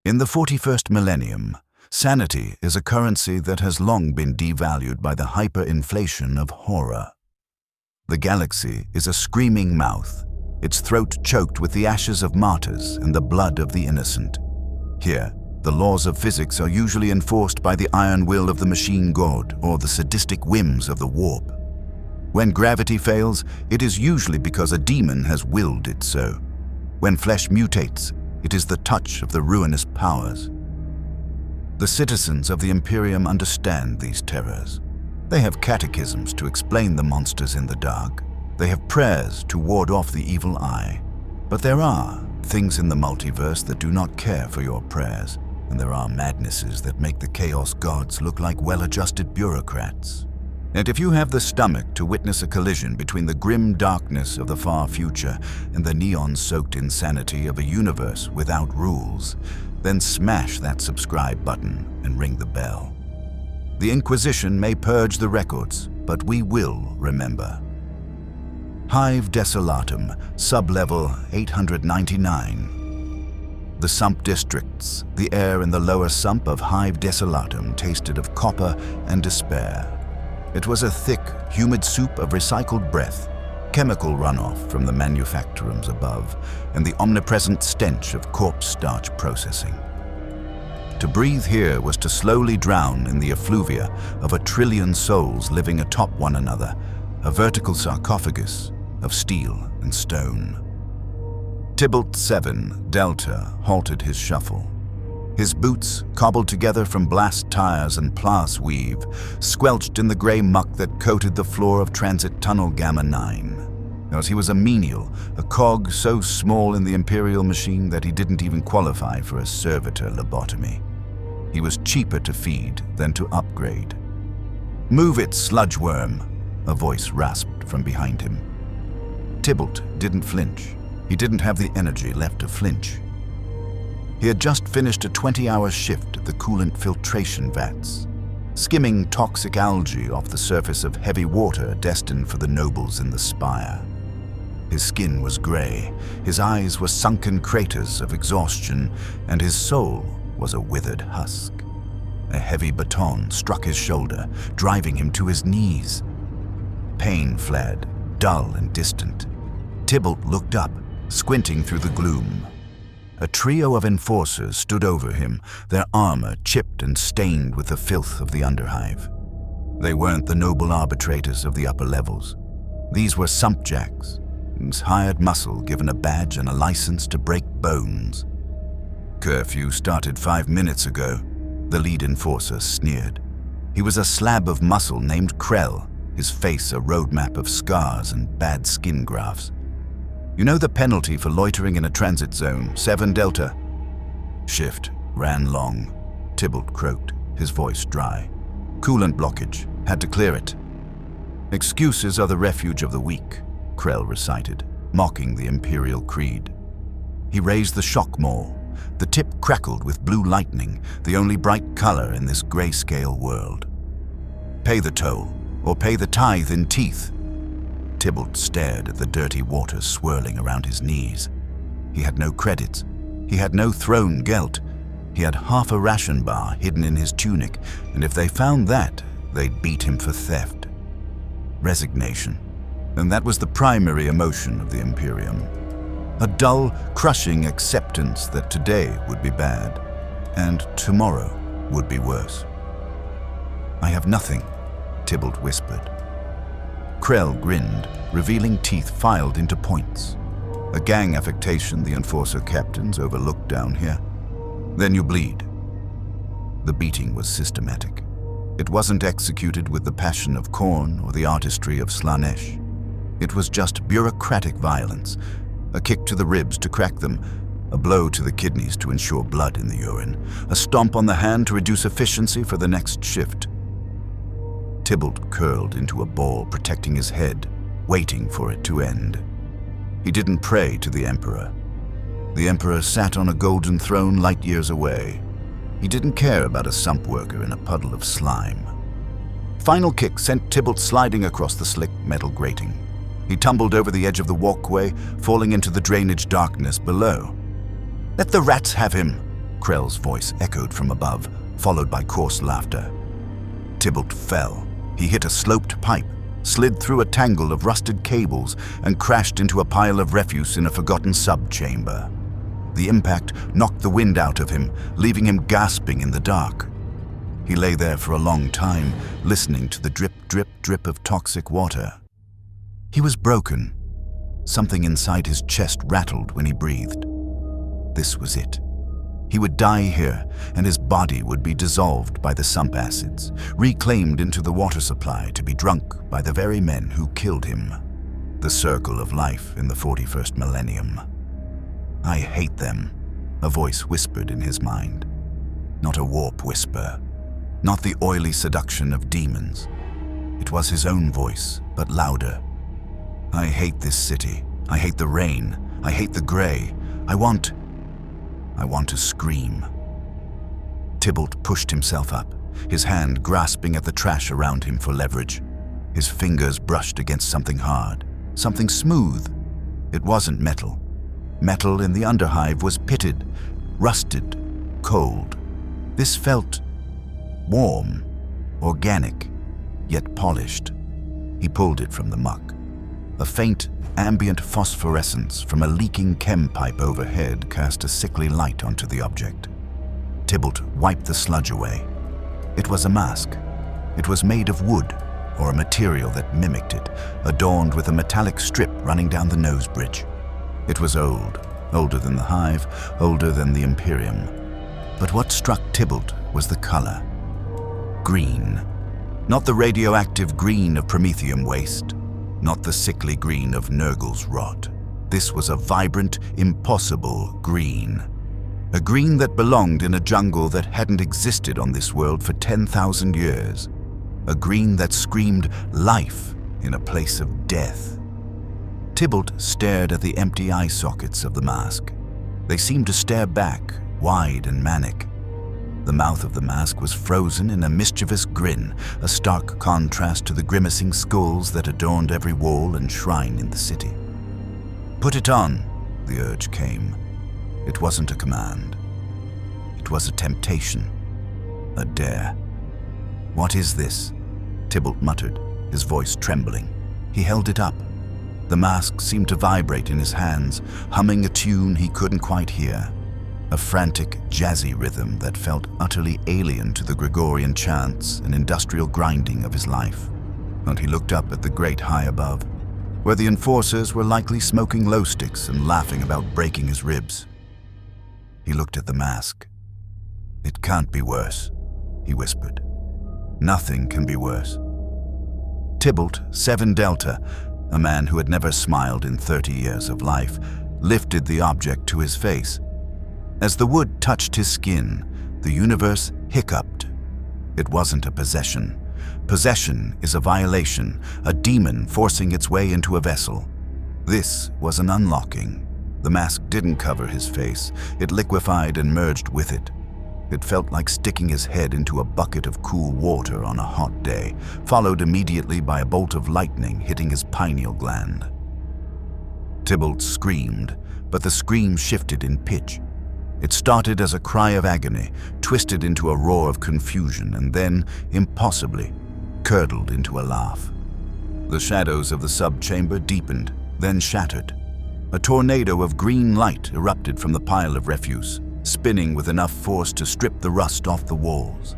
In the 41st millennium, sanity is a currency that has long been devalued by the hyperinflation of horror. The galaxy is a screaming mouth, its throat choked with the ashes of martyrs and the blood of the innocent. Here, the laws of physics are usually enforced by the iron will of the machine god or the sadistic whims of the warp. When gravity fails, it is usually because a demon has willed it so. When flesh mutates, it is the touch of the ruinous powers. The citizens of the Imperium understand these terrors. They have catechisms to explain the monsters in the dark. They have prayers to ward off the evil eye. But there are things in the multiverse that do not care for your prayers, and there are madnesses that make the chaos gods look like well-adjusted bureaucrats. And if you have the stomach to witness a collision between the grim darkness of the far future and the neon-soaked insanity of a universe without rules, then smash that subscribe button and ring the bell. The Inquisition may purge the records, but we will remember. Hive Desolatum, sub-level 899. The sump districts, the air in the lower sump of Hive Desolatum tasted of copper and despair. It was a thick, humid soup of recycled breath, chemical runoff from the manufactorums above, and the omnipresent stench of corpse starch processing. To breathe here was to slowly drown in the effluvia of 1 trillion souls living atop one another, a vertical sarcophagus of steel and stone. Tybalt 7, Delta, halted his shuffle. His boots, cobbled together from blast tires and plas weave, squelched in the gray muck that coated the floor of Transit Tunnel Gamma 9. As he was a menial, a cog so small in the Imperial machine that he didn't even qualify for a servitor lobotomy. He was cheaper to feed than to upgrade. "Move it, sludgeworm," a voice rasped from behind him. Tybalt didn't flinch. He didn't have the energy left to flinch. He had just finished a 20-hour shift at the coolant filtration vats, skimming toxic algae off the surface of heavy water destined for the nobles in the spire. His skin was gray, his eyes were sunken craters of exhaustion, and his soul was a withered husk. A heavy baton struck his shoulder, driving him to his knees. Pain fled, dull and distant. Tybalt looked up, squinting through the gloom. A trio of enforcers stood over him, their armor chipped and stained with the filth of the underhive. They weren't the noble arbitrators of the upper levels. These were sumpjacks, hired muscle given a badge and a license to break bones. "Curfew started 5 minutes ago," the lead enforcer sneered. He was a slab of muscle named Krell, his face a roadmap of scars and bad skin grafts. "You know the penalty for loitering in a transit zone, 7 Delta?" "Shift ran long," Tybalt croaked, his voice dry. "Coolant blockage. Had to clear it." "Excuses are the refuge of the weak," Krell recited, mocking the Imperial creed. He raised the shock maul. The tip crackled with blue lightning, the only bright color in this grayscale world. "Pay the toll, or pay the tithe in teeth." Tybalt stared at the dirty water swirling around his knees. He had no credits. He had no throne gelt. He had half a ration bar hidden in his tunic, and if they found that, they'd beat him for theft. Resignation. And that was the primary emotion of the Imperium. A dull, crushing acceptance that today would be bad, and tomorrow would be worse. "I have nothing," Tybalt whispered. Krell grinned, revealing teeth filed into points. A gang affectation the enforcer captains overlooked down here. "Then you bleed." The beating was systematic. It wasn't executed with the passion of Khorne or the artistry of Slanesh. It was just bureaucratic violence, a kick to the ribs to crack them, a blow to the kidneys to ensure blood in the urine, a stomp on the hand to reduce efficiency for the next shift. Tybalt curled into a ball, protecting his head, waiting for it to end. He didn't pray to the Emperor. The Emperor sat on a golden throne light years away. He didn't care about a sump worker in a puddle of slime. Final kick sent Tybalt sliding across the slick metal grating. He tumbled over the edge of the walkway, falling into the drainage darkness below. "Let the rats have him," Krell's voice echoed from above, followed by coarse laughter. Tybalt fell. He hit a sloped pipe, slid through a tangle of rusted cables, and crashed into a pile of refuse in a forgotten sub-chamber. The impact knocked the wind out of him, leaving him gasping in the dark. He lay there for a long time, listening to the drip, drip, drip of toxic water. He was broken. Something inside his chest rattled when he breathed. This was it. He would die here, and his body would be dissolved by the sump acids, reclaimed into the water supply to be drunk by the very men who killed him. The circle of life in the 41st millennium. "I hate them," a voice whispered in his mind. Not a warp whisper, not the oily seduction of demons. It was his own voice, but louder. "I hate this city. I hate the rain. I hate the gray. I want to scream." Tybalt pushed himself up, his hand grasping at the trash around him for leverage. His fingers brushed against something hard, something smooth. It wasn't metal. Metal in the underhive was pitted, rusted, cold. This felt warm, organic, yet polished. He pulled it from the muck. A faint, ambient phosphorescence from a leaking chem pipe overhead cast a sickly light onto the object. Tybalt wiped the sludge away. It was a mask. It was made of wood, or a material that mimicked it, adorned with a metallic strip running down the nose bridge. It was old, older than the hive, older than the Imperium. But what struck Tybalt was the color. Green. Not the radioactive green of Prometheum waste. Not the sickly green of Nurgle's rot. This was a vibrant, impossible green. A green that belonged in a jungle that hadn't existed on this world for 10,000 years. A green that screamed life in a place of death. Tybalt stared at the empty eye sockets of the mask. They seemed to stare back, wide and manic. The mouth of the mask was frozen in a mischievous grin, a stark contrast to the grimacing skulls that adorned every wall and shrine in the city. "Put it on," the urge came. It wasn't a command. It was a temptation, a dare. "What is this?" Tybalt muttered, his voice trembling. He held it up. The mask seemed to vibrate in his hands, humming a tune he couldn't quite hear. A frantic, jazzy rhythm that felt utterly alien to the Gregorian chants and industrial grinding of his life. And he looked up at the great high above, where the enforcers were likely smoking glow sticks and laughing about breaking his ribs. He looked at the mask. "It can't be worse," he whispered. "Nothing can be worse." Tybalt, 7 Delta, a man who had never smiled in 30 years of life, lifted the object to his face. As the wood touched his skin, the universe hiccuped. It wasn't a possession. Possession is a violation, a demon forcing its way into a vessel. This was an unlocking. The mask didn't cover his face. It liquefied and merged with it. It felt like sticking his head into a bucket of cool water on a hot day, followed immediately by a bolt of lightning hitting his pineal gland. Tybalt screamed, but the scream shifted in pitch. It started as a cry of agony, twisted into a roar of confusion, and then, impossibly, curdled into a laugh. The shadows of the sub-chamber deepened, then shattered. A tornado of green light erupted from the pile of refuse, spinning with enough force to strip the rust off the walls.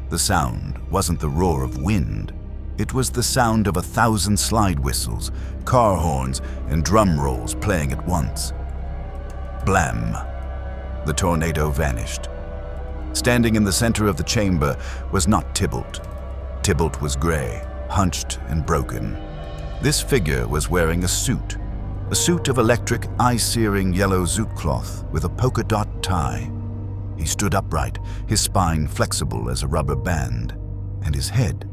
The sound wasn't the roar of wind. It was the sound of 1,000 slide whistles, car horns, and drum rolls playing at once. Blam! The tornado vanished. Standing in the center of the chamber was not Tybalt. Tybalt was gray, hunched and broken. This figure was wearing a suit of electric, eye-searing yellow zoot cloth with a polka dot tie. He stood upright, his spine flexible as a rubber band, and his head.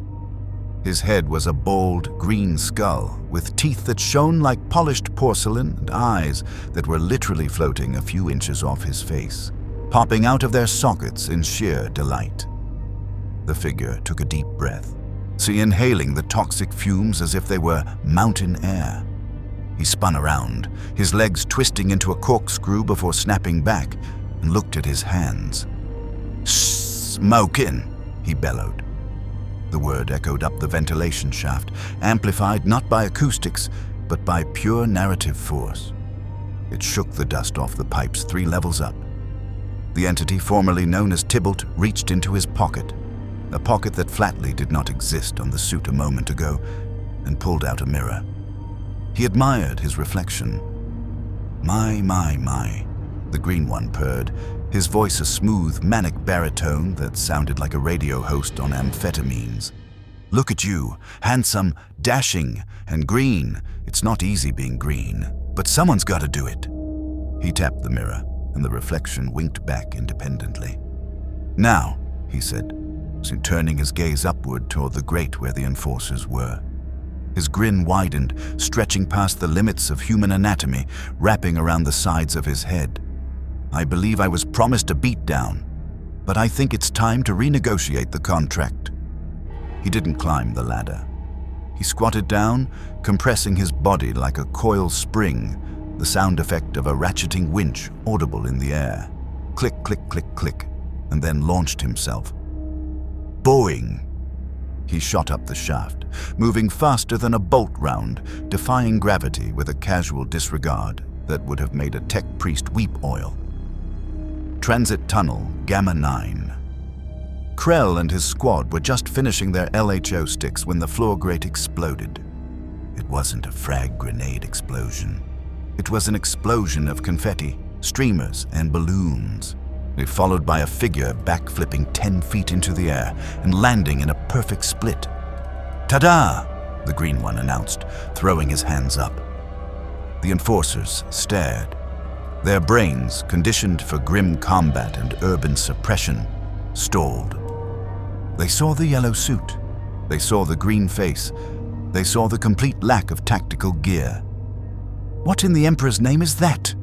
His head was a bald, green skull with teeth that shone like polished porcelain and eyes that were literally floating a few inches off his face, popping out of their sockets in sheer delight. The figure took a deep breath, inhaling the toxic fumes as if they were mountain air. He spun around, his legs twisting into a corkscrew before snapping back, and looked at his hands. "Smokin'," he bellowed. The word echoed up the ventilation shaft, amplified not by acoustics, but by pure narrative force. It shook the dust off the pipes 3 levels up. The entity formerly known as Tybalt reached into his pocket, a pocket that flatly did not exist on the suit a moment ago, and pulled out a mirror. He admired his reflection. My, the green one purred, his voice a smooth, manic baritone that sounded like a radio host on amphetamines. "Look at you, handsome, dashing, and green. It's not easy being green, but someone's got to do it." He tapped the mirror, and the reflection winked back independently. "Now," he said, turning his gaze upward toward the grate where the enforcers were. His grin widened, stretching past the limits of human anatomy, wrapping around the sides of his head. "I believe I was promised a beatdown, but I think it's time to renegotiate the contract." He didn't climb the ladder. He squatted down, compressing his body like a coil spring, the sound effect of a ratcheting winch audible in the air. Click, click, click, click, and then launched himself. Boing! He shot up the shaft, moving faster than a bolt round, defying gravity with a casual disregard that would have made a tech priest weep oil. Transit Tunnel, Gamma 9. Krell and his squad were just finishing their LHO sticks when the floor grate exploded. It wasn't a frag grenade explosion. It was an explosion of confetti, streamers, and balloons. Followed by a figure backflipping 10 feet into the air and landing in a perfect split. "Ta-da!" the green one announced, throwing his hands up. The enforcers stared. Their brains, conditioned for grim combat and urban suppression, stalled. They saw the yellow suit. They saw the green face. They saw the complete lack of tactical gear. "What in the Emperor's name is that?"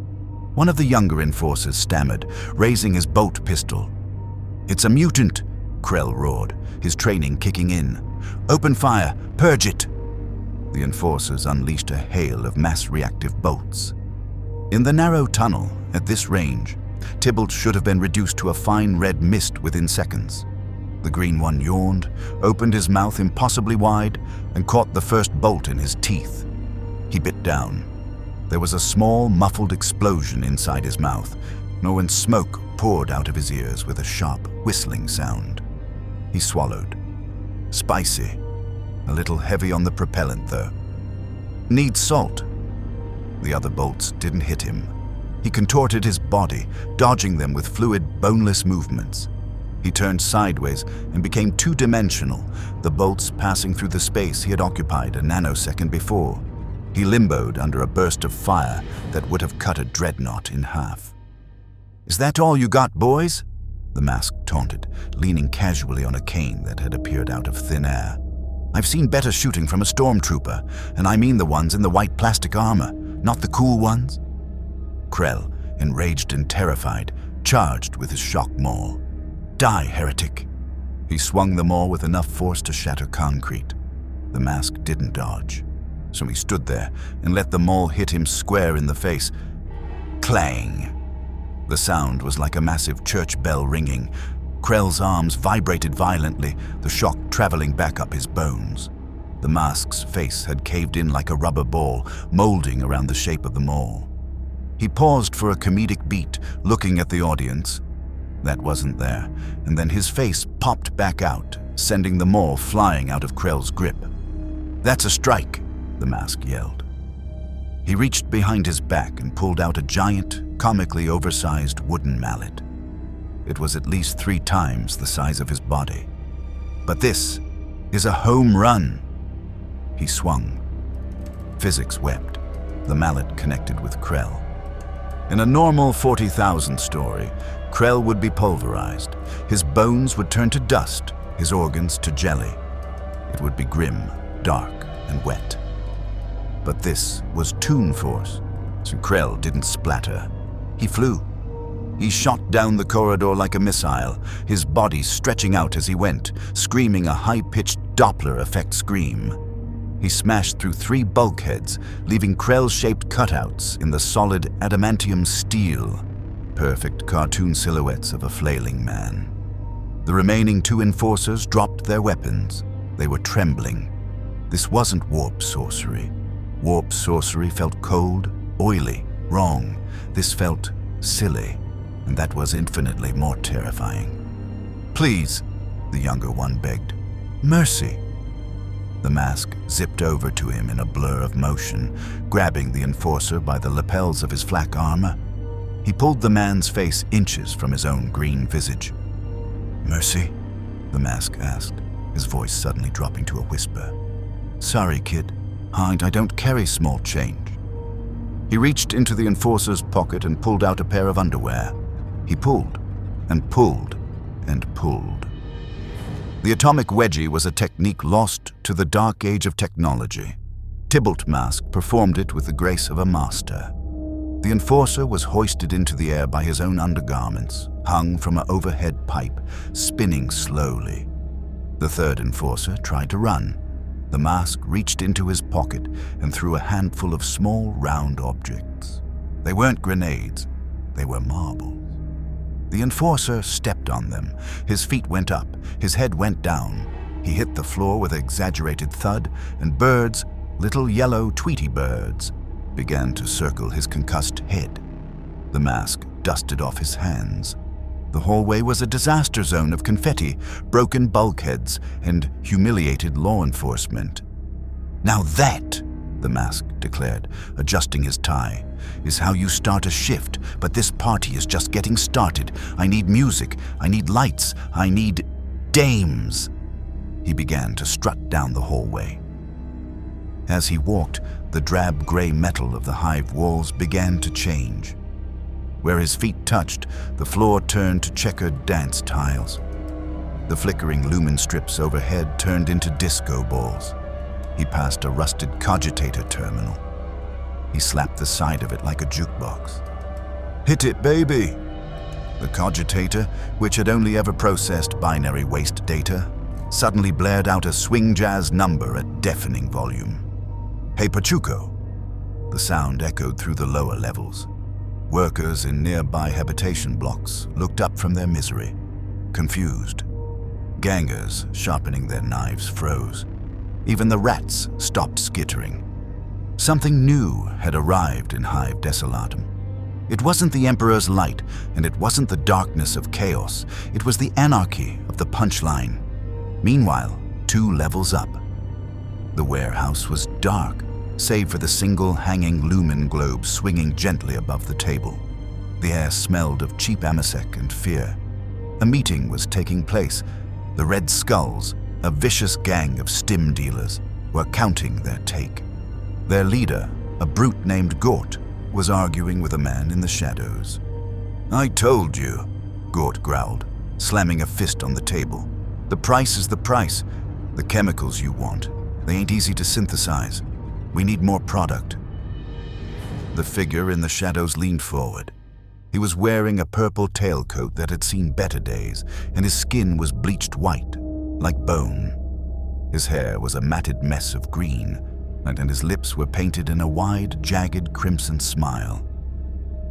One of the younger enforcers stammered, raising his bolt pistol. "It's a mutant," Krell roared, his training kicking in. "Open fire! Purge it!" The enforcers unleashed a hail of mass-reactive bolts. In the narrow tunnel, at this range, Tybalt should have been reduced to a fine red mist within seconds. The green one yawned, opened his mouth impossibly wide, and caught the first bolt in his teeth. He bit down. There was a small, muffled explosion inside his mouth, when smoke poured out of his ears with a sharp, whistling sound. He swallowed. Spicy. A little heavy on the propellant, though. "Need salt." The other bolts didn't hit him. He contorted his body, dodging them with fluid, boneless movements. He turned sideways and became two-dimensional, the bolts passing through the space he had occupied a nanosecond before. He limboed under a burst of fire that would have cut a dreadnought in half. "Is that all you got, boys?" the mask taunted, leaning casually on a cane that had appeared out of thin air. "I've seen better shooting from a stormtrooper, and I mean the ones in the white plastic armor, not the cool ones." Krell, enraged and terrified, charged with his shock maul. "Die, heretic!" He swung the maul with enough force to shatter concrete. The mask didn't dodge. So he stood there and let the maul hit him square in the face. Clang! The sound was like a massive church bell ringing. Krell's arms vibrated violently, the shock traveling back up his bones. The mask's face had caved in like a rubber ball, molding around the shape of the maul. He paused for a comedic beat, looking at the audience. That wasn't there, and then his face popped back out, sending the maul flying out of Krell's grip. "That's a strike!" the mask yelled. He reached behind his back and pulled out a giant, comically oversized wooden mallet. It was at least 3 times the size of his body. "But this is a home run!" He swung. Physics wept. The mallet connected with Krell. In a normal 40,000 story, Krell would be pulverized. His bones would turn to dust, his organs to jelly. It would be grim, dark, and wet. But this was Toon Force, so Krell didn't splatter. He flew. He shot down the corridor like a missile, his body stretching out as he went, screaming a high-pitched Doppler effect scream. He smashed through 3 bulkheads, leaving Krell-shaped cutouts in the solid adamantium steel. picture-perfect cartoon silhouettes of a flailing man. The remaining 2 enforcers dropped their weapons. They were trembling. This wasn't warp sorcery. Warp sorcery felt cold, oily, wrong. This felt silly, and that was infinitely more terrifying. "Please," the younger one begged. "Mercy." The mask zipped over to him in a blur of motion, grabbing the enforcer by the lapels of his flak armor. He pulled the man's face inches from his own green visage. "Mercy?" the mask asked, his voice suddenly dropping to a whisper. "Sorry, kid. I don't carry small change." He reached into the enforcer's pocket and pulled out a pair of underwear. He pulled and pulled and pulled. The atomic wedgie was a technique lost to the dark age of technology. Tybalt Mask performed it with the grace of a master. The enforcer was hoisted into the air by his own undergarments, hung from an overhead pipe, spinning slowly. The third enforcer tried to run. The mask reached into his pocket and threw a handful of small, round objects. They weren't grenades, they were marbles. The enforcer stepped on them. His feet went up, his head went down. He hit the floor with an exaggerated thud, and birds, little yellow Tweety birds, began to circle his concussed head. The mask dusted off his hands. The hallway was a disaster zone of confetti, broken bulkheads, and humiliated law enforcement. "Now that," the mask declared, adjusting his tie, "is how you start a shift, but this party is just getting started. I need music, I need lights, I need dames." He began to strut down the hallway. As he walked, the drab gray metal of the hive walls began to change. Where his feet touched, the floor turned to checkered dance tiles. The flickering lumen strips overhead turned into disco balls. He passed a rusted cogitator terminal. He slapped the side of it like a jukebox. "Hit it, baby!" The cogitator, which had only ever processed binary waste data, suddenly blared out a swing jazz number at deafening volume. "Hey, Pachuco!" The sound echoed through the lower levels. Workers in nearby habitation blocks looked up from their misery, confused. Gangers, sharpening their knives, froze. Even the rats stopped skittering. Something new had arrived in Hive Desolatum. It wasn't the Emperor's light, and it wasn't the darkness of chaos. It was the anarchy of the punchline. Meanwhile, 2 levels up. The warehouse was dark, save for the single hanging lumen globe swinging gently above the table. The air smelled of cheap amasec and fear. A meeting was taking place. The Red Skulls, a vicious gang of stim dealers, were counting their take. Their leader, a brute named Gort, was arguing with a man in the shadows. "I told you," Gort growled, slamming a fist on the table. "The price is the price. The chemicals you want, they ain't easy to synthesize. We need more product." The figure in the shadows leaned forward. He was wearing a purple tailcoat that had seen better days, and his skin was bleached white, like bone. His hair was a matted mess of green, and his lips were painted in a wide, jagged crimson smile.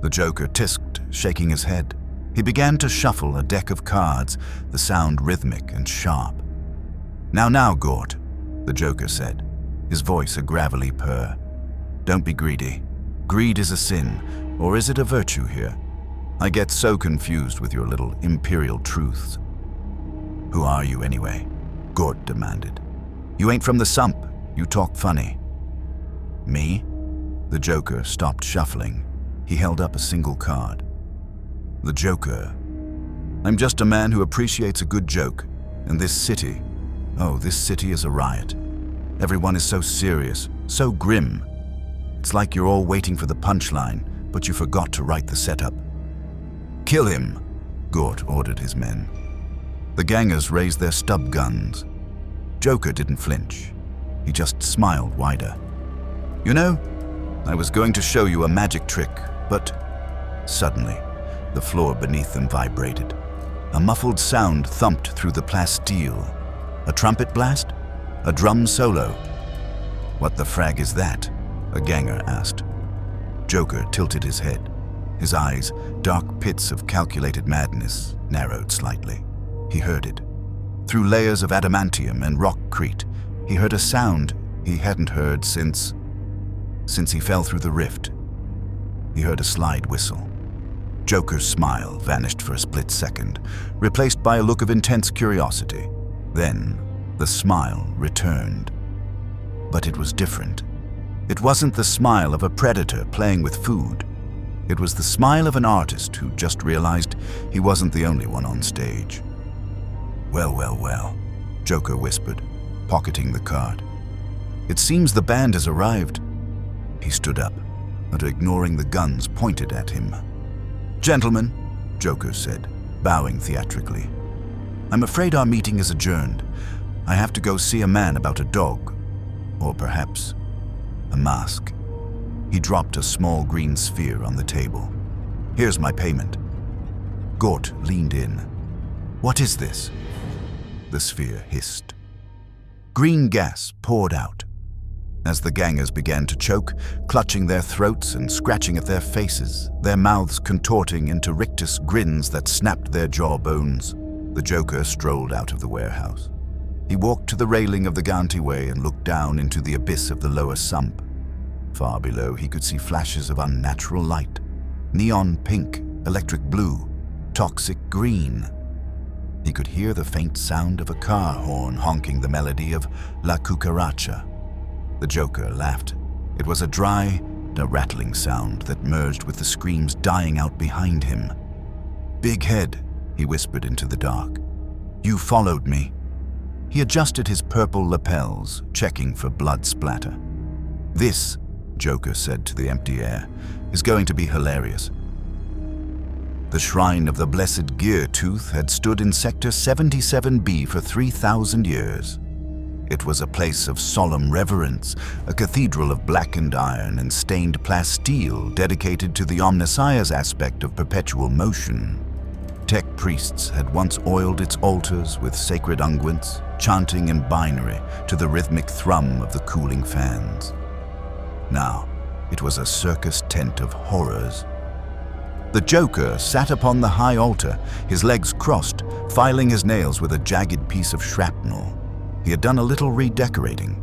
The Joker tisked, shaking his head. He began to shuffle a deck of cards, the sound rhythmic and sharp. Now, Gort," the Joker said, his voice a gravelly purr. "Don't be greedy. Greed is a sin, or is it a virtue here? I get so confused with your little imperial truths." "Who are you anyway?" Gort demanded. "You ain't from the sump. You talk funny." "Me?" The Joker stopped shuffling. He held up a single card. "The Joker. I'm just a man who appreciates a good joke. And this city, this city is a riot. Everyone is so serious, so grim. It's like you're all waiting for the punchline, but you forgot to write the setup." "Kill him," Gort ordered his men. The gangers raised their stub guns. Joker didn't flinch. He just smiled wider. "You know, I was going to show you a magic trick, but..." Suddenly, the floor beneath them vibrated. A muffled sound thumped through the plasteel. A trumpet blast? A drum solo? "What the frag is that?" a ganger asked. Joker tilted his head. His eyes, dark pits of calculated madness, narrowed slightly. He heard it. Through layers of adamantium and rockcrete, he heard a sound he hadn't heard since he fell through the rift. He heard a slide whistle. Joker's smile vanished for a split second, replaced by a look of intense curiosity. Then, the smile returned. But it was different. It wasn't the smile of a predator playing with food. It was the smile of an artist who just realized he wasn't the only one on stage. "Well, well, well," Joker whispered, pocketing the card. "It seems the band has arrived." He stood up, but ignoring the guns pointed at him. "Gentlemen," Joker said, bowing theatrically, "I'm afraid our meeting is adjourned. I have to go see a man about a dog. Or perhaps a mask." He dropped a small green sphere on the table. "Here's my payment." Gort leaned in. "What is this?" The sphere hissed. Green gas poured out. As the gangers began to choke, clutching their throats and scratching at their faces, their mouths contorting into rictus grins that snapped their jawbones, the Joker strolled out of the warehouse. He walked to the railing of the gantyway and looked down into the abyss of the lower sump. Far below, he could see flashes of unnatural light. Neon pink, electric blue, toxic green. He could hear the faint sound of a car horn honking the melody of La Cucaracha. The Joker laughed. It was a dry, rattling sound that merged with the screams dying out behind him. "Big head," he whispered into the dark. "You followed me." He adjusted his purple lapels, checking for blood splatter. "This," Joker said to the empty air, "is going to be hilarious." The shrine of the blessed Gear Tooth had stood in Sector 77B for 3,000 years. It was a place of solemn reverence, a cathedral of blackened iron and stained plasteel dedicated to the omniscience aspect of perpetual motion. Tech priests had once oiled its altars with sacred unguents, chanting in binary to the rhythmic thrum of the cooling fans. Now, it was a circus tent of horrors. The Joker sat upon the high altar, his legs crossed, filing his nails with a jagged piece of shrapnel. He had done a little redecorating.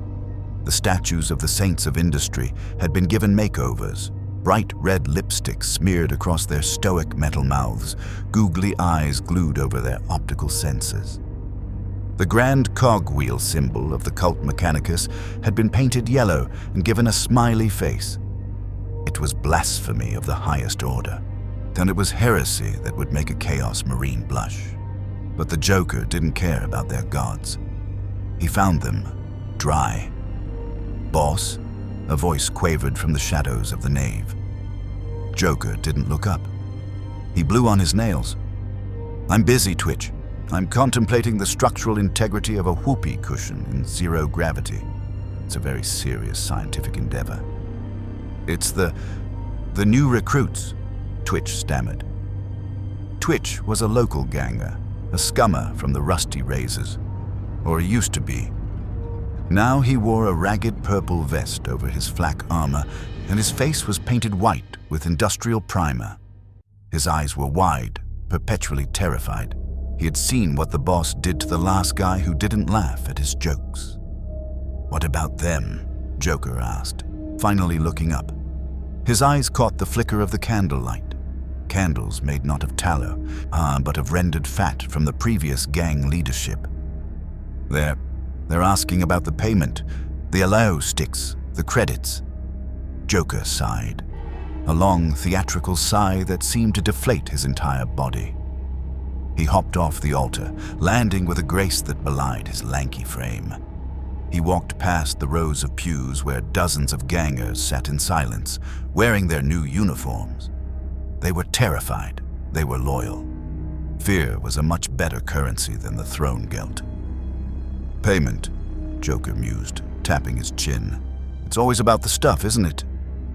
The statues of the saints of industry had been given makeovers, bright red lipstick smeared across their stoic metal mouths, googly eyes glued over their optical senses. The grand cogwheel symbol of the cult mechanicus had been painted yellow and given a smiley face. It was blasphemy of the highest order, and it was heresy that would make a Chaos Marine blush. But the Joker didn't care about their gods. He found them dry. "Boss?" a voice quavered from the shadows of the nave. Joker didn't look up. He blew on his nails. "I'm busy, Twitch. I'm contemplating the structural integrity of a whoopee cushion in zero gravity. It's a very serious scientific endeavor." "It's the new recruits," Twitch stammered. Twitch was a local ganger, a scummer from the Rusty Razors. Or he used to be. Now he wore a ragged purple vest over his flak armor, and his face was painted white with industrial primer. His eyes were wide, perpetually terrified. He had seen what the boss did to the last guy who didn't laugh at his jokes. "What about them?" Joker asked, finally looking up. His eyes caught the flicker of the candlelight. Candles made not of tallow, but of rendered fat from the previous gang leadership. They're asking about the payment, the allow sticks, the credits." Joker sighed, a long theatrical sigh that seemed to deflate his entire body. He hopped off the altar, landing with a grace that belied his lanky frame. He walked past the rows of pews where dozens of gangers sat in silence, wearing their new uniforms. They were terrified, they were loyal. Fear was a much better currency than the throne gelt. "Payment," Joker mused, tapping his chin. "It's always about the stuff, isn't it?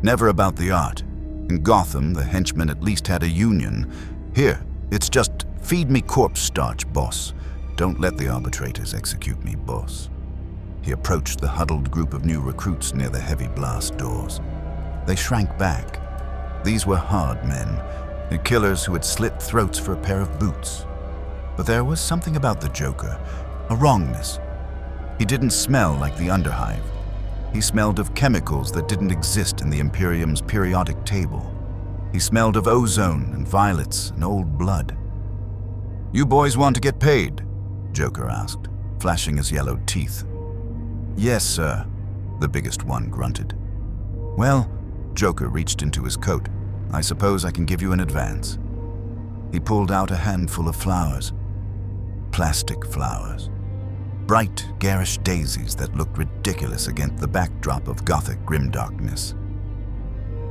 Never about the art. In Gotham, the henchmen at least had a union. Here, it's just, feed me corpse starch, boss. Don't let the arbitrators execute me, boss." He approached the huddled group of new recruits near the heavy blast doors. They shrank back. These were hard men, the killers who had slit throats for a pair of boots. But there was something about the Joker, a wrongness. He didn't smell like the Underhive. He smelled of chemicals that didn't exist in the Imperium's periodic table. He smelled of ozone and violets and old blood. "You boys want to get paid?" Joker asked, flashing his yellowed teeth. "Yes, sir," the biggest one grunted. "Well," Joker reached into his coat, "I suppose I can give you an advance." He pulled out a handful of flowers. Plastic flowers. Bright, garish daisies that looked ridiculous against the backdrop of gothic grimdarkness.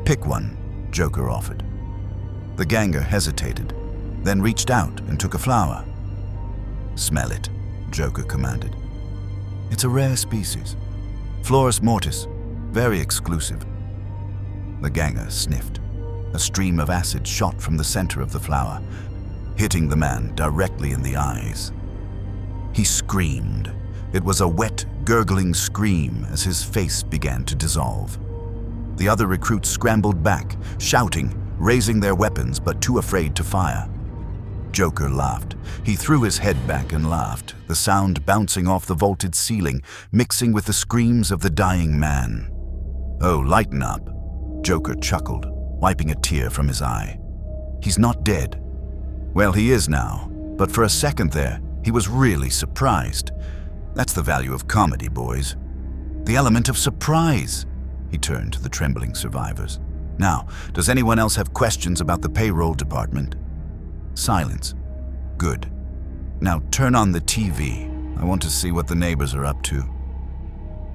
"Pick one," Joker offered. The ganger hesitated, then reached out and took a flower. "Smell it," Joker commanded. "It's a rare species. Florus mortis, very exclusive." The ganger sniffed. A stream of acid shot from the center of the flower, hitting the man directly in the eyes. He screamed. It was a wet, gurgling scream as his face began to dissolve. The other recruits scrambled back, shouting, raising their weapons but too afraid to fire. Joker laughed. He threw his head back and laughed, the sound bouncing off the vaulted ceiling, mixing with the screams of the dying man. "Oh, lighten up," Joker chuckled, wiping a tear from his eye. "He's not dead." Well, he is now, but for a second there, he was really surprised. That's the value of comedy, boys. The element of surprise. He turned to the trembling survivors. "Now, does anyone else have questions about the payroll department?" Silence. "Good. Now turn on the TV. I want to see what the neighbors are up to."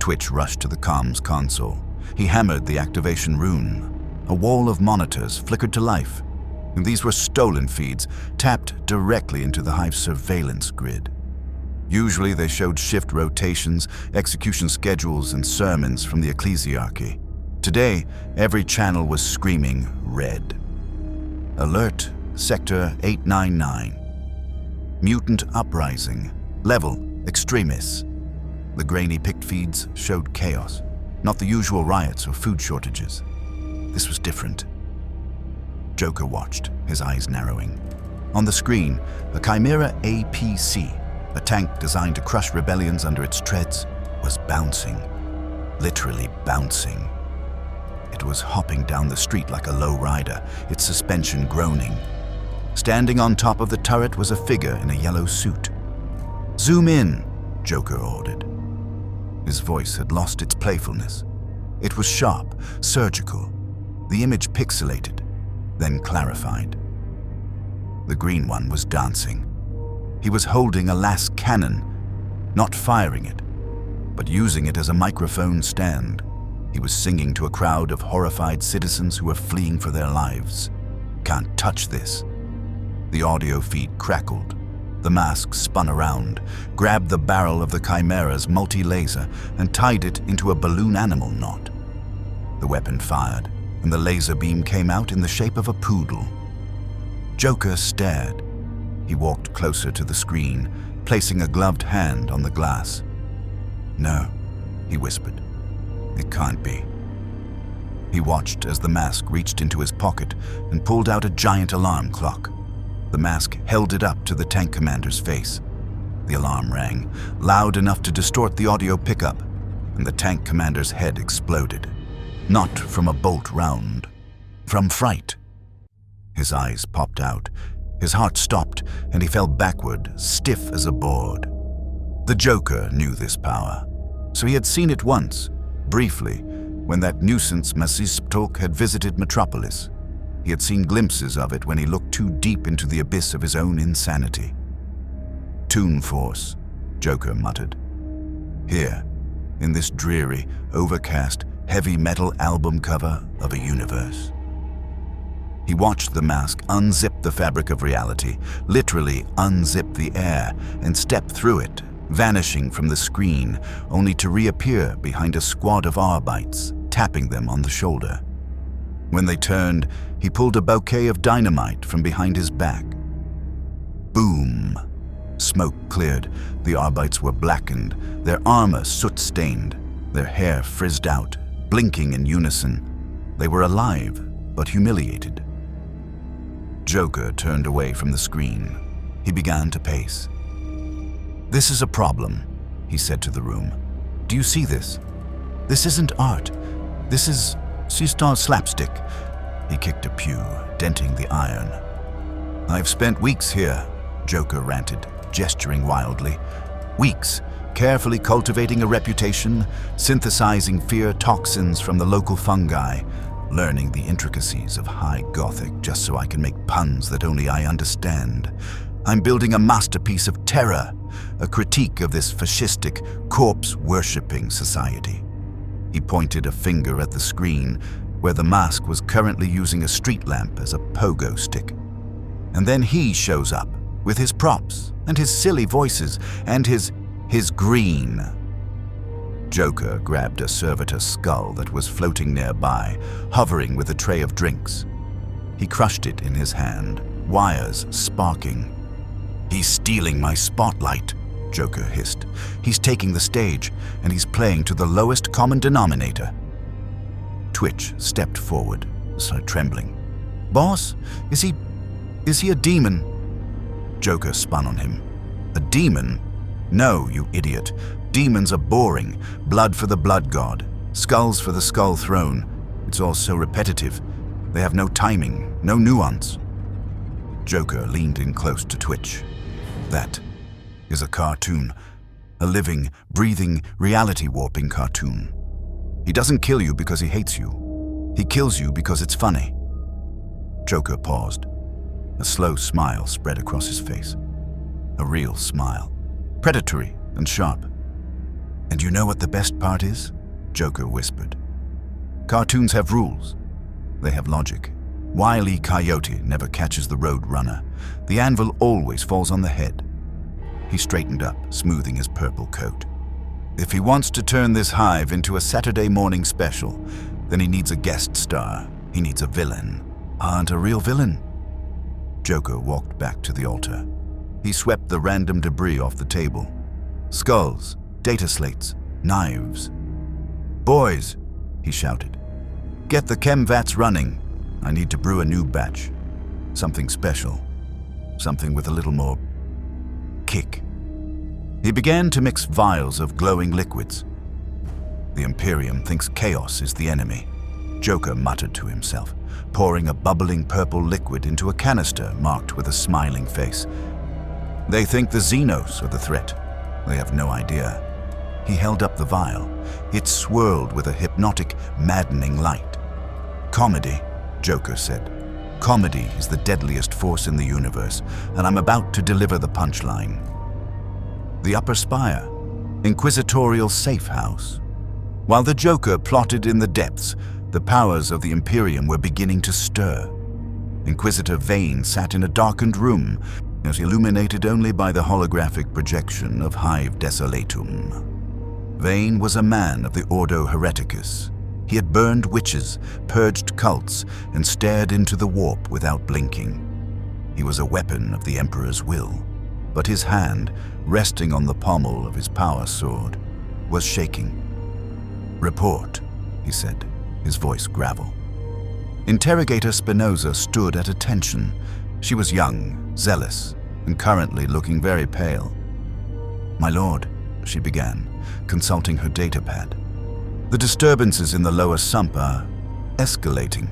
Twitch rushed to the comms console. He hammered the activation rune. A wall of monitors flickered to life. And these were stolen feeds, tapped directly into the Hive's surveillance grid. Usually they showed shift rotations, execution schedules, and sermons from the ecclesiarchy. Today, every channel was screaming red. Alert, Sector 899. Mutant uprising. Level, extremists. The grainy picked feeds showed chaos, not the usual riots or food shortages. This was different. Joker watched, his eyes narrowing. On the screen, a Chimera APC, a tank designed to crush rebellions under its treads, was bouncing. Literally bouncing. It was hopping down the street like a low rider, its suspension groaning. Standing on top of the turret was a figure in a yellow suit. "Zoom in," Joker ordered. His voice had lost its playfulness. It was sharp, surgical. The image pixelated, then clarified. The green one was dancing. He was holding a las cannon, not firing it, but using it as a microphone stand. He was singing to a crowd of horrified citizens who were fleeing for their lives. "Can't touch this." The audio feed crackled. The mask spun around, grabbed the barrel of the Chimera's multi-laser, and tied it into a balloon animal knot. The weapon fired, and the laser beam came out in the shape of a poodle. Joker stared. He walked closer to the screen, placing a gloved hand on the glass. "No," he whispered. "It can't be." He watched as the mask reached into his pocket and pulled out a giant alarm clock. The mask held it up to the tank commander's face. The alarm rang, loud enough to distort the audio pickup, and the tank commander's head exploded. Not from a bolt round, from fright. His eyes popped out, his heart stopped, and he fell backward, stiff as a board. The Joker knew this power, so he had seen it once, briefly, when that nuisance Masistolk had visited Metropolis. He had seen glimpses of it when he looked too deep into the abyss of his own insanity. "Toon Force," Joker muttered. "Here, in this dreary, overcast, heavy metal album cover of a universe." He watched the mask unzip the fabric of reality, literally unzip the air, and step through it, vanishing from the screen, only to reappear behind a squad of Arbites, tapping them on the shoulder. When they turned, he pulled a bouquet of dynamite from behind his back. Boom! Smoke cleared. The Arbites were blackened, their armor soot-stained, their hair frizzed out, blinking in unison. They were alive, but humiliated. Joker turned away from the screen. He began to pace. "This is a problem," he said to the room. "Do you see this? This isn't art. This is slapstick." He kicked a pew, denting the iron. "I've spent weeks here," Joker ranted, gesturing wildly. "Weeks, carefully cultivating a reputation, synthesizing fear toxins from the local fungi, learning the intricacies of high Gothic just so I can make puns that only I understand. I'm building a masterpiece of terror, a critique of this fascistic, corpse-worshipping society." He pointed a finger at the screen, where the mask was currently using a street lamp as a pogo stick. "And then he shows up, with his props, and his silly voices, and his green." Joker grabbed a servitor's skull that was floating nearby, hovering with a tray of drinks. He crushed it in his hand, wires sparking. "He's stealing my spotlight," Joker hissed. "He's taking the stage, and he's playing to the lowest common denominator." Twitch stepped forward, trembling. "Boss, is he a demon?" Joker spun on him. "A demon? No, you idiot. Demons are boring. Blood for the blood god. Skulls for the skull throne. It's all so repetitive. They have no timing, no nuance." Joker leaned in close to Twitch. "That is a cartoon. A living, breathing, reality-warping cartoon. He doesn't kill you because he hates you. He kills you because it's funny." Joker paused. A slow smile spread across his face. A real smile. Predatory and sharp. "And you know what the best part is?" Joker whispered. "Cartoons have rules. They have logic. Wile E. Coyote never catches the road runner. The anvil always falls on the head." He straightened up, smoothing his purple coat. "If he wants to turn this hive into a Saturday morning special, then he needs a guest star. He needs a villain. And a real villain." Joker walked back to the altar. He swept the random debris off the table. Skulls, data slates, knives. "Boys," he shouted, "get the chem vats running. I need to brew a new batch. Something special. Something with a little more kick." He began to mix vials of glowing liquids. "The Imperium thinks chaos is the enemy," Joker muttered to himself, pouring a bubbling purple liquid into a canister marked with a smiling face. "They think the Xenos are the threat. They have no idea." He held up the vial. It swirled with a hypnotic, maddening light. "Comedy," Joker said. "Comedy is the deadliest force in the universe, and I'm about to deliver the punchline." The upper spire, inquisitorial safe house. While the Joker plotted in the depths, the powers of the Imperium were beginning to stir. Inquisitor Vane sat in a darkened room, as illuminated only by the holographic projection of Hive Desolatum. Vane was a man of the Ordo Hereticus. He had burned witches, purged cults, and stared into the warp without blinking. He was a weapon of the Emperor's will, but his hand, resting on the pommel of his power sword, was shaking. "Report," he said, his voice gravel. Interrogator Spinoza stood at attention. She was young, zealous, and currently looking very pale. "My lord," she began, consulting her datapad. "The disturbances in the lower sump are escalating.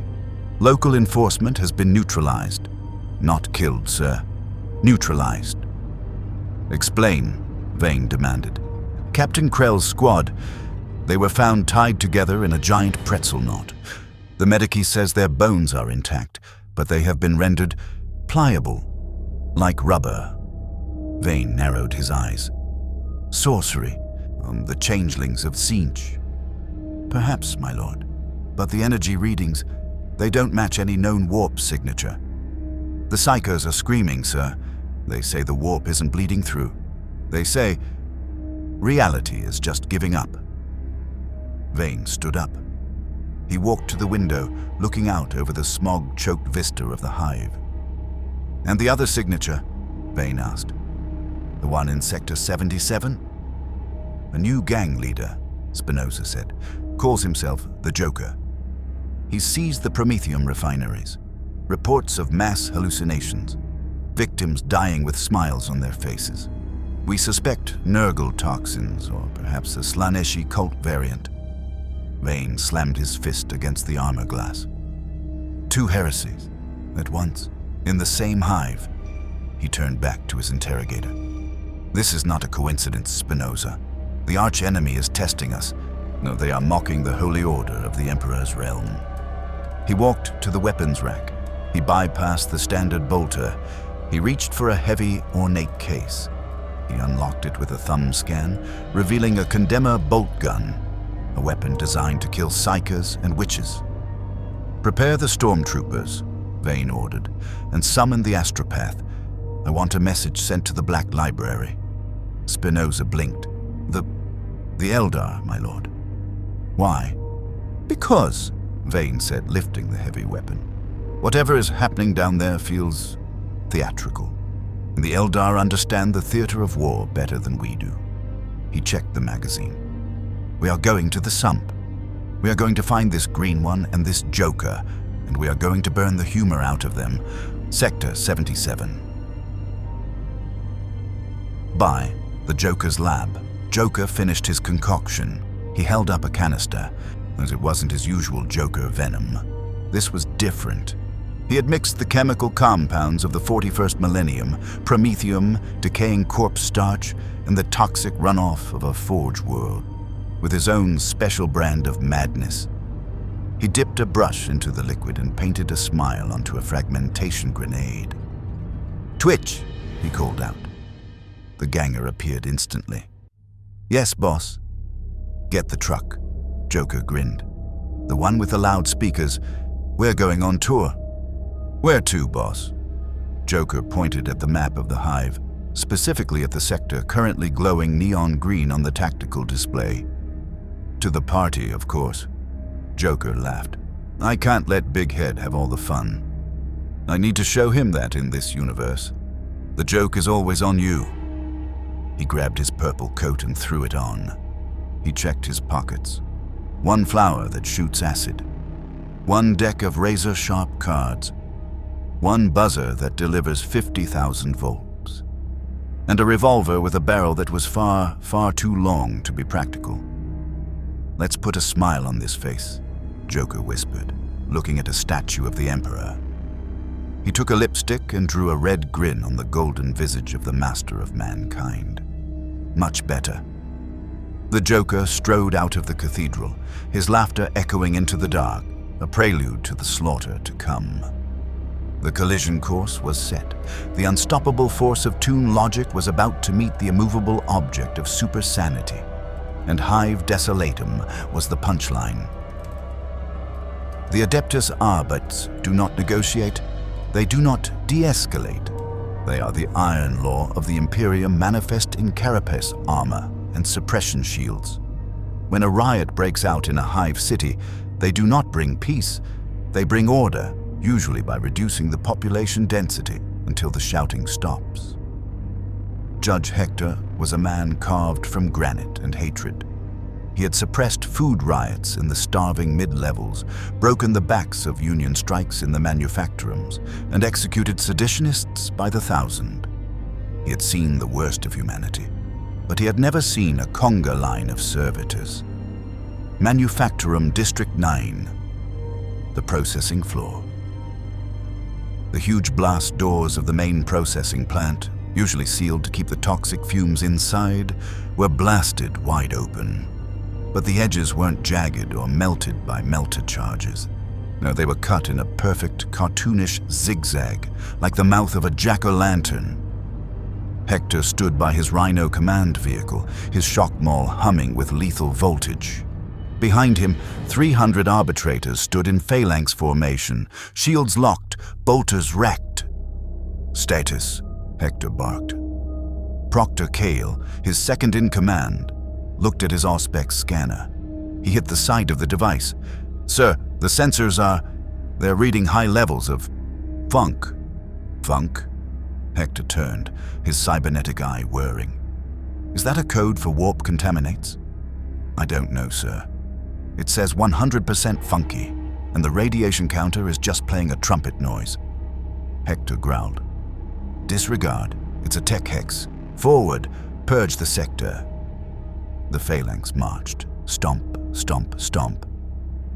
Local enforcement has been neutralized. Not killed, sir. Neutralized." "Explain," Vane demanded. "Captain Krell's squad. They were found tied together in a giant pretzel knot. The Medici says their bones are intact, but they have been rendered pliable, like rubber." Vane narrowed his eyes. "Sorcery, the changelings of Sinch." "Perhaps, my lord, but the energy readings, they don't match any known warp signature. The psychos are screaming, sir. They say the warp isn't bleeding through. They say reality is just giving up." Vane stood up. He walked to the window, looking out over the smog-choked vista of the hive. "And the other signature?" Vane asked. "The one in Sector 77? "A new gang leader," Spinoza said. "Calls himself the Joker." He seized the promethium refineries. Reports of mass hallucinations. Victims dying with smiles on their faces. We suspect Nurgle toxins, or perhaps a Slaneshi cult variant. Vane slammed his fist against the armor glass. 2 heresies, at once, in the same hive. He turned back to his interrogator. This is not a coincidence, Spinoza. The arch-enemy is testing us. No, they are mocking the holy order of the Emperor's realm. He walked to the weapons rack. He bypassed the standard bolter. He reached for a heavy, ornate case. He unlocked it with a thumb scan, revealing a Condemner bolt gun, a weapon designed to kill psychers and witches. Prepare the stormtroopers, Vane ordered, and summon the astropath. I want a message sent to the Black Library. Spinoza blinked. The Eldar, my lord. Why? Because, Vane said, lifting the heavy weapon. Whatever is happening down there feels theatrical. And the Eldar understand the theater of war better than we do. He checked the magazine. We are going to the sump. We are going to find this green one and this Joker, and we are going to burn the humor out of them. Sector 77. By the Joker's lab. Joker finished his concoction. He held up a canister, as it wasn't his usual Joker venom. This was different. He had mixed the chemical compounds of the 41st millennium, promethium, decaying corpse starch, and the toxic runoff of a forge world, with his own special brand of madness. He dipped a brush into the liquid and painted a smile onto a fragmentation grenade. "Twitch," he called out. The ganger appeared instantly. "Yes, boss." "Get the truck." Joker grinned. "The one with the loudspeakers. We're going on tour." "Where to, boss?" Joker pointed at the map of the hive, specifically at the sector currently glowing neon green on the tactical display. "To the party, of course." Joker laughed. "I can't let Big Head have all the fun. I need to show him that in this universe. The joke is always on you." He grabbed his purple coat and threw it on. He checked his pockets. 1 flower that shoots acid. 1 deck of razor-sharp cards. 1 buzzer that delivers 50,000 volts. And a revolver with a barrel that was far, far too long to be practical. "Let's put a smile on this face," Joker whispered, looking at a statue of the Emperor. He took a lipstick and drew a red grin on the golden visage of the master of mankind. Much better. The Joker strode out of the cathedral, his laughter echoing into the dark, a prelude to the slaughter to come. The collision course was set. The unstoppable force of Toon logic was about to meet the immovable object of super sanity. And Hive Desolatum was the punchline. The Adeptus Arbits do not negotiate. They do not de-escalate. They are the iron law of the Imperium manifest in carapace armor and suppression shields. When a riot breaks out in a hive city, they do not bring peace. They bring order, usually by reducing the population density until the shouting stops. Judge Hector was a man carved from granite and hatred. He had suppressed food riots in the starving mid-levels, broken the backs of union strikes in the manufacturums, and executed seditionists by the thousand. He had seen the worst of humanity, but he had never seen a conga line of servitors. Manufacturum District 9, the processing floor. The huge blast doors of the main processing plant, usually sealed to keep the toxic fumes inside, were blasted wide open. But the edges weren't jagged or melted by melter charges. No, they were cut in a perfect, cartoonish zigzag, like the mouth of a jack-o'-lantern. Hector stood by his Rhino command vehicle, his shock maul humming with lethal voltage. Behind him, 300 Arbitrators stood in phalanx formation, shields locked, bolters racked. "Status," Hector barked. Proctor Kale, his second in command, looked at his Auspex scanner. He hit the side of the device. "Sir, the sensors they're reading high levels of funk." "Funk?" Hector turned, his cybernetic eye whirring. "Is that a code for warp contaminates?" "I don't know, sir. It says 100% funky." and the radiation counter is just playing a trumpet noise." Hector growled. "Disregard. It's a tech hex. Forward. Purge the sector." The phalanx marched. Stomp, stomp, stomp.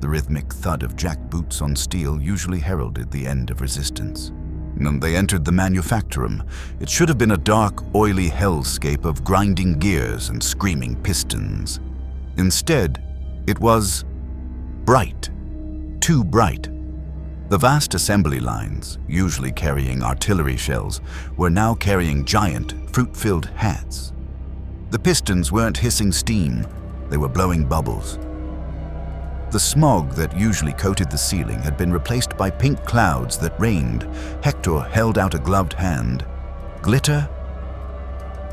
The rhythmic thud of jack boots on steel usually heralded the end of resistance. And they entered the manufactorum. It should have been a dark, oily hellscape of grinding gears and screaming pistons. Instead, it was bright. Too bright. The vast assembly lines, usually carrying artillery shells, were now carrying giant, fruit-filled hats. The pistons weren't hissing steam, they were blowing bubbles. The smog that usually coated the ceiling had been replaced by pink clouds that rained. Hector held out a gloved hand. Glitter?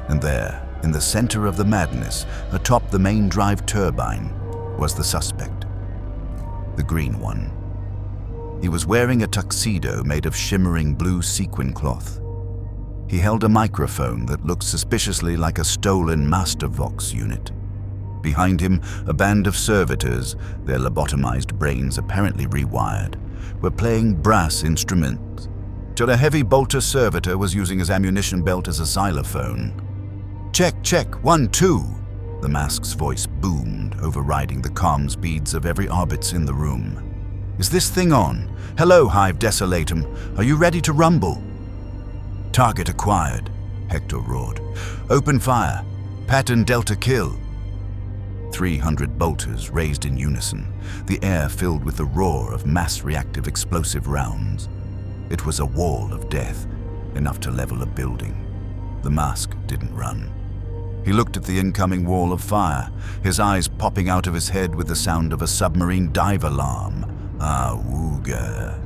And there, in the center of the madness, atop the main drive turbine, was the suspect. The green one. He was wearing a tuxedo made of shimmering blue sequin cloth. He held a microphone that looked suspiciously like a stolen Mastervox unit. Behind him, a band of servitors, their lobotomized brains apparently rewired, were playing brass instruments, till a heavy bolter servitor was using his ammunition belt as a xylophone. "Check, check, 1, 2. The mask's voice boomed, overriding the comms beads of every Arbits in the room. "Is this thing on? Hello, Hive Desolatum. Are you ready to rumble?" "Target acquired," Hector roared. "Open fire. Pattern Delta kill." 300 bolters raised in unison, the air filled with the roar of mass-reactive explosive rounds. It was a wall of death, enough to level a building. The mask didn't run. He looked at the incoming wall of fire, his eyes popping out of his head with the sound of a submarine dive alarm. "Awooga."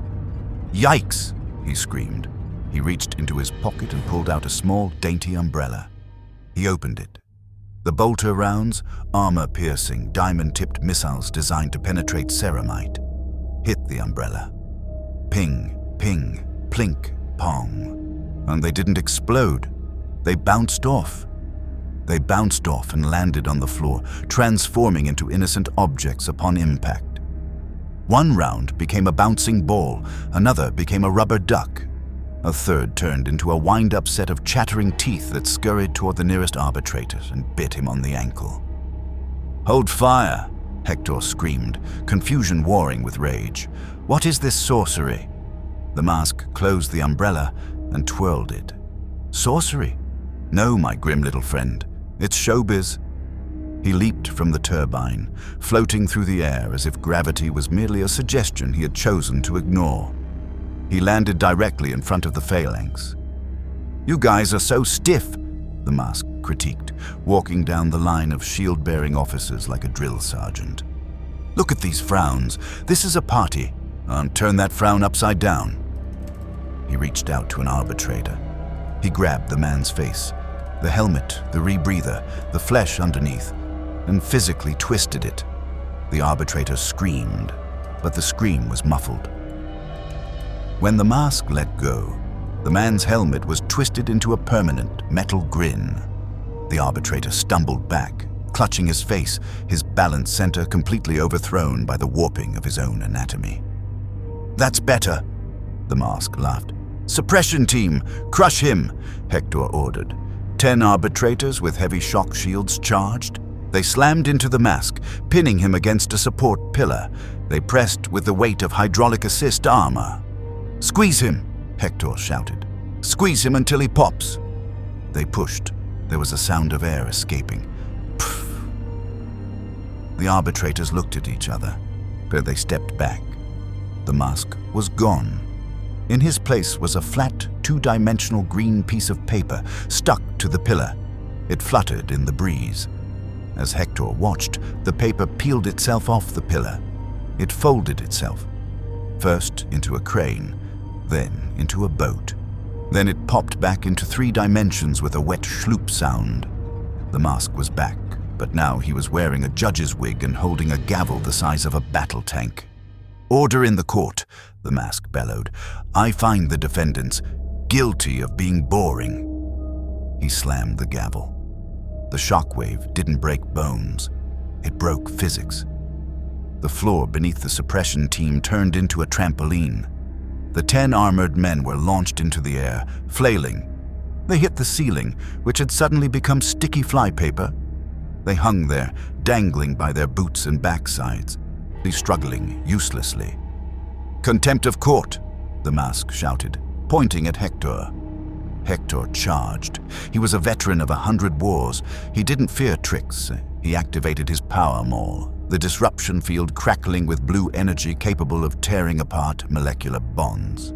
"Yikes!" he screamed. He reached into his pocket and pulled out a small, dainty umbrella. He opened it. The bolter rounds, armor-piercing, diamond-tipped missiles designed to penetrate ceramite, hit the umbrella. Ping, ping, plink, pong. And they didn't explode. They bounced off. They bounced off and landed on the floor, transforming into innocent objects upon impact. One round became a bouncing ball, another became a rubber duck. A third turned into a wind-up set of chattering teeth that scurried toward the nearest Arbitrators and bit him on the ankle. "Hold fire!" Hector screamed, confusion warring with rage. "What is this sorcery?" The mask closed the umbrella and twirled it. "Sorcery? No, my grim little friend. It's showbiz." He leaped from the turbine, floating through the air as if gravity was merely a suggestion he had chosen to ignore. He landed directly in front of the phalanx. "You guys are so stiff," the mask critiqued, walking down the line of shield-bearing officers like a drill sergeant. "Look at these frowns. This is a party. Turn that frown upside down." He reached out to an arbitrator. He grabbed the man's face, the helmet, the rebreather, the flesh underneath, and physically twisted it. The arbitrator screamed, but the scream was muffled. When the mask let go, the man's helmet was twisted into a permanent metal grin. The arbitrator stumbled back, clutching his face, his balance center completely overthrown by the warping of his own anatomy. "That's better," the mask laughed. "Suppression team, crush him," Hector ordered. 10 arbitrators with heavy shock shields charged. They slammed into the mask, pinning him against a support pillar. They pressed with the weight of hydraulic assist armor. "Squeeze him," Hector shouted. "Squeeze him until he pops." They pushed. There was a sound of air escaping. Pfft. The arbitrators looked at each other, but they stepped back. The mask was gone. In his place was a flat, two-dimensional green piece of paper stuck to the pillar. It fluttered in the breeze. As Hector watched, the paper peeled itself off the pillar. It folded itself, first into a crane, then into a boat. Then it popped back into 3 dimensions with a wet schloop sound. The mask was back, but now he was wearing a judge's wig and holding a gavel the size of a battle tank. "Order in the court," the mask bellowed. "I find the defendants guilty of being boring." He slammed the gavel. The shockwave didn't break bones. It broke physics. The floor beneath the suppression team turned into a trampoline. The 10 armored men were launched into the air, flailing. They hit the ceiling, which had suddenly become sticky flypaper. They hung there, dangling by their boots and backsides, struggling uselessly. "Contempt of court," the mask shouted, pointing at Hector. Hector charged. He was a veteran of 100 wars. He didn't fear tricks. He activated his power maul, the disruption field crackling with blue energy capable of tearing apart molecular bonds.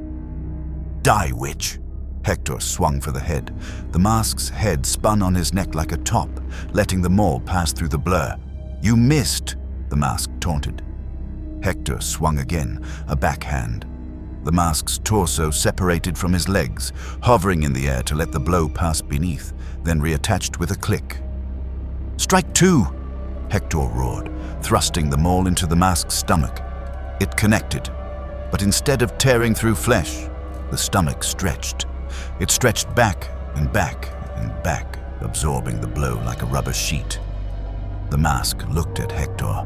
"Die, witch!" Hector swung for the head. The mask's head spun on his neck like a top, letting the maul pass through the blur. "You missed!" the mask taunted. Hector swung again, a backhand. The mask's torso separated from his legs, hovering in the air to let the blow pass beneath, then reattached with a click. "Strike two!" Hector roared, thrusting the maul into the mask's stomach. It connected, but instead of tearing through flesh, the stomach stretched. It stretched back and back and back, absorbing the blow like a rubber sheet. The mask looked at Hector,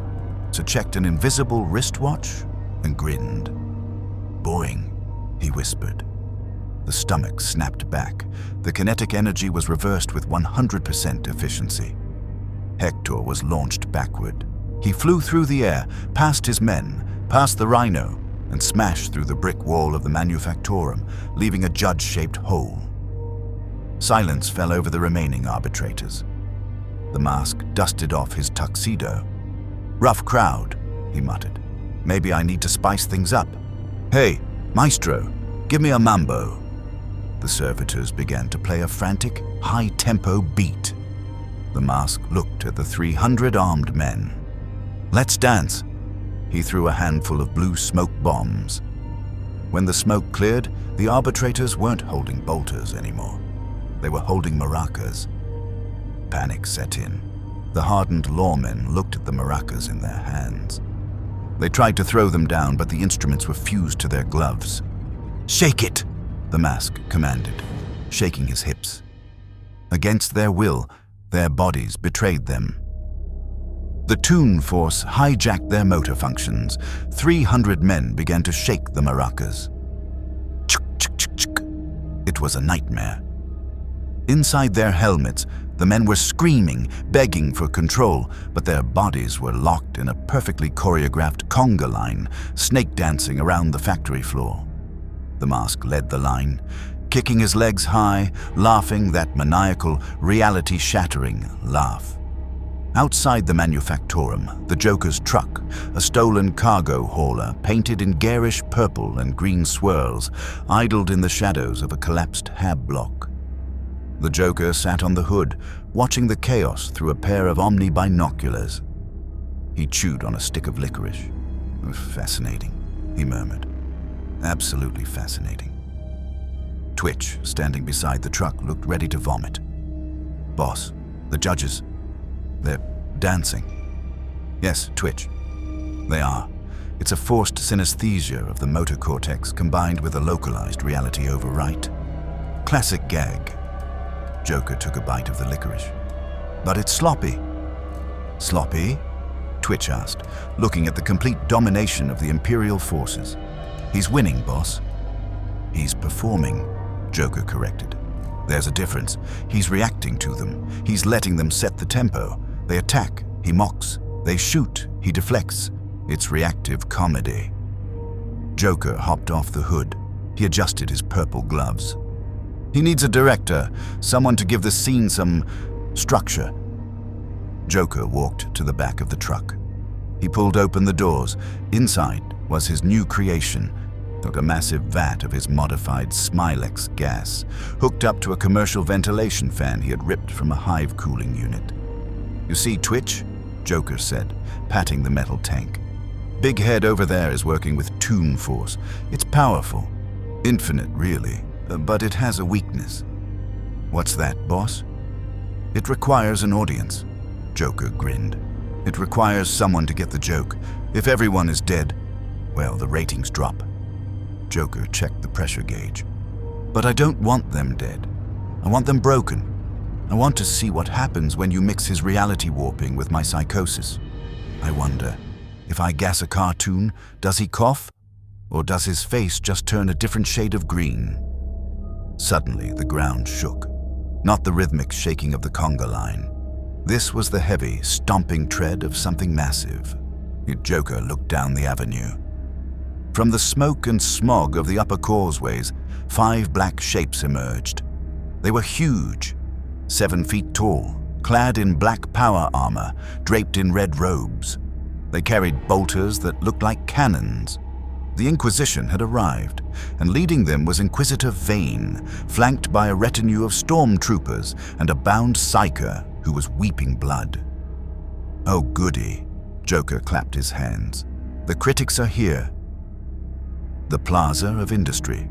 checked an invisible wristwatch, and grinned. "Boing," he whispered. The stomach snapped back. The kinetic energy was reversed with 100% efficiency. Hector was launched backward. He flew through the air, past his men, past the rhino, and smashed through the brick wall of the manufactorum, leaving a judge-shaped hole. Silence fell over the remaining arbitrators. The mask dusted off his tuxedo. "Rough crowd," he muttered. "Maybe I need to spice things up. Hey, maestro, give me a mambo." The servitors began to play a frantic, high-tempo beat. The mask looked at the 300 armed men. "Let's dance." He threw a handful of blue smoke bombs. When the smoke cleared, the arbitrators weren't holding bolters anymore. They were holding maracas. Panic set in. The hardened lawmen looked at the maracas in their hands. They tried to throw them down, but the instruments were fused to their gloves. "Shake it!" the mask commanded, shaking his hips. Against their will, their bodies betrayed them. The tune force hijacked their motor functions. 300 men began to shake the maracas. Chuk, chuk, chuk, chuk. It was a nightmare. Inside their helmets, the men were screaming, begging for control, but their bodies were locked in a perfectly choreographed conga line, snake dancing around the factory floor. The mask led the line, kicking his legs high, laughing that maniacal, reality-shattering laugh. Outside the manufactorum, the Joker's truck, a stolen cargo hauler painted in garish purple and green swirls, idled in the shadows of a collapsed hab block. The Joker sat on the hood, watching the chaos through a pair of omni-binoculars. He chewed on a stick of licorice. "Fascinating," he murmured. "Absolutely fascinating." Twitch, standing beside the truck, looked ready to vomit. "Boss, the judges, they're dancing." "Yes, Twitch, they are. It's a forced synesthesia of the motor cortex combined with a localized reality overwrite. Classic gag." Joker took a bite of the licorice. "But it's sloppy." "Sloppy?" Twitch asked, looking at the complete domination of the Imperial forces. "He's winning, boss." "He's performing," Joker corrected. "There's a difference. He's reacting to them. He's letting them set the tempo. They attack, he mocks. They shoot, he deflects. It's reactive comedy." Joker hopped off the hood. He adjusted his purple gloves. "He needs a director, someone to give the scene some structure." Joker walked to the back of the truck. He pulled open the doors. Inside was his new creation, a massive vat of his modified Smilex gas, hooked up to a commercial ventilation fan he had ripped from a hive cooling unit. "You see, Twitch?" Joker said, patting the metal tank. "Big head over there is working with tune force. It's powerful. Infinite, really. But it has a weakness." "What's that, boss?" "It requires an audience." Joker grinned. "It requires someone to get the joke. If everyone is dead, well, the ratings drop." Joker checked the pressure gauge. "But I don't want them dead. I want them broken. I want to see what happens when you mix his reality warping with my psychosis. I wonder." If I gas a cartoon, does he cough? Or does his face just turn a different shade of green? Suddenly, the ground shook. Not the rhythmic shaking of the conga line. This was the heavy, stomping tread of something massive. Joker looked down the avenue. From the smoke and smog of the upper causeways, 5 black shapes emerged. They were huge, 7 feet tall, clad in black power armor, draped in red robes. They carried bolters that looked like cannons. The Inquisition had arrived, and leading them was Inquisitor Vane, flanked by a retinue of stormtroopers and a bound psyker who was weeping blood. "Oh goody," Joker clapped his hands. "The critics are here." The Plaza of Industry.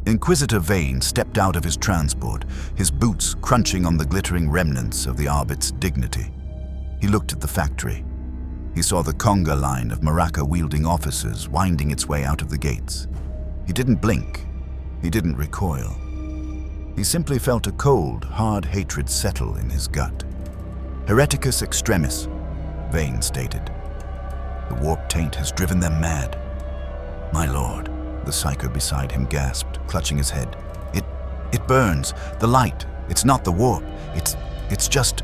Inquisitor Vane stepped out of his transport, his boots crunching on the glittering remnants of the Arbit's dignity. He looked at the factory. He saw the conga line of maraca-wielding officers winding its way out of the gates. He didn't blink. He didn't recoil. He simply felt a cold, hard hatred settle in his gut. "Hereticus extremis," Vane stated. "The warp taint has driven them mad." "My lord," the psyker beside him gasped, clutching his head. It burns. The light. It's not the warp. It's just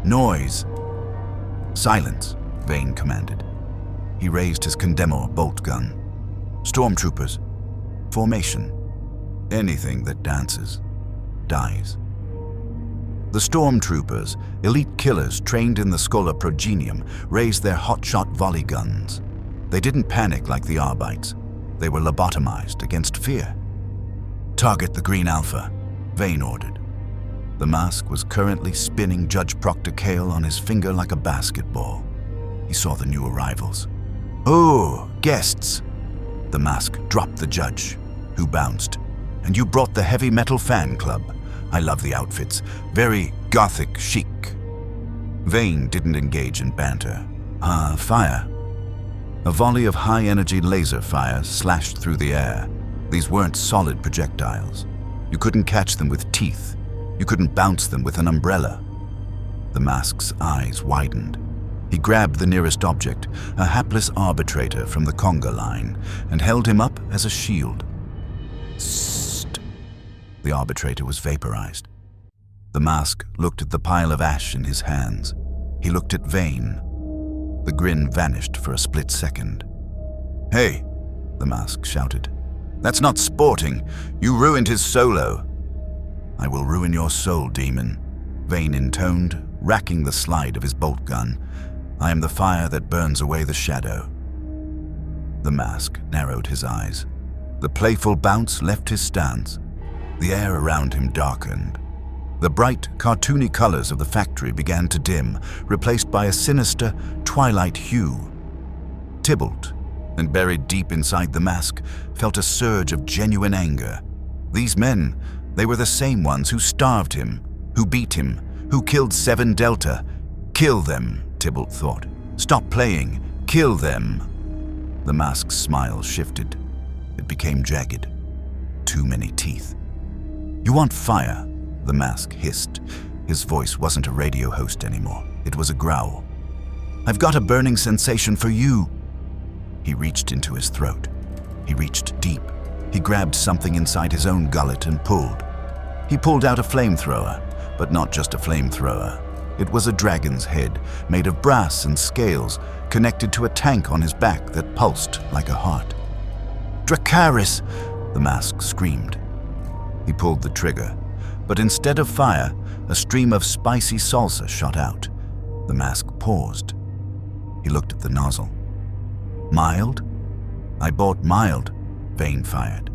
noise." "Silence," Vane commanded. He raised his Condemnor bolt gun. "Stormtroopers. Formation. Anything that dances, dies." The stormtroopers, elite killers trained in the Schola Progenium, raised their hotshot volley guns. They didn't panic like the Arbites. They were lobotomized against fear. "Target the Green Alpha," Vane ordered. The mask was currently spinning Judge Proctor Kale on his finger like a basketball. He saw the new arrivals. "Oh, guests!" The mask dropped the judge, who bounced. "And you brought the Heavy Metal Fan Club. I love the outfits. Very gothic chic." Vane didn't engage in banter. Fire." A volley of high-energy laser fire slashed through the air. These weren't solid projectiles. You couldn't catch them with teeth. You couldn't bounce them with an umbrella. The mask's eyes widened. He grabbed the nearest object, a hapless arbitrator from the conga line, and held him up as a shield. "Sst." The arbitrator was vaporized. The mask looked at the pile of ash in his hands. He looked at Vane. The grin vanished for a split second. "Hey," the mask shouted. "That's not sporting. You ruined his solo." "I will ruin your soul, demon," Vane intoned, racking the slide of his bolt gun. "I am the fire that burns away the shadow." The mask narrowed his eyes. The playful bounce left his stance. The air around him darkened. The bright, cartoony colors of the factory began to dim, replaced by a sinister, twilight hue. Tybalt, and buried deep inside the mask, felt a surge of genuine anger. These men, they were the same ones who starved him, who beat him, who killed 7 Delta. Kill them, Tybalt thought. Stop playing. Kill them. The mask's smile shifted. It became jagged. Too many teeth. "You want fire?" the mask hissed. His voice wasn't a radio host anymore. It was a growl. "I've got a burning sensation for you." He reached into his throat. He reached deep. He grabbed something inside his own gullet and pulled. He pulled out a flamethrower, but not just a flamethrower. It was a dragon's head, made of brass and scales, connected to a tank on his back that pulsed like a heart. "Dracaris!" the mask screamed. He pulled the trigger, but instead of fire, a stream of spicy salsa shot out. The mask paused. He looked at the nozzle. "Mild?" "I bought mild," Vane fired.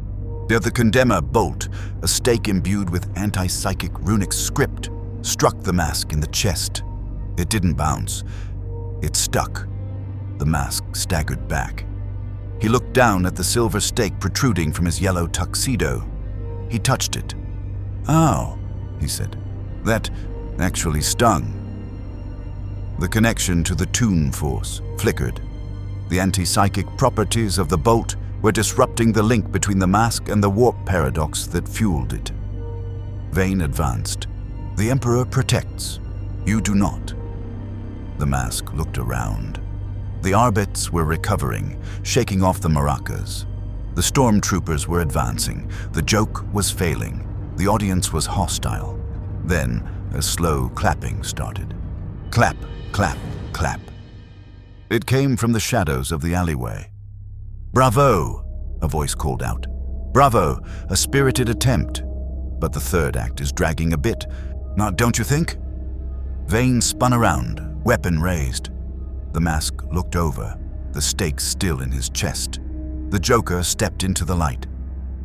The Condemnor bolt, a stake imbued with anti-psychic runic script, struck the mask in the chest. It didn't bounce. It stuck. The mask staggered back. He looked down at the silver stake protruding from his yellow tuxedo. He touched it. "Oh," he said. "That actually stung." The connection to the Toon Force flickered. The anti-psychic properties of the bolt were disrupting the link between the mask and the warp paradox that fueled it. Vane advanced. "The Emperor protects. You do not." The mask looked around. The Arbits were recovering, shaking off the maracas. The stormtroopers were advancing. The joke was failing. The audience was hostile. Then, a slow clapping started. Clap, clap, clap. It came from the shadows of the alleyway. "Bravo!" a voice called out. "Bravo! A spirited attempt. But the third act is dragging a bit. Now, don't you think?" Vane spun around, weapon raised. The mask looked over, the stake still in his chest. The Joker stepped into the light.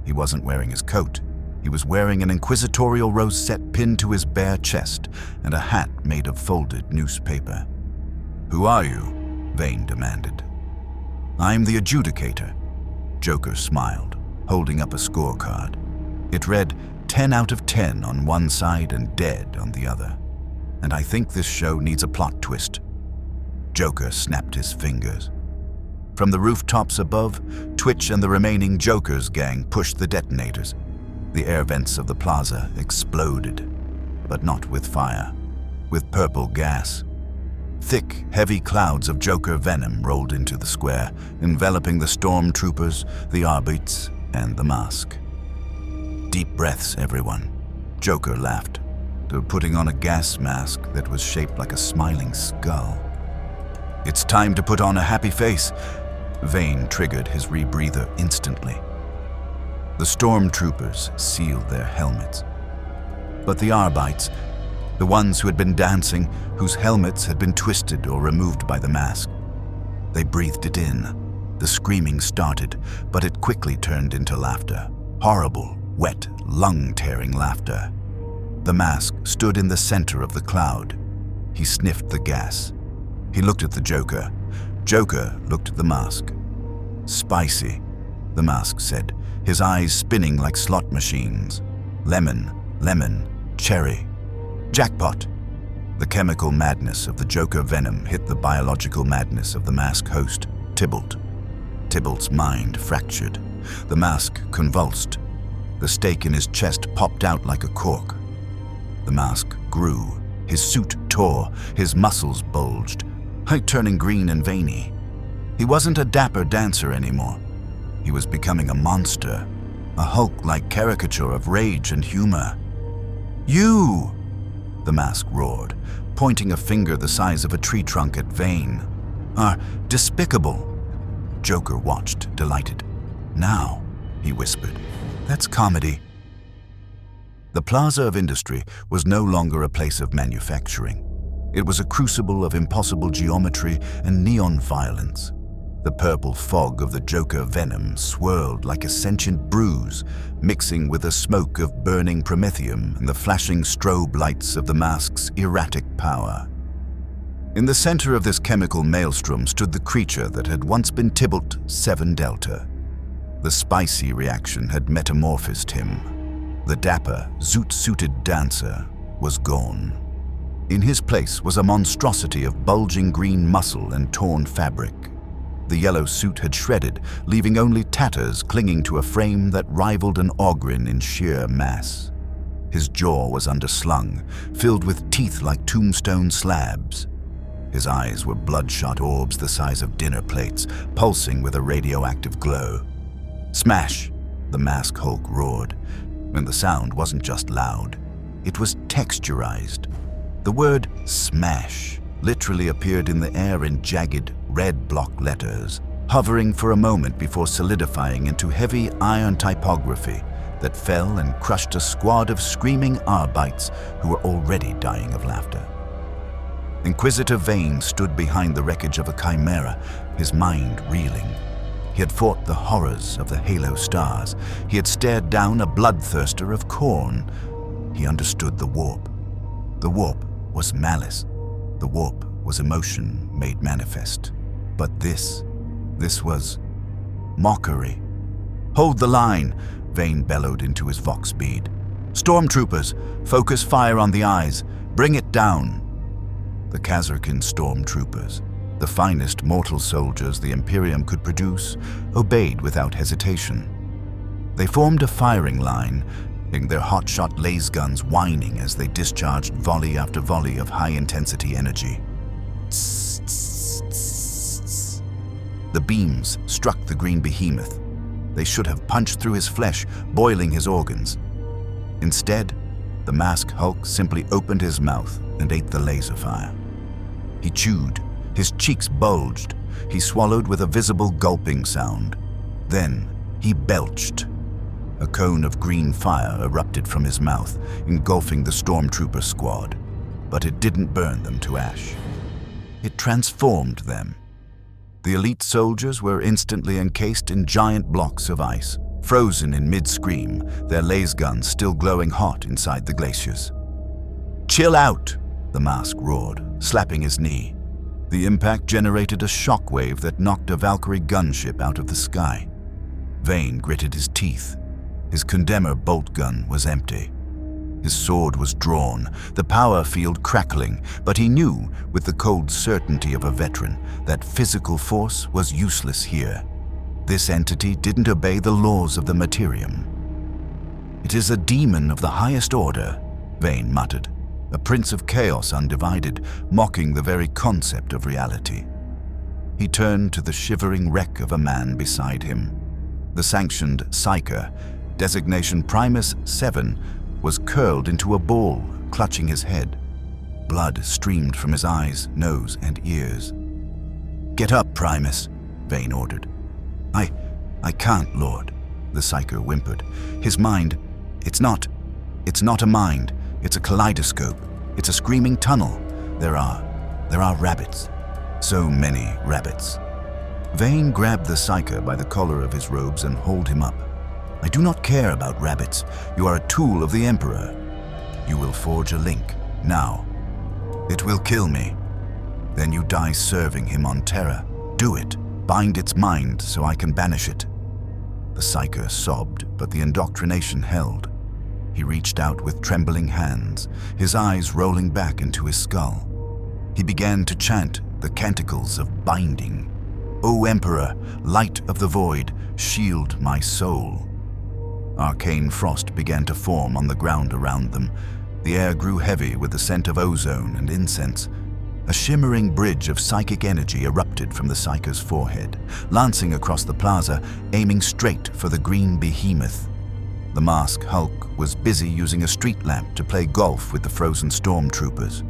He wasn't wearing his coat. He was wearing an inquisitorial rosette pinned to his bare chest and a hat made of folded newspaper. "Who are you?" Vane demanded. "I'm the adjudicator." Joker smiled, holding up a scorecard. It read 10 out of 10 on one side and dead on the other. "And I think this show needs a plot twist." Joker snapped his fingers. From the rooftops above, Twitch and the remaining Joker's gang pushed the detonators. The air vents of the plaza exploded, but not with fire, with purple gas. Thick, heavy clouds of Joker venom rolled into the square, enveloping the stormtroopers, the Arbits, and the mask. "Deep breaths, everyone." Joker laughed. They were putting on a gas mask that was shaped like a smiling skull. "It's time to put on a happy face." Vane triggered his rebreather instantly. The stormtroopers sealed their helmets. But the Arbites, the ones who had been dancing, whose helmets had been twisted or removed by the mask, they breathed it in. The screaming started, but it quickly turned into laughter. Horrible, wet, lung-tearing laughter. The mask stood in the center of the cloud. He sniffed the gas. He looked at the Joker. Joker looked at the mask. "Spicy," the mask said, his eyes spinning like slot machines. "Lemon, lemon, cherry. Jackpot." The chemical madness of the Joker venom hit the biological madness of the mask host, Tybalt. Tybalt's mind fractured. The mask convulsed. The stake in his chest popped out like a cork. The mask grew. His suit tore. His muscles bulged, turning green and veiny. He wasn't a dapper dancer anymore. He was becoming a monster, a Hulk-like caricature of rage and humor. "You!" the mask roared, pointing a finger the size of a tree trunk at Vane. "Are despicable." Joker watched, delighted. "Now," he whispered, "that's comedy." The Plaza of Industry was no longer a place of manufacturing. It was a crucible of impossible geometry and neon violence. The purple fog of the Joker venom swirled like a sentient bruise, mixing with the smoke of burning promethium and the flashing strobe lights of the mask's erratic power. In the center of this chemical maelstrom stood the creature that had once been Tybalt 7 Delta. The spicy reaction had metamorphosed him. The dapper, zoot-suited dancer was gone. In his place was a monstrosity of bulging green muscle and torn fabric. The yellow suit had shredded, leaving only tatters clinging to a frame that rivaled an Ogryn in sheer mass. His jaw was underslung, filled with teeth like tombstone slabs. His eyes were bloodshot orbs the size of dinner plates, pulsing with a radioactive glow. "Smash!" the mask Hulk roared. And the sound wasn't just loud, it was texturized. The word "smash" literally appeared in the air in jagged, red block letters, hovering for a moment before solidifying into heavy iron typography that fell and crushed a squad of screaming Arbites who were already dying of laughter. Inquisitor Vane stood behind the wreckage of a chimera, his mind reeling. He had fought the horrors of the Halo stars. He had stared down a bloodthirster of Khorne. He understood the warp. The warp was malice. The warp was emotion made manifest. But this was mockery. "Hold the line," Vane bellowed into his vox bead. "Stormtroopers, focus fire on the eyes. Bring it down." The Kazarkin stormtroopers, the finest mortal soldiers the Imperium could produce, obeyed without hesitation. They formed a firing line, their hotshot laser guns whining as they discharged volley after volley of high-intensity energy. Tss, tss, tss. The beams struck the green behemoth. They should have punched through his flesh, boiling his organs. Instead, the masked Hulk simply opened his mouth and ate the laser fire. He chewed, his cheeks bulged, he swallowed with a visible gulping sound. Then he belched. A cone of green fire erupted from his mouth, engulfing the stormtrooper squad. But it didn't burn them to ash. It transformed them. The elite soldiers were instantly encased in giant blocks of ice, frozen in mid-scream, their laser guns still glowing hot inside the glaciers. "Chill out," the mask roared, slapping his knee. The impact generated a shockwave that knocked a Valkyrie gunship out of the sky. Vane gritted his teeth. His Condemner bolt gun was empty. His sword was drawn, the power field crackling, but he knew, with the cold certainty of a veteran, that physical force was useless here. This entity didn't obey the laws of the Materium. "It is a demon of the highest order," Vane muttered, a prince of chaos undivided, mocking the very concept of reality. He turned to the shivering wreck of a man beside him. The sanctioned Psyker, designation Primus 7, was curled into a ball, clutching his head. Blood streamed from his eyes, nose, and ears. "Get up, Primus," Vane ordered. I can't, Lord," the Psyker whimpered. His mind, it's not a mind, it's a kaleidoscope. It's a screaming tunnel. There are rabbits. So many rabbits. Vane grabbed the Psyker by the collar of his robes and hauled him up. "I do not care about rabbits. You are a tool of the Emperor. You will forge a link, now. It will kill me. Then you die serving him on Terra. Do it. Bind its mind so I can banish it." The Psyker sobbed, but the indoctrination held. He reached out with trembling hands, his eyes rolling back into his skull. He began to chant the canticles of binding. "O Emperor, light of the void, shield my soul." Arcane frost began to form on the ground around them. The air grew heavy with the scent of ozone and incense. A shimmering bridge of psychic energy erupted from the Psyker's forehead, lancing across the plaza, aiming straight for the green behemoth. The masked Hulk was busy using a street lamp to play golf with the frozen stormtroopers.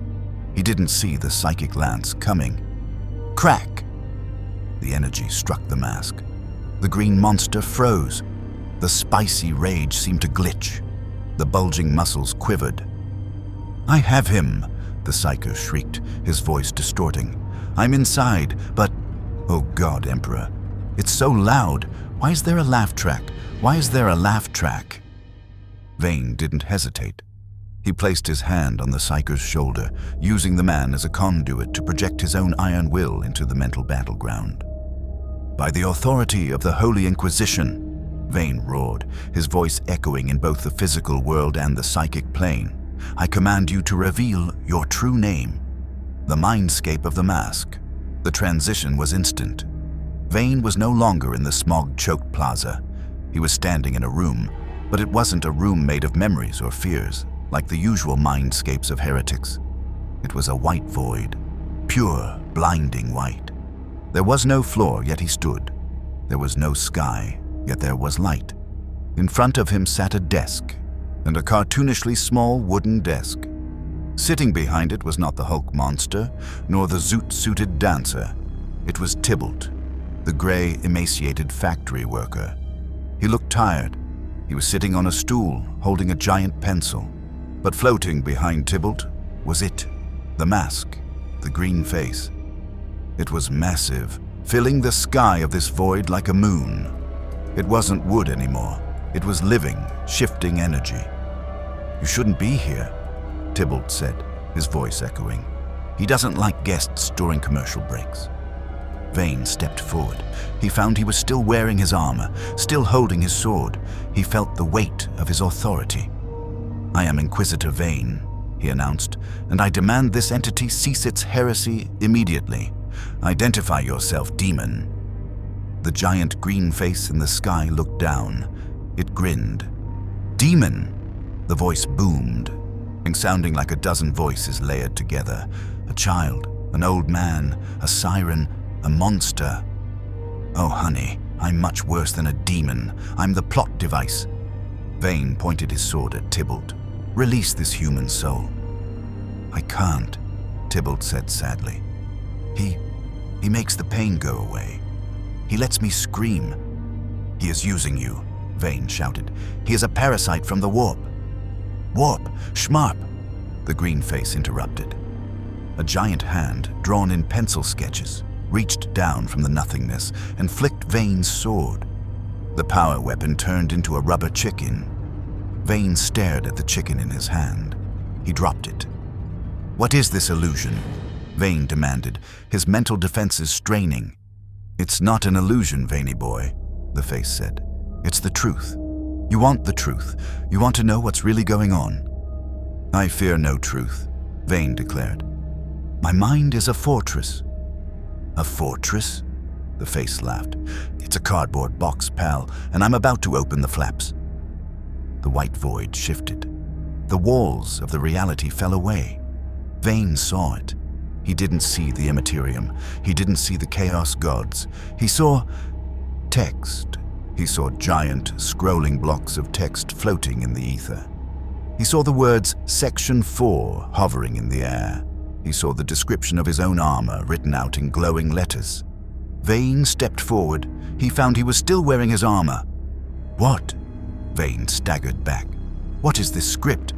He didn't see the psychic lance coming. Crack! The energy struck the mask. The green monster froze. The spicy rage seemed to glitch. The bulging muscles quivered. "I have him!" the Psyker shrieked, his voice distorting. "I'm inside, but... Oh God, Emperor. It's so loud. Why is there a laugh track? Why is there a laugh track?" Vane didn't hesitate. He placed his hand on the Psyker's shoulder, using the man as a conduit to project his own iron will into the mental battleground. "By the authority of the Holy Inquisition," Vane roared, his voice echoing in both the physical world and the psychic plane, "I command you to reveal your true name." The mindscape of the mask. The transition was instant. Vane was no longer in the smog-choked plaza. He was standing in a room, but it wasn't a room made of memories or fears, like the usual mindscapes of heretics. It was a white void, pure, blinding white. There was no floor, yet he stood. There was no sky, yet there was light. In front of him sat a desk, and a cartoonishly small wooden desk. Sitting behind it was not the Hulk monster, nor the zoot-suited dancer. It was Tybalt, the gray, emaciated factory worker. He looked tired. He was sitting on a stool, holding a giant pencil. But floating behind Tybalt was it, the mask, the green face. It was massive, filling the sky of this void like a moon. It wasn't wood anymore. It was living, shifting energy. "You shouldn't be here," Tybalt said, his voice echoing. "He doesn't like guests during commercial breaks." Vane stepped forward. He found he was still wearing his armor, still holding his sword. He felt the weight of his authority. "I am Inquisitor Vane," he announced, "and I demand this entity cease its heresy immediately. Identify yourself, demon." The giant green face in the sky looked down. It grinned. "Demon!" The voice boomed, sounding like a dozen voices layered together. A child, an old man, a siren, a monster. Oh, honey, I'm much worse than a demon. I'm the plot device. Vane pointed his sword at Tybalt. Release this human soul. I can't, Tybalt said sadly. He makes the pain go away. He lets me scream. He is using you, Vane shouted. He is a parasite from the warp. Warp, schmarp, the green face interrupted. A giant hand, drawn in pencil sketches, reached down from the nothingness and flicked Vane's sword. The power weapon turned into a rubber chicken. Vane stared at the chicken in his hand. He dropped it. What is this illusion? Vane demanded, his mental defenses straining. It's not an illusion, Vaney boy, the face said. It's the truth. You want the truth. You want to know what's really going on. I fear no truth, Vane declared. My mind is a fortress. A fortress? The face laughed. It's a cardboard box, pal, and I'm about to open the flaps. The white void shifted. The walls of the reality fell away. Vane saw it. He didn't see the immaterium. He didn't see the chaos gods. He saw text. He saw giant, scrolling blocks of text floating in the ether. He saw the words Section 4 hovering in the air. He saw the description of his own armor written out in glowing letters. Vane stepped forward. He found he was still wearing his armor. What? Vane staggered back. What is this script?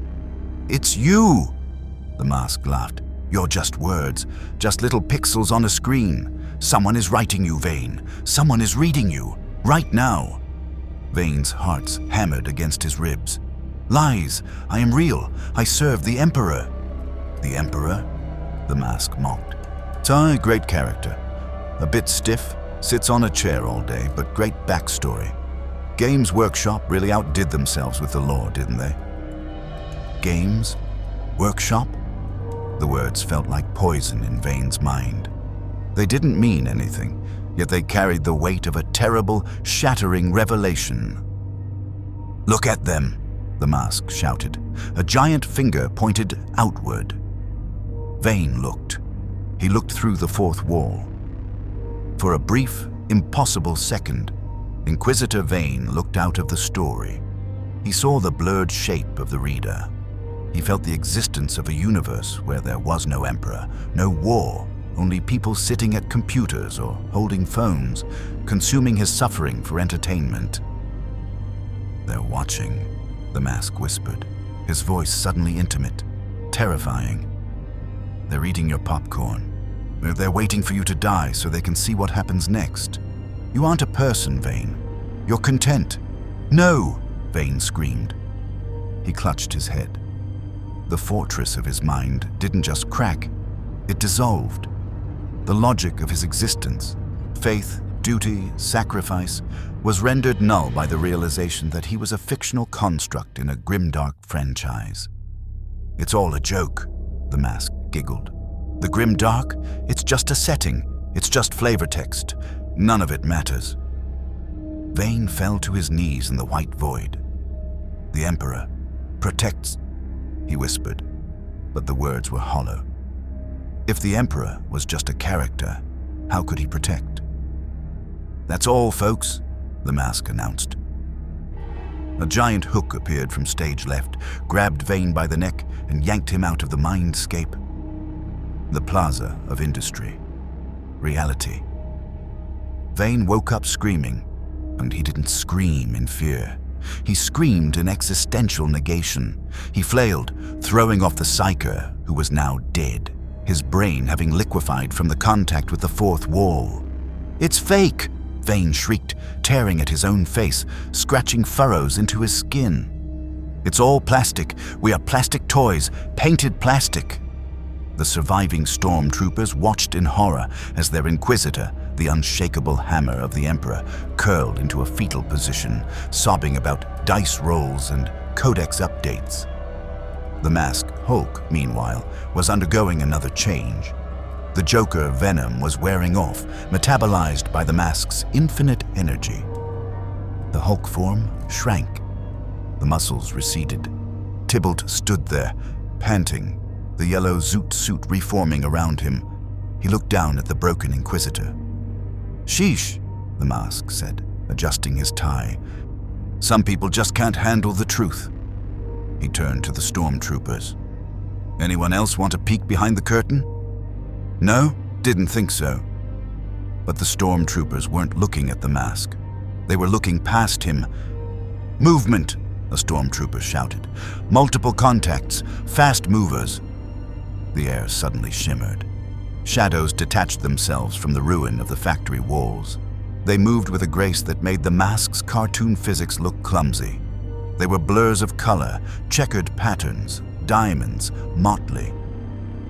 It's you! The mask laughed. You're just words, just little pixels on a screen. Someone is writing you, Vane. Someone is reading you, right now. Vane's hearts hammered against his ribs. Lies! I am real. I serve the Emperor. The Emperor? The mask mocked. Ty, great character. A bit stiff, sits on a chair all day, but great backstory. Games Workshop really outdid themselves with the lore, didn't they? Games? Workshop? The words felt like poison in Vane's mind. They didn't mean anything, yet they carried the weight of a terrible, shattering revelation. Look at them, the mask shouted. A giant finger pointed outward. Vane looked. He looked through the fourth wall. For a brief, impossible second, Inquisitor Vane looked out of the story. He saw the blurred shape of the reader. He felt the existence of a universe where there was no emperor, no war, only people sitting at computers or holding phones, consuming his suffering for entertainment. They're watching, the mask whispered, his voice suddenly intimate, terrifying. They're eating your popcorn. They're waiting for you to die so they can see what happens next. You aren't a person, Vane. You're content. No, Vane screamed. He clutched his head. The fortress of his mind didn't just crack, it dissolved. The logic of his existence, faith, duty, sacrifice, was rendered null by the realization that he was a fictional construct in a Grimdark franchise. It's all a joke, the mask giggled. The Grimdark? It's just a setting. It's just flavor text. None of it matters. Vane fell to his knees in the white void. The Emperor protects, he whispered, but the words were hollow. If the Emperor was just a character, how could he protect? That's all, folks, the mask announced. A giant hook appeared from stage left, grabbed Vane by the neck, and yanked him out of the mindscape. The plaza of industry. Reality. Vane woke up screaming, and he didn't scream in fear. He screamed in existential negation. He flailed, throwing off the psyker, who was now dead, his brain having liquefied from the contact with the fourth wall. It's fake! Vane shrieked, tearing at his own face, scratching furrows into his skin. It's all plastic. We are plastic toys, painted plastic. The surviving stormtroopers watched in horror as their Inquisitor, the unshakable hammer of the Emperor, curled into a fetal position, sobbing about dice rolls and codex updates. The mask, Hulk, meanwhile, was undergoing another change. The Joker venom was wearing off, metabolized by the mask's infinite energy. The Hulk form shrank. The muscles receded. Tybalt stood there, panting, the yellow zoot suit reforming around him. He looked down at the broken Inquisitor. Sheesh, the mask said, adjusting his tie. "Some people just can't handle the truth." He turned to the stormtroopers. "Anyone else want a peek behind the curtain?" "No, didn't think so." But the stormtroopers weren't looking at the mask. They were looking past him. "Movement!" a stormtrooper shouted. "Multiple contacts, fast movers." The air suddenly shimmered. Shadows detached themselves from the ruin of the factory walls. They moved with a grace that made the mask's cartoon physics look clumsy. They were blurs of color, checkered patterns, diamonds, motley.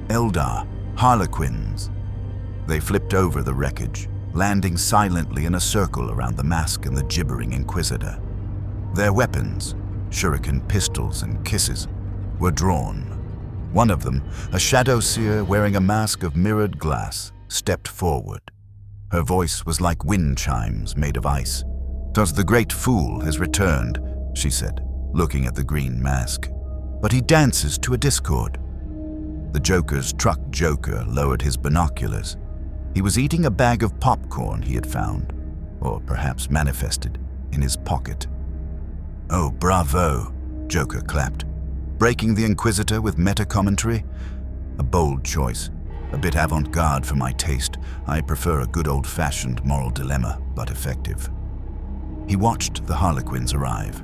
Eldar, harlequins. They flipped over the wreckage, landing silently in a circle around the mask and the gibbering Inquisitor. Their weapons, shuriken pistols and kisses, were drawn. One of them, a shadow seer wearing a mask of mirrored glass, stepped forward. Her voice was like wind chimes made of ice. "'Twas the great fool has returned," she said, looking at the green mask. "But he dances to a discord." The Joker's truck joker lowered his binoculars. He was eating a bag of popcorn he had found, or perhaps manifested, in his pocket. "Oh, bravo," Joker clapped, breaking the Inquisitor with meta-commentary. "A bold choice, a bit avant-garde for my taste. I prefer a good old-fashioned moral dilemma, but effective." He watched the Harlequins arrive.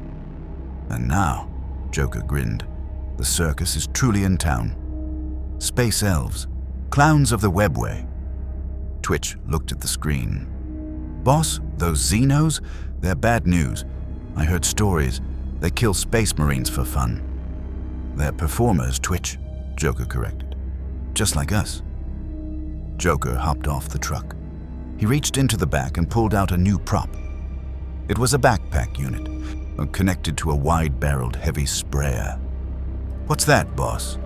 "And now," Joker grinned, "the circus is truly in town. Space elves, clowns of the webway." Twitch looked at the screen. "Boss, those Xenos, they're bad news. I heard stories. They kill space marines for fun." "They're performers, Twitch," Joker corrected. "Just like us." Joker hopped off the truck. He reached into the back and pulled out a new prop. It was a backpack unit, connected to a wide-barreled heavy sprayer. "What's that, boss?"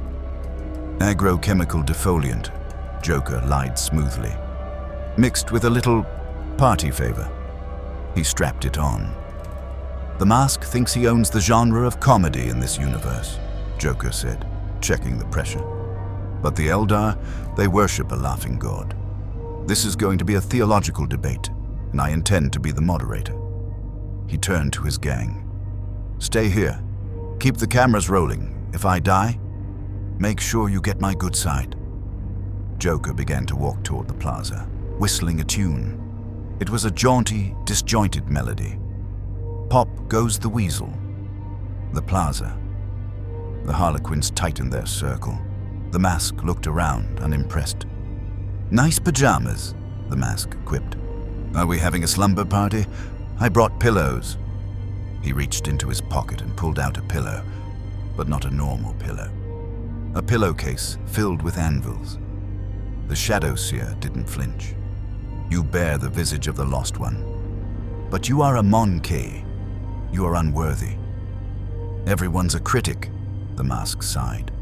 "Agrochemical defoliant," Joker lied smoothly. "Mixed with a little party favor." He strapped it on. "The mask thinks he owns the genre of comedy in this universe," Joker said, checking the pressure. "But the Eldar, they worship a laughing god. This is going to be a theological debate, and I intend to be the moderator." He turned to his gang. "Stay here. Keep the cameras rolling. If I die, make sure you get my good side." Joker began to walk toward the plaza, whistling a tune. It was a jaunty, disjointed melody. "Pop goes the weasel." The plaza. The Harlequins tightened their circle. The mask looked around, unimpressed. "Nice pajamas," the mask quipped. "Are we having a slumber party? I brought pillows." He reached into his pocket and pulled out a pillow, but not a normal pillow. A pillowcase filled with anvils. The Shadow Seer didn't flinch. "You bear the visage of the Lost One. But you are a Monkey. You are unworthy." "Everyone's a critic," the mask sighed.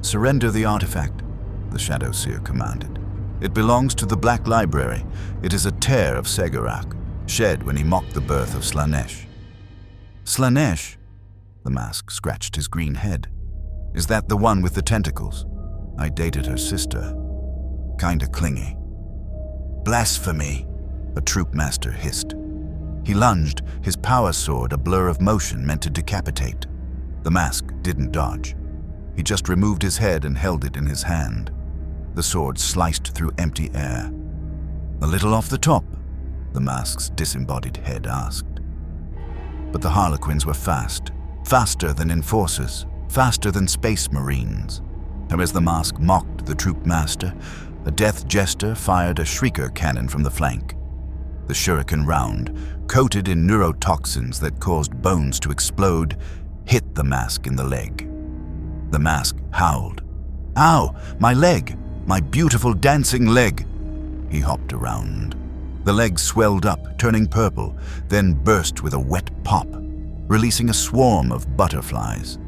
"Surrender the artifact," the Shadow Seer commanded. "It belongs to the Black Library. It is a tear of Segarak, shed when he mocked the birth of Slanesh." "Slanesh?" The mask scratched his green head. "Is that the one with the tentacles? I dated her sister. Kinda clingy." "Blasphemy," a troop master hissed. He lunged, his power sword a blur of motion meant to decapitate. The mask didn't dodge. He just removed his head and held it in his hand. The sword sliced through empty air. "A little off the top?" the mask's disembodied head asked. But the Harlequins were fast, faster than enforcers, faster than space marines. And as the mask mocked the troop master, a death jester fired a shrieker cannon from the flank. The shuriken round, coated in neurotoxins that caused bones to explode, hit the mask in the leg. The mask howled. "Ow, my leg! My beautiful dancing leg!" He hopped around. The leg swelled up, turning purple, then burst with a wet pop, releasing a swarm of butterflies.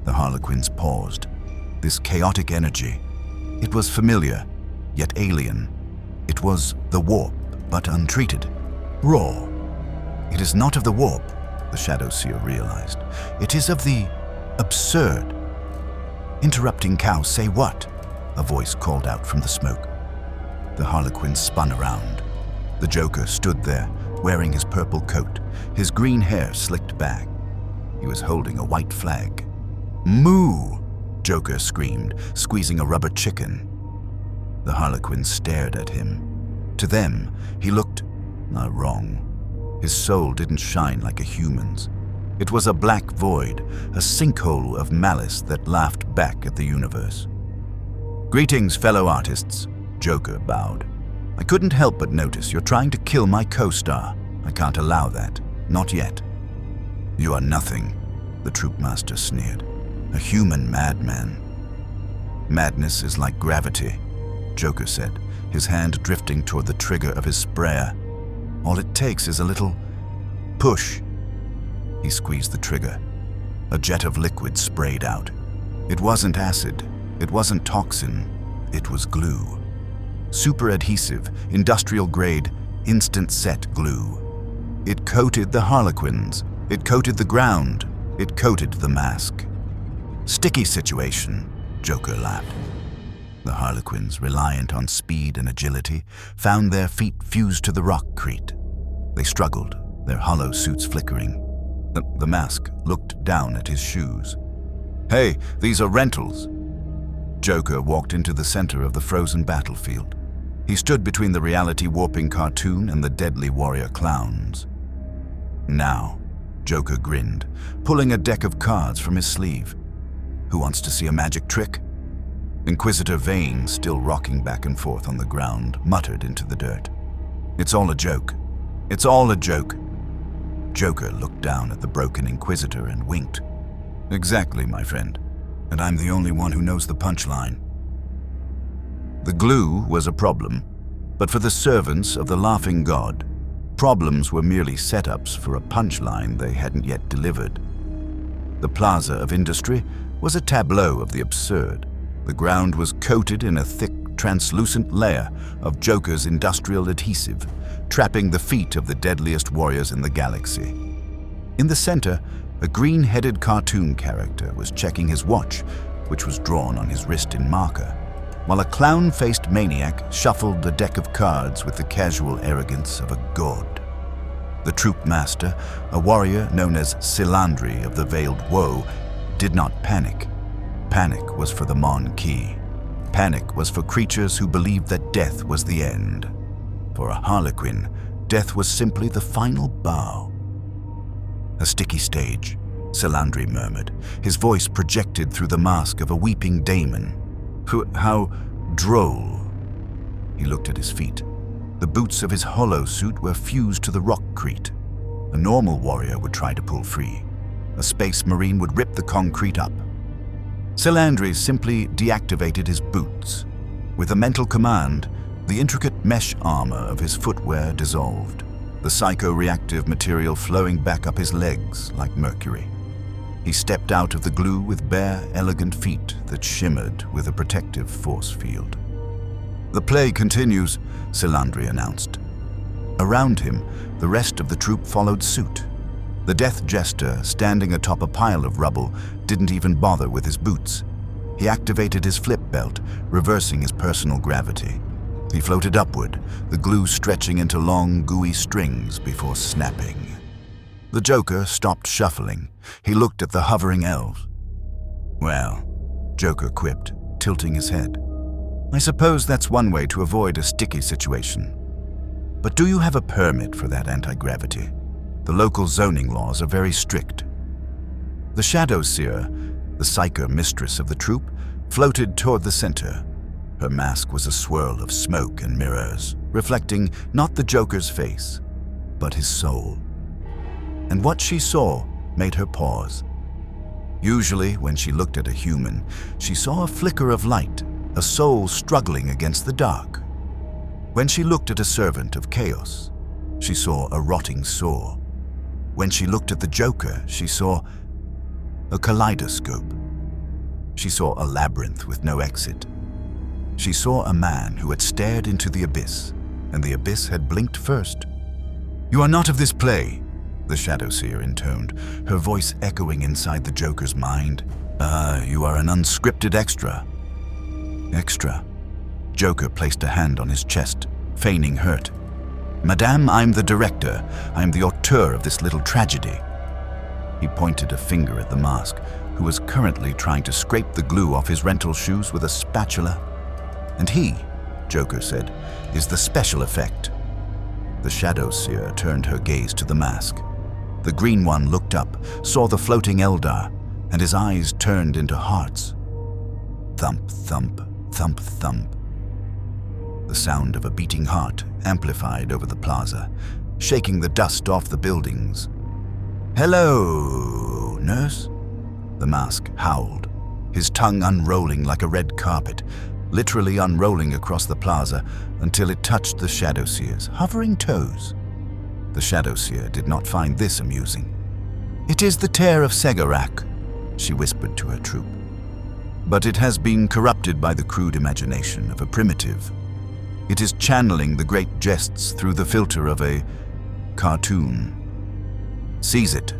The Harlequins paused. This chaotic energy. It was familiar, yet alien. It was the warp, but untreated. Raw. It is not of the warp, the Shadow Seer realized. It is of the absurd. "Interrupting cow, say what?" a voice called out from the smoke. The Harlequins spun around. The Joker stood there, wearing his purple coat, his green hair slicked back. He was holding a white flag. "Moo!" Joker screamed, squeezing a rubber chicken. The Harlequins stared at him. To them, he looked wrong. His soul didn't shine like a human's. It was a black void, a sinkhole of malice that laughed back at the universe. "Greetings, fellow artists," Joker bowed. "I couldn't help but notice you're trying to kill my co-star. I can't allow that. Not yet." "You are nothing," the Troopmaster sneered. "A human madman." "Madness is like gravity," Joker said, his hand drifting toward the trigger of his sprayer. "All it takes is a little push." He squeezed the trigger. A jet of liquid sprayed out. It wasn't acid. It wasn't toxin. It was glue. Super adhesive, industrial grade, instant set glue. It coated the Harlequins. It coated the ground. It coated the mask. "Sticky situation," Joker laughed. The Harlequins, reliant on speed and agility, found their feet fused to the rockcrete. They struggled, their hollow suits flickering. The mask looked down at his shoes. "Hey, these are rentals." Joker walked into the center of the frozen battlefield. He stood between the reality-warping cartoon and the deadly warrior clowns. "Now," Joker grinned, pulling a deck of cards from his sleeve. "Who wants to see a magic trick?" Inquisitor Vane, still rocking back and forth on the ground, muttered into the dirt. "It's all a joke. It's all a joke." Joker looked down at the broken Inquisitor and winked. "Exactly, my friend. And I'm the only one who knows the punchline." The glue was a problem, but for the servants of the laughing god, problems were merely setups for a punchline they hadn't yet delivered. The plaza of industry was a tableau of the absurd. The ground was coated in a thick, translucent layer of Joker's industrial adhesive, trapping the feet of the deadliest warriors in the galaxy. In the center, a green-headed cartoon character was checking his watch, which was drawn on his wrist in marker, while a clown-faced maniac shuffled a deck of cards with the casual arrogance of a god. The Troopmaster, a warrior known as Silandri of the Veiled Woe, did not panic. Panic was for the Mon Key. Panic was for creatures who believed that death was the end. For a Harlequin, death was simply the final bow. "A sticky stage," Silandri murmured, his voice projected through the mask of a weeping daemon. "How droll." He looked at his feet. The boots of his hollow suit were fused to the rockcrete. A normal warrior would try to pull free. A space marine would rip the concrete up. Silandri simply deactivated his boots. With a mental command, the intricate mesh armor of his footwear dissolved, the psycho-reactive material flowing back up his legs like mercury. He stepped out of the glue with bare, elegant feet that shimmered with a protective force field. "The play continues," Silandri announced. Around him, the rest of the troop followed suit. The Death Jester, standing atop a pile of rubble, didn't even bother with his boots. He activated his flip belt, reversing his personal gravity. He floated upward, the glue stretching into long, gooey strings before snapping. The Joker stopped shuffling. He looked at the hovering elves. "Well," Joker quipped, tilting his head, "I suppose that's one way to avoid a sticky situation. But do you have a permit for that anti-gravity? The local zoning laws are very strict." The Shadow Seer, the psycho mistress of the troop, floated toward the center. Her mask was a swirl of smoke and mirrors, reflecting not the Joker's face, but his soul. And what she saw made her pause. Usually, when she looked at a human, she saw a flicker of light, a soul struggling against the dark. When she looked at a servant of chaos, she saw a rotting sore. When she looked at the Joker, she saw a kaleidoscope. She saw a labyrinth with no exit. She saw a man who had stared into the abyss, and the abyss had blinked first. "You are not of this play," the Shadow Seer intoned, her voice echoing inside the Joker's mind. You are an unscripted extra." "Extra?" Joker placed a hand on his chest, feigning hurt. "Madame, I'm the director. I'm the auteur of this little tragedy." He pointed a finger at the mask, who was currently trying to scrape the glue off his rental shoes with a spatula. "And he," Joker said, "is the special effect." The Shadow Seer turned her gaze to the mask. The green one looked up, saw the floating Eldar, and his eyes turned into hearts. Thump, thump, thump, thump. The sound of a beating heart amplified over the plaza, shaking the dust off the buildings. "Hello, nurse?" The mask howled, his tongue unrolling like a red carpet, literally unrolling across the plaza until it touched the Shadow Seer's hovering toes. The Shadow Seer did not find this amusing. "It is the tear of Segarak," she whispered to her troop. "But it has been corrupted by the crude imagination of a primitive. It is channeling the great jests through the filter of a cartoon." "Seize it,"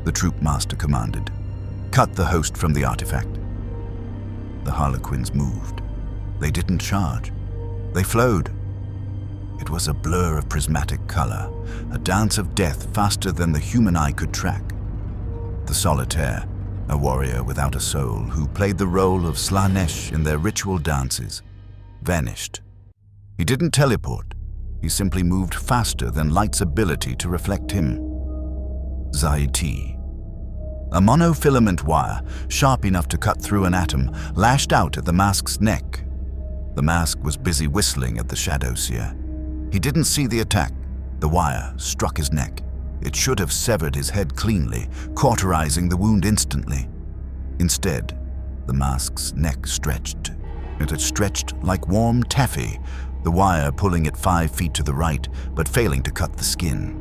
the troop master commanded. "Cut the host from the artifact." The Harlequins moved. They didn't charge. They flowed. It was a blur of prismatic color, a dance of death faster than the human eye could track. The Solitaire, a warrior without a soul who played the role of Slanesh in their ritual dances, vanished. He didn't teleport. He simply moved faster than light's ability to reflect him. Zaiti. A monofilament wire, sharp enough to cut through an atom, lashed out at the mask's neck. The mask was busy whistling at the Shadow Seer. He didn't see the attack. The wire struck his neck. It should have severed his head cleanly, cauterizing the wound instantly. Instead, the mask's neck stretched. It had stretched like warm taffy, the wire pulling it 5 feet to the right, but failing to cut the skin.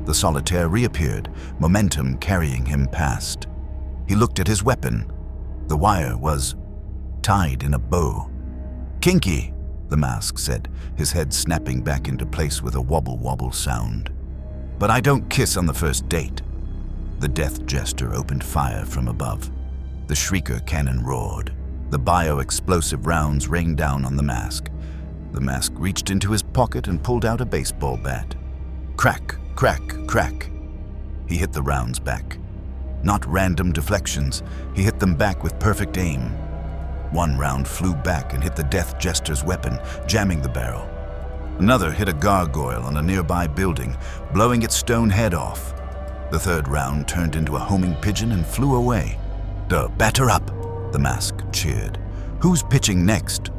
The Solitaire reappeared, momentum carrying him past. He looked at his weapon. The wire was tied in a bow. "Kinky," the mask said, his head snapping back into place with a wobble-wobble sound. "But I don't kiss on the first date." The Death Jester opened fire from above. The Shrieker cannon roared. The bio-explosive rounds rained down on the mask. The mask reached into his pocket and pulled out a baseball bat. Crack, crack, crack. He hit the rounds back. Not random deflections, he hit them back with perfect aim. One round flew back and hit the Death Jester's weapon, jamming the barrel. Another hit a gargoyle on a nearby building, blowing its stone head off. The third round turned into a homing pigeon and flew away. "Duh, batter up," the mask cheered. "Who's pitching next?"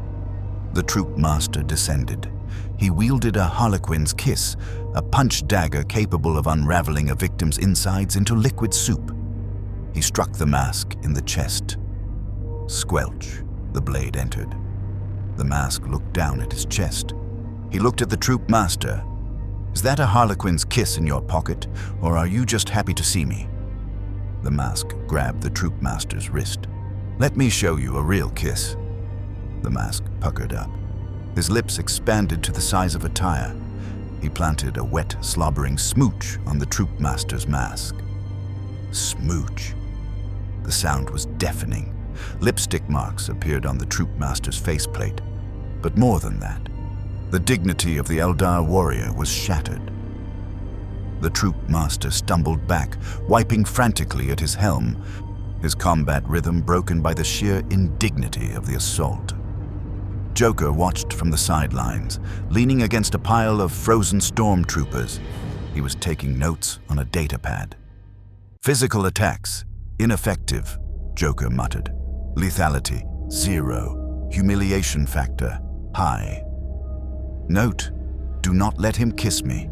The troop master descended. He wielded a Harlequin's kiss, a punch dagger capable of unraveling a victim's insides into liquid soup. He struck the mask in the chest. Squelch, the blade entered. The mask looked down at his chest. He looked at the troop master. "Is that a Harlequin's kiss in your pocket, or are you just happy to see me?" The mask grabbed the troop master's wrist. "Let me show you a real kiss." The mask puckered up. His lips expanded to the size of a tire. He planted a wet, slobbering smooch on the troop master's mask. Smooch. The sound was deafening. Lipstick marks appeared on the troop master's faceplate. But more than that, the dignity of the Eldar warrior was shattered. The troop master stumbled back, wiping frantically at his helm, his combat rhythm broken by the sheer indignity of the assault. Joker watched from the sidelines, leaning against a pile of frozen stormtroopers. He was taking notes on a datapad. "Physical attacks, ineffective," Joker muttered. "Lethality, 0. Humiliation factor, high. Note, do not let him kiss me."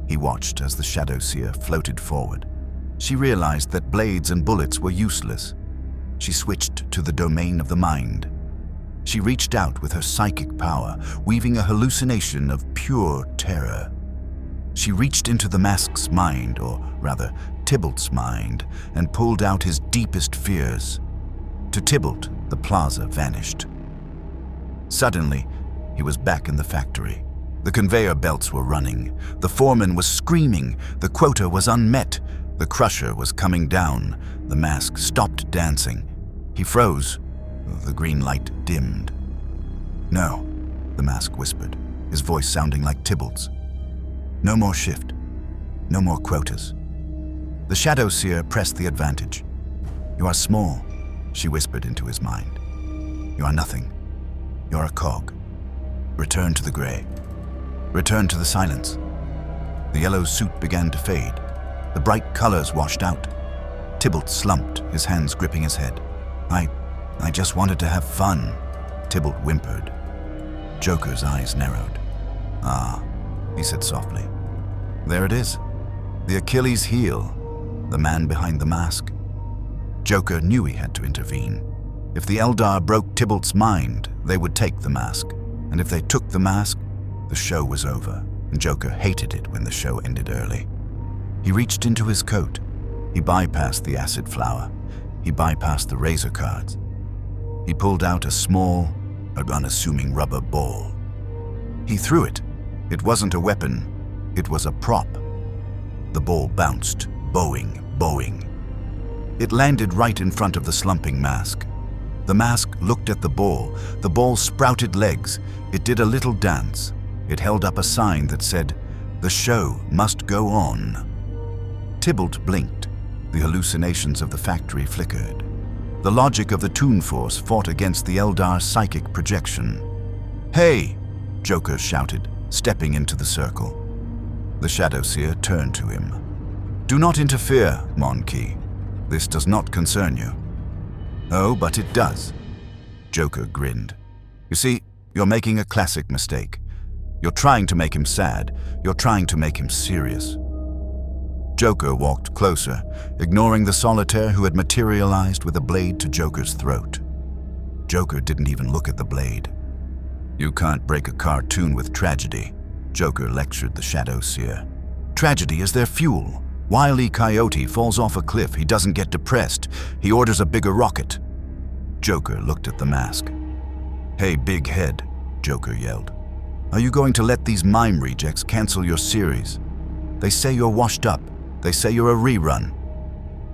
He watched as the Shadow Seer floated forward. She realized that blades and bullets were useless. She switched to the domain of the mind. She reached out with her psychic power, weaving a hallucination of pure terror. She reached into the mask's mind, or rather, Tybalt's mind, and pulled out his deepest fears. To Tybalt, the plaza vanished. Suddenly, he was back in the factory. The conveyor belts were running. The foreman was screaming. The quota was unmet. The crusher was coming down. The mask stopped dancing. He froze. The green light dimmed. "No," the mask whispered, his voice sounding like Tybalt's. No more shift. No more quotas. The Shadow Seer pressed the advantage. You are small, she whispered into his mind. You are nothing. You're a cog. Return to the gray. Return to the silence. The yellow suit began to fade. The bright colors washed out. Tybalt slumped, his hands gripping his head. I just wanted to have fun, Tybalt whimpered. Joker's eyes narrowed. Ah, he said softly. There it is. The Achilles heel. The man behind the mask. Joker knew he had to intervene. If the Eldar broke Tybalt's mind, they would take the mask. And if they took the mask, the show was over. And Joker hated it when the show ended early. He reached into his coat. He bypassed the acid flower. He bypassed the razor cards. He pulled out a small, unassuming rubber ball. He threw it. It wasn't a weapon. It was a prop. The ball bounced, bowing. It landed right in front of the slumping mask. The mask looked at the ball. The ball sprouted legs. It did a little dance. It held up a sign that said, "The show must go on." Tybalt blinked. The hallucinations of the factory flickered. The logic of the Toon Force fought against the Eldar's psychic projection. "Hey!" Joker shouted, stepping into the circle. The Shadow Seer turned to him. "Do not interfere, Monkey. This does not concern you." "Oh, but it does." Joker grinned. "You see, you're making a classic mistake. You're trying to make him sad. You're trying to make him serious." Joker walked closer, ignoring the solitaire who had materialized with a blade to Joker's throat. Joker didn't even look at the blade. "You can't break a cartoon with tragedy," Joker lectured the Shadow Seer. "Tragedy is their fuel. Wile E. Coyote falls off a cliff, he doesn't get depressed. He orders a bigger rocket." Joker looked at the mask. "Hey, big head," Joker yelled. "Are you going to let these mime rejects cancel your series? They say you're washed up. They say you're a rerun."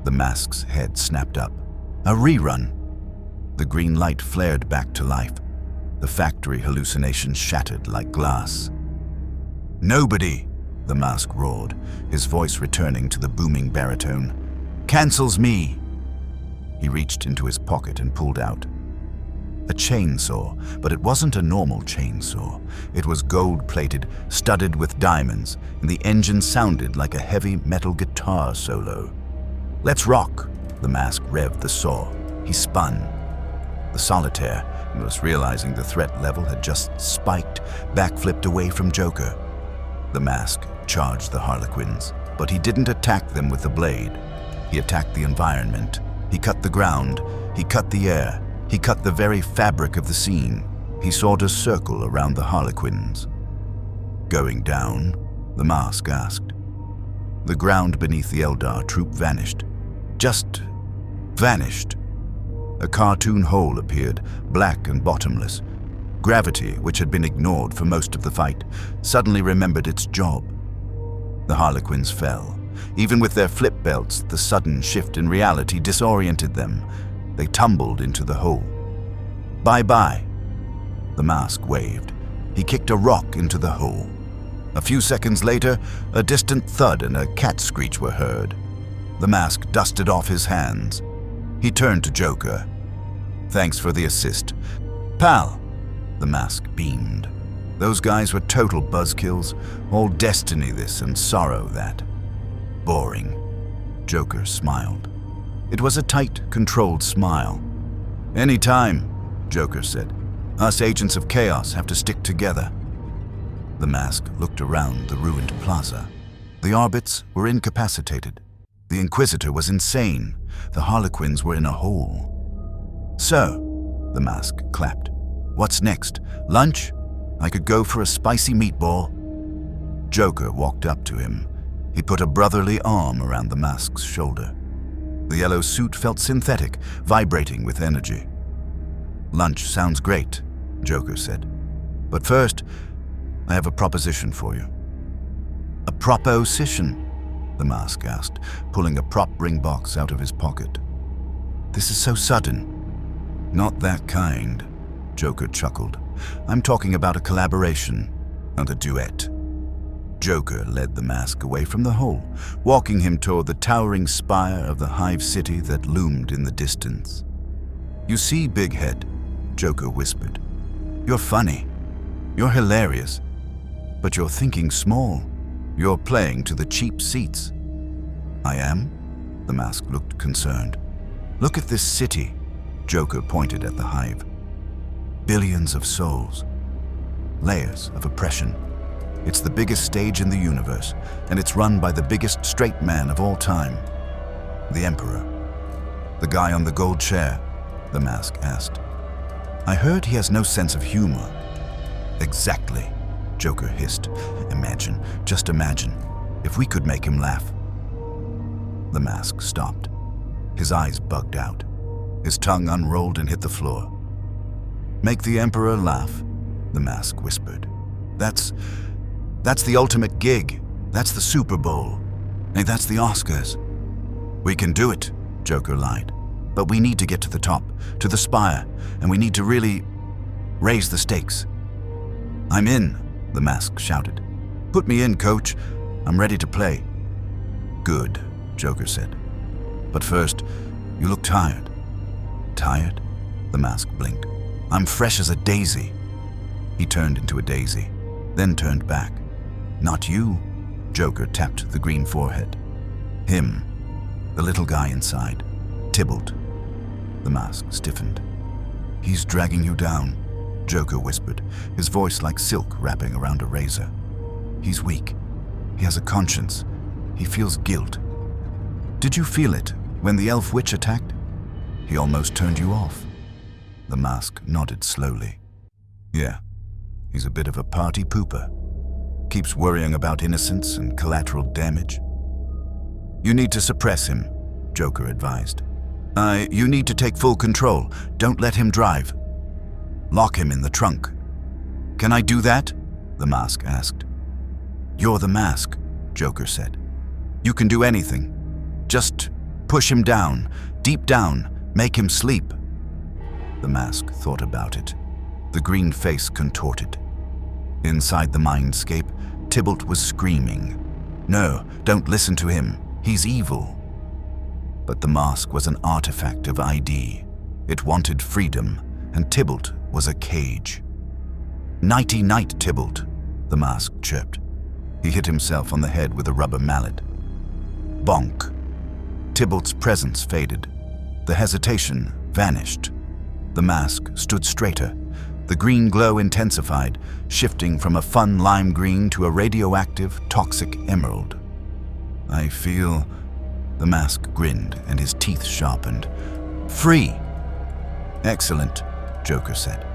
The mask's head snapped up. "A rerun?" The green light flared back to life. The factory hallucination shattered like glass. "Nobody," the mask roared, his voice returning to the booming baritone, "cancels me." He reached into his pocket and pulled out a chainsaw, but it wasn't a normal chainsaw. It was gold-plated, studded with diamonds, and the engine sounded like a heavy metal guitar solo. "Let's rock," the mask revved the saw. He spun. The solitaire, almost realizing the threat level had just spiked, backflipped away from Joker. The mask charged the Harlequins, but he didn't attack them with the blade. He attacked the environment. He cut the ground. He cut the air. He cut the very fabric of the scene. He sawed a circle around the Harlequins. "Going down?" the mask asked. The ground beneath the Eldar troop vanished. Just vanished. A cartoon hole appeared, black and bottomless. Gravity, which had been ignored for most of the fight, suddenly remembered its job. The Harlequins fell. Even with their flip belts, the sudden shift in reality disoriented them. They tumbled into the hole. "Bye-bye." The mask waved. He kicked a rock into the hole. A few seconds later, a distant thud and a cat screech were heard. The mask dusted off his hands. He turned to Joker. "Thanks for the assist. Pal." The mask beamed. "Those guys were total buzzkills. All destiny this and sorrow that." "Boring." Joker smiled. It was a tight, controlled smile. "Any time," Joker said. "Us agents of chaos have to stick together." The mask looked around the ruined plaza. The Arbits were incapacitated. The Inquisitor was insane. The Harlequins were in a hole. "So," the mask clapped. "What's next? Lunch? I could go for a spicy meatball." Joker walked up to him. He put a brotherly arm around the mask's shoulder. The yellow suit felt synthetic, vibrating with energy. "Lunch sounds great," Joker said. "But first, I have a proposition for you." "A proposition?" the mask asked, pulling a prop ring box out of his pocket. "This is so sudden." "Not that kind," Joker chuckled. "I'm talking about a collaboration, and a duet." Joker led the mask away from the hole, walking him toward the towering spire of the hive city that loomed in the distance. "You see, Big Head," Joker whispered, "you're funny. You're hilarious. But you're thinking small. You're playing to the cheap seats." "I am?" The mask looked concerned. "Look at this city," Joker pointed at the hive. "Billions of souls. Layers of oppression. It's the biggest stage in the universe, and it's run by the biggest straight man of all time. The Emperor." "The guy on the gold chair?" the mask asked. "I heard he has no sense of humor." "Exactly," Joker hissed. "Imagine, just imagine, if we could make him laugh." The mask stopped. His eyes bugged out. His tongue unrolled and hit the floor. "Make the Emperor laugh," the mask whispered. That's the ultimate gig. That's the Super Bowl. Hey, that's the Oscars." "We can do it," Joker lied. "But we need to get to the top, to the spire, and we need to really raise the stakes." "I'm in," the mask shouted. "Put me in, coach. I'm ready to play." "Good," Joker said. "But first, you look tired." "Tired?" the mask blinked. "I'm fresh as a daisy." He turned into a daisy, then turned back. "Not you," Joker tapped the green forehead. "Him, the little guy inside, Tybalt." The mask stiffened. "He's dragging you down," Joker whispered, his voice like silk wrapping around a razor. "He's weak. He has a conscience. He feels guilt. Did you feel it when the elf witch attacked? He almost turned you off." The mask nodded slowly. "Yeah, he's a bit of a party pooper. Keeps worrying about innocence and collateral damage." "You need to suppress him," Joker advised. You need to take full control. Don't let him drive. Lock him in the trunk." "Can I do that?" the mask asked. "You're the mask," Joker said. "You can do anything. Just push him down, deep down, make him sleep." The mask thought about it. The green face contorted. Inside the mindscape, Tybalt was screaming, "No, don't listen to him. He's evil." But the mask was an artifact of ID. It wanted freedom, and Tybalt was a cage. "Nighty night, Tybalt," the mask chirped. He hit himself on the head with a rubber mallet. Bonk. Tybalt's presence faded. The hesitation vanished. The mask stood straighter. The green glow intensified, shifting from a fun lime green to a radioactive, toxic emerald. "I feel..." The mask grinned and his teeth sharpened. "Free!" "Excellent," Joker said.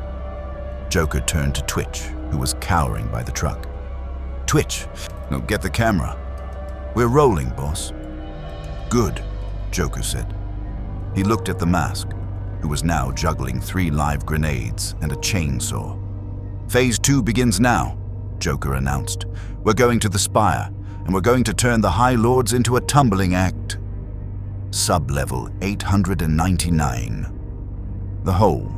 Joker turned to Twitch, who was cowering by the truck. "Twitch, no, get the camera. We're rolling, boss." "Good," Joker said. He looked at the mask, who was now juggling 3 live grenades and a chainsaw. "Phase 2 begins now," Joker announced. "We're going to the spire, and we're going to turn the High Lords into a tumbling act." Sub-level 899. The hole.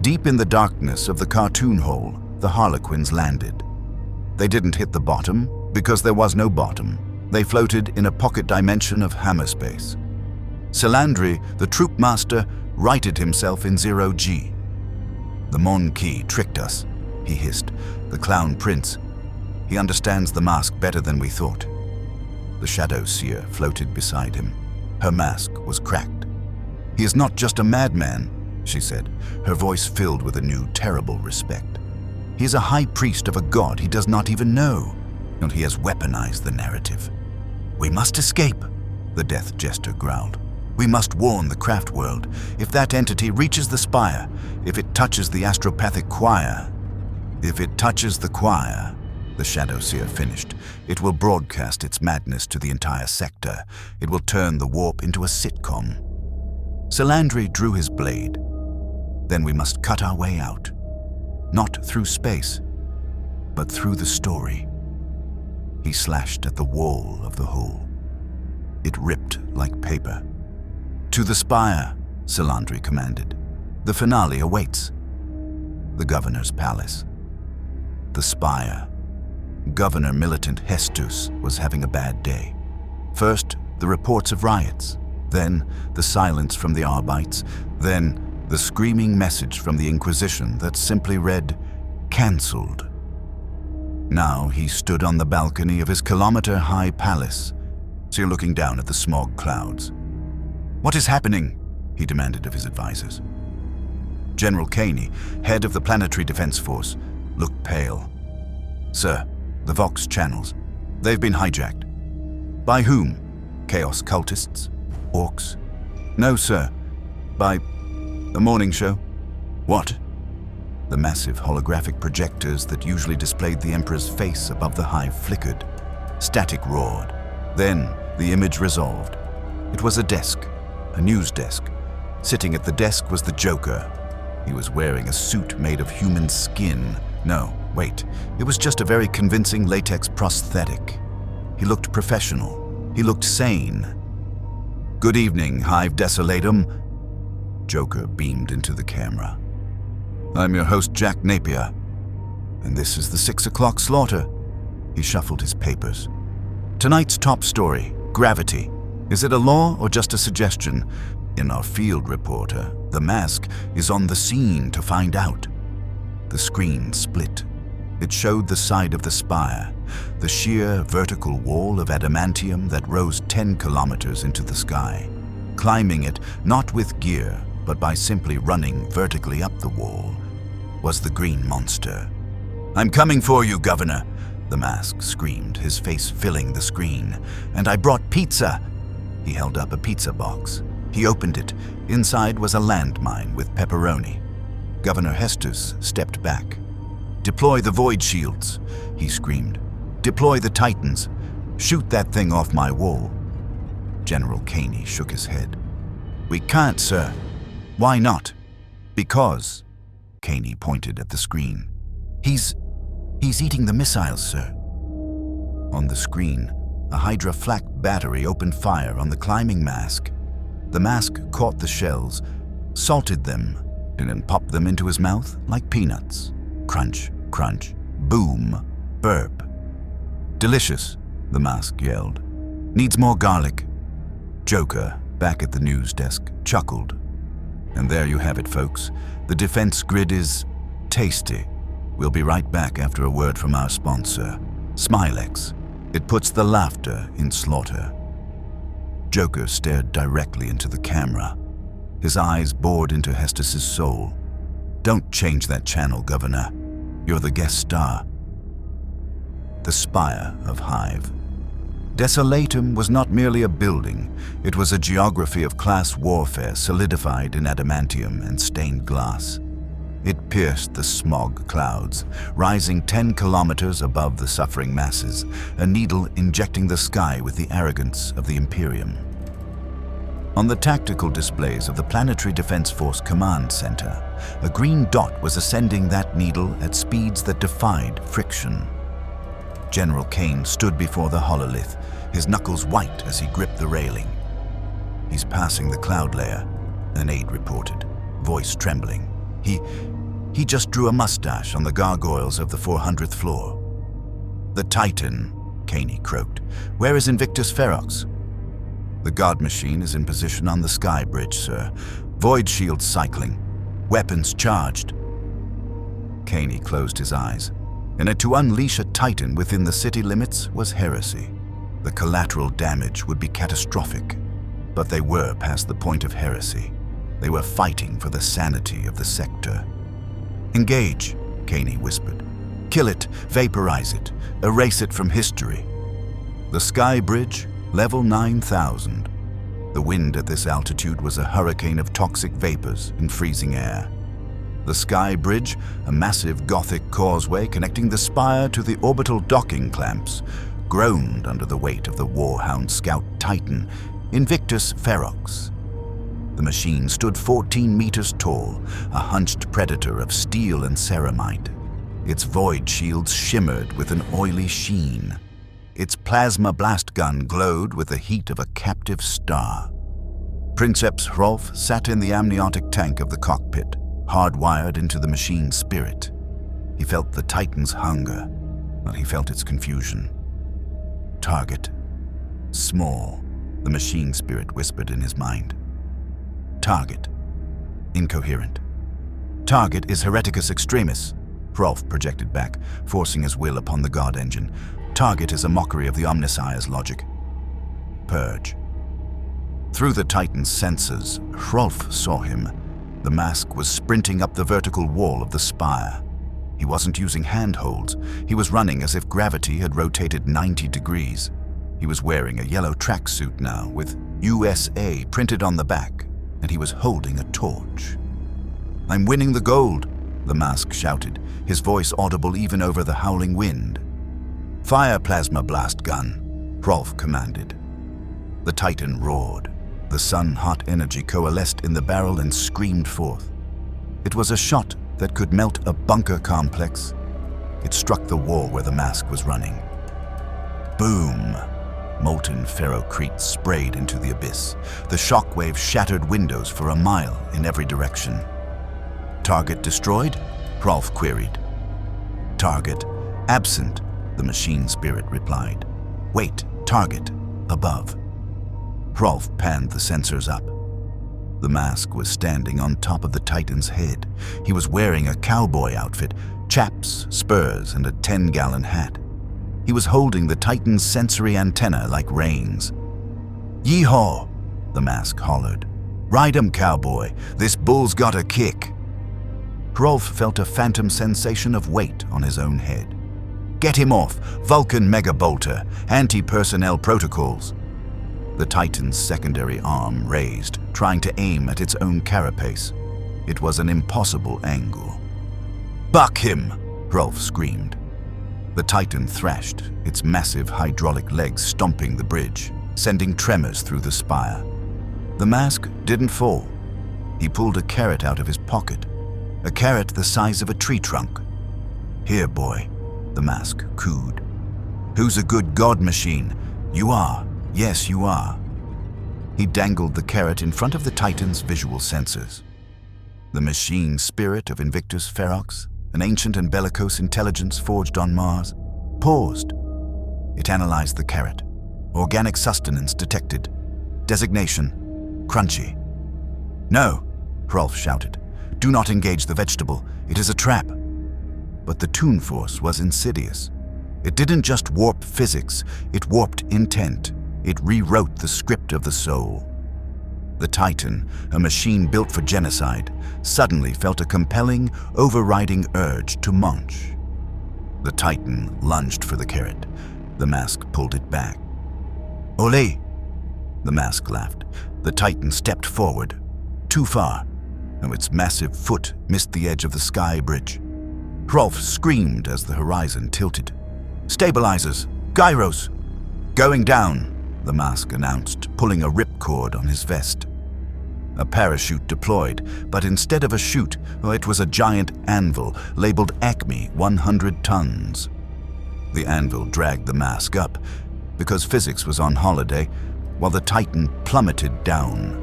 Deep in the darkness of the cartoon hole, the Harlequins landed. They didn't hit the bottom, because there was no bottom. They floated in a pocket dimension of hammer space. Salandri, the troop master, righted himself in 0G. "The Mon Key tricked us," he hissed. "The Clown Prince. He understands the mask better than we thought." The Shadow Seer floated beside him. Her mask was cracked. "He is not just a madman," she said, her voice filled with a new, terrible respect. "He is a high priest of a god he does not even know, and he has weaponized the narrative." "We must escape," the Death Jester growled. "We must warn the craft world. If that entity reaches the spire, if it touches the astropathic choir..." "If it touches the choir," the Shadow Seer finished, "it will broadcast its madness to the entire sector. It will turn the warp into a sitcom." Salandri drew his blade. "Then we must cut our way out. Not through space, but through the story." He slashed at the wall of the hole. It ripped like paper. "To the spire," Salandri commanded. "The finale awaits." The governor's palace. The spire. Governor Militant Hestus was having a bad day. First, the reports of riots, then the silence from the Arbites, then the screaming message from the Inquisition that simply read, "Cancelled." Now he stood on the balcony of his kilometer-high palace, still looking down at the smog clouds. "What is happening?" he demanded of his advisors. General Caney, head of the Planetary Defense Force, looked pale. "Sir, the Vox channels, they've been hijacked." "By whom? Chaos cultists? Orcs?" "No, sir. By the morning show." "What?" The massive holographic projectors that usually displayed the Emperor's face above the hive flickered. Static roared. Then the image resolved. It was a desk, a news desk. Sitting at the desk was the Joker. He was wearing a suit made of human skin. No, wait, it was just a very convincing latex prosthetic. He looked professional. He looked sane. "Good evening, Hive Desolatum." Joker beamed into the camera. "I'm your host, Jack Napier, and this is the 6 o'clock slaughter." He shuffled his papers. "Tonight's top story, gravity. Is it a law or just a suggestion? In our field reporter, the mask is on the scene to find out." The screen split. It showed the side of the spire, the sheer vertical wall of adamantium that rose 10 kilometers into the sky. Climbing it, not with gear, but by simply running vertically up the wall, was the green monster. "I'm coming for you, Governor," the mask screamed, his face filling the screen. "And I brought pizza." He held up a pizza box. He opened it. Inside was a landmine with pepperoni. Governor Hestus stepped back. "Deploy the void shields," he screamed. "Deploy the Titans. Shoot that thing off my wall." General Caney shook his head. "We can't, sir." "Why not?" "Because," Caney pointed at the screen. He's eating the missiles, sir." On the screen, a Hydra flak battery opened fire on the climbing mask. The mask caught the shells, salted them, and then popped them into his mouth like peanuts. Crunch, crunch, boom, burp. "Delicious," the mask yelled. "Needs more garlic." Joker, back at the news desk, chuckled. And there you have it, folks. The defense grid is tasty. We'll be right back after a word from our sponsor, Smilex. It puts the laughter in slaughter. Joker stared directly into the camera. His eyes bored into Hestus's soul. "Don't change that channel, Governor. You're the guest star." The spire of Hive. Desolatum was not merely a building. It was a geography of class warfare solidified in adamantium and stained glass. It pierced the smog clouds, rising 10 kilometers above the suffering masses, a needle injecting the sky with the arrogance of the Imperium. On the tactical displays of the Planetary Defense Force Command Center, a green dot was ascending that needle at speeds that defied friction. General Kane stood before the hololith, his knuckles white as he gripped the railing. "He's passing the cloud layer," an aide reported, voice trembling. He just drew a mustache on the gargoyles of the 400th floor." "The Titan," Caney croaked. "Where is Invictus Ferox?" "The guard machine is in position on the sky bridge, sir. Void shields cycling. Weapons charged." Caney closed his eyes. And to unleash a Titan within the city limits was heresy. The collateral damage would be catastrophic. But they were past the point of heresy. They were fighting for the sanity of the sector. "Engage," Caney whispered. "Kill it, vaporize it, erase it from history." The sky bridge, level 9,000. The wind at this altitude was a hurricane of toxic vapors and freezing air. The sky bridge, a massive Gothic causeway connecting the spire to the orbital docking clamps, groaned under the weight of the Warhound Scout Titan, Invictus Ferox. The machine stood 14 meters tall, a hunched predator of steel and ceramite. Its void shields shimmered with an oily sheen. Its plasma blast gun glowed with the heat of a captive star. Princeps Hrolf sat in the amniotic tank of the cockpit, hardwired into the machine's spirit. He felt the Titan's hunger. but he felt its confusion. Target. Small, the machine spirit whispered in his mind. Target. Incoherent. Target is Hereticus Extremis, Hrolf projected back, forcing his will upon the guard engine. Target is a mockery of the Omnissiah's logic. Purge. Through the Titan's sensors, Hrolf saw him. The mask was sprinting up the vertical wall of the spire. He wasn't using handholds. He was running as if gravity had rotated 90 degrees. He was wearing a yellow tracksuit now, with USA printed on the back, and he was holding a torch. "I'm winning the gold," the mask shouted, his voice audible even over the howling wind. "Fire plasma blast gun," Hrolf commanded. The Titan roared. The sun-hot energy coalesced in the barrel and screamed forth. It was a shot that could melt a bunker complex. It struck the wall where the mask was running. Boom! Molten ferrocrete sprayed into the abyss. The shockwave shattered windows for a mile in every direction. "Target destroyed?" Hrolf queried. "Target absent," the machine spirit replied. "Wait, target above." Hrolf panned the sensors up. The mask was standing on top of the Titan's head. He was wearing a cowboy outfit, chaps, spurs, and a 10-gallon hat. He was holding the Titan's sensory antenna like reins. "Yeehaw!" the mask hollered. "Ride 'em, cowboy. This bull's got a kick." Hrolf felt a phantom sensation of weight on his own head. "Get him off! Vulcan Megabolter! Anti-personnel protocols!" The Titan's secondary arm raised, trying to aim at its own carapace. It was an impossible angle. "Buck him!" Hrolf screamed. The Titan thrashed, its massive hydraulic legs stomping the bridge, sending tremors through the spire. The mask didn't fall. He pulled a carrot out of his pocket, a carrot the size of a tree trunk. "Here, boy," the mask cooed. "Who's a good god machine? You are. Yes, you are." He dangled the carrot in front of the Titan's visual sensors. The machine spirit of Invictus Ferox, an ancient and bellicose intelligence forged on Mars, paused. It analyzed the carrot. Organic sustenance detected. Designation: crunchy. "No," Hrolf shouted. "Do not engage the vegetable. It is a trap." But the Toon Force was insidious. It didn't just warp physics, it warped intent. It rewrote the script of the soul. The Titan, a machine built for genocide, suddenly felt a compelling, overriding urge to munch. The Titan lunged for the carrot. The mask pulled it back. "Ole!" The mask laughed. The Titan stepped forward. Too far. And its massive foot missed the edge of the sky bridge. Hrolf screamed as the horizon tilted. "Stabilizers! Gyros! Going down!" the mask announced, pulling a ripcord on his vest. A parachute deployed, but instead of a chute, it was a giant anvil labeled Acme 100 tons. The anvil dragged the mask up, because physics was on holiday, while the Titan plummeted down.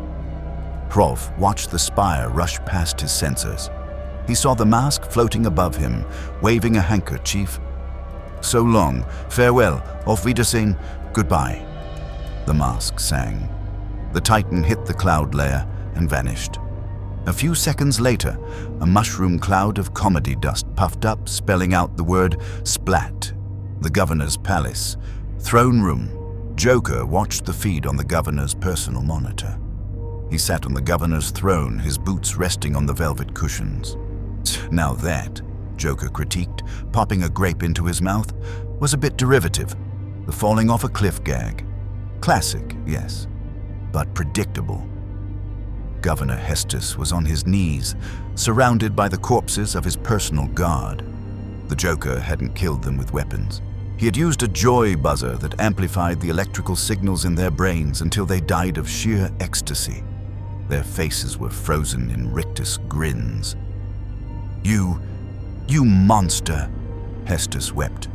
Hrolf watched the spire rush past his sensors. He saw the mask floating above him, waving a handkerchief. "So long, farewell, auf Wiedersehen, goodbye," the mask sang. The Titan hit the cloud layer and vanished. A few seconds later, a mushroom cloud of comedy dust puffed up, spelling out the word Splat. The governor's palace. Throne room. Joker watched the feed on the governor's personal monitor. He sat on the governor's throne, his boots resting on the velvet cushions. "Now that," Joker critiqued, popping a grape into his mouth, "was a bit derivative. The falling off a cliff gag. Classic, yes, but predictable." Governor Hestus was on his knees, surrounded by the corpses of his personal guard. The Joker hadn't killed them with weapons. He had used a joy buzzer that amplified the electrical signals in their brains until they died of sheer ecstasy. Their faces were frozen in rictus grins. You monster," Hestus wept.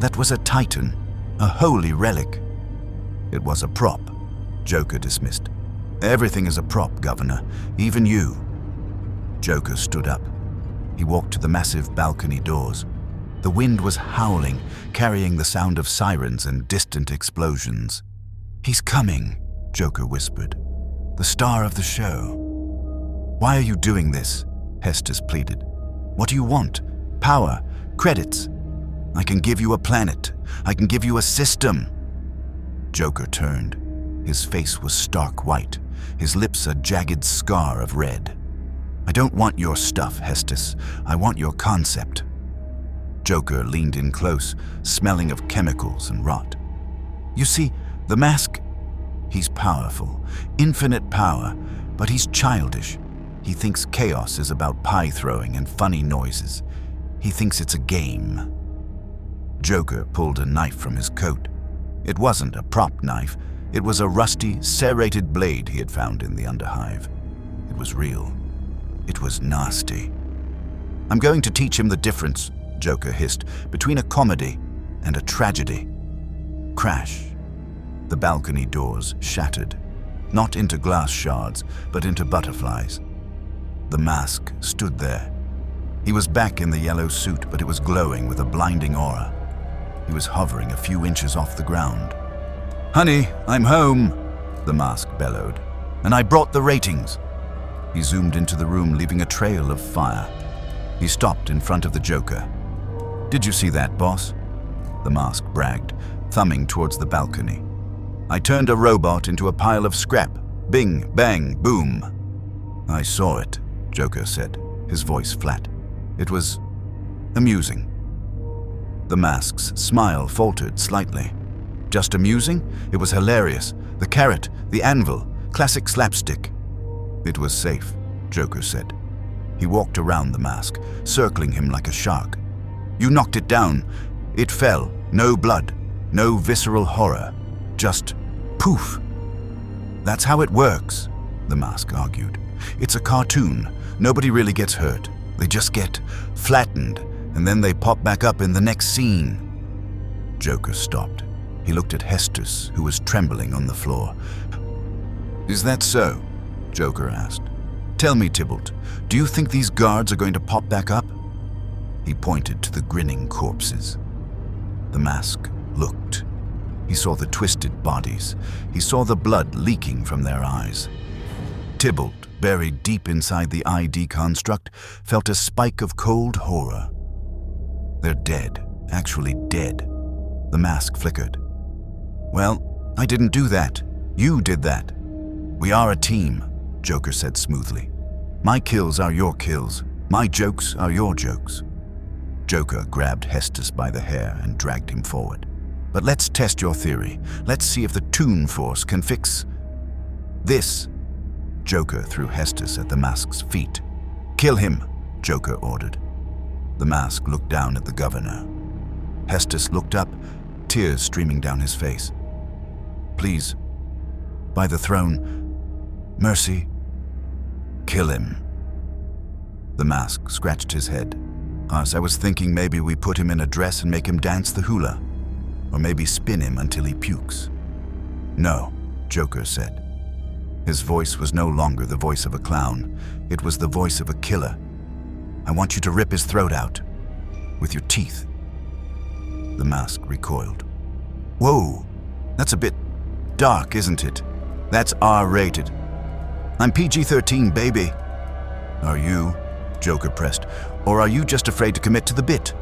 "That was a Titan, a holy relic." "It was a prop," Joker dismissed. "Everything is a prop, Governor, even you." Joker stood up. He walked to the massive balcony doors. The wind was howling, carrying the sound of sirens and distant explosions. "He's coming," Joker whispered. "The star of the show." "Why are you doing this?" Hestus pleaded. "What do you want? Power? Credits? I can give you a planet. I can give you a system." Joker turned. His face was stark white, his lips a jagged scar of red. "I don't want your stuff, Hestus. I want your concept." Joker leaned in close, smelling of chemicals and rot. "You see, the mask, he's powerful, infinite power, but he's childish. He thinks chaos is about pie throwing and funny noises. He thinks it's a game." Joker pulled a knife from his coat. It wasn't a prop knife. It was a rusty, serrated blade he had found in the underhive. It was real. It was nasty. "I'm going to teach him the difference," Joker hissed, "between a comedy and a tragedy." Crash. The balcony doors shattered, not into glass shards, but into butterflies. The mask stood there. He was back in the yellow suit, but it was glowing with a blinding aura. He was hovering a few inches off the ground. "Honey, I'm home," the mask bellowed. "And I brought the ratings." He zoomed into the room, leaving a trail of fire. He stopped in front of the Joker. "Did you see that, boss?" The mask bragged, thumbing towards the balcony. "I turned a robot into a pile of scrap. Bing, bang, boom." "I saw it," Joker said, his voice flat. "It was amusing." The mask's smile faltered slightly. "Just amusing? It was hilarious. The carrot, the anvil, classic slapstick." "It was safe," Joker said. He walked around the mask, circling him like a shark. "You knocked it down. It fell. No blood. No visceral horror. Just poof." "That's how it works," the mask argued. "It's a cartoon. Nobody really gets hurt. They just get flattened, and then they pop back up in the next scene." Joker stopped. He looked at Hestus, who was trembling on the floor. "Is that so?" Joker asked. "Tell me, Tybalt, do you think these guards are going to pop back up?" He pointed to the grinning corpses. The mask looked. He saw the twisted bodies. He saw the blood leaking from their eyes. Tybalt, buried deep inside the ID construct, felt a spike of cold horror. "They're dead, actually dead." The mask flickered. "Well, I didn't do that. You did that." "We are a team," Joker said smoothly. "My kills are your kills. My jokes are your jokes." Joker grabbed Hestus by the hair and dragged him forward. "But let's test your theory. Let's see if the Toon Force can fix this." Joker threw Hestus at the mask's feet. "Kill him," Joker ordered. The mask looked down at the governor. Hestus looked up, tears streaming down his face. "Please, by the throne, mercy, kill him." The mask scratched his head. "I was thinking maybe we put him in a dress and make him dance the hula. Or maybe spin him until he pukes." "No," Joker said. His voice was no longer the voice of a clown. It was the voice of a killer. "I want you to rip his throat out. With your teeth." The mask recoiled. "Whoa, that's a bit dark, isn't it? That's R-rated. I'm PG-13, baby." "Are you?" Joker pressed. "Or are you just afraid to commit to the bit?"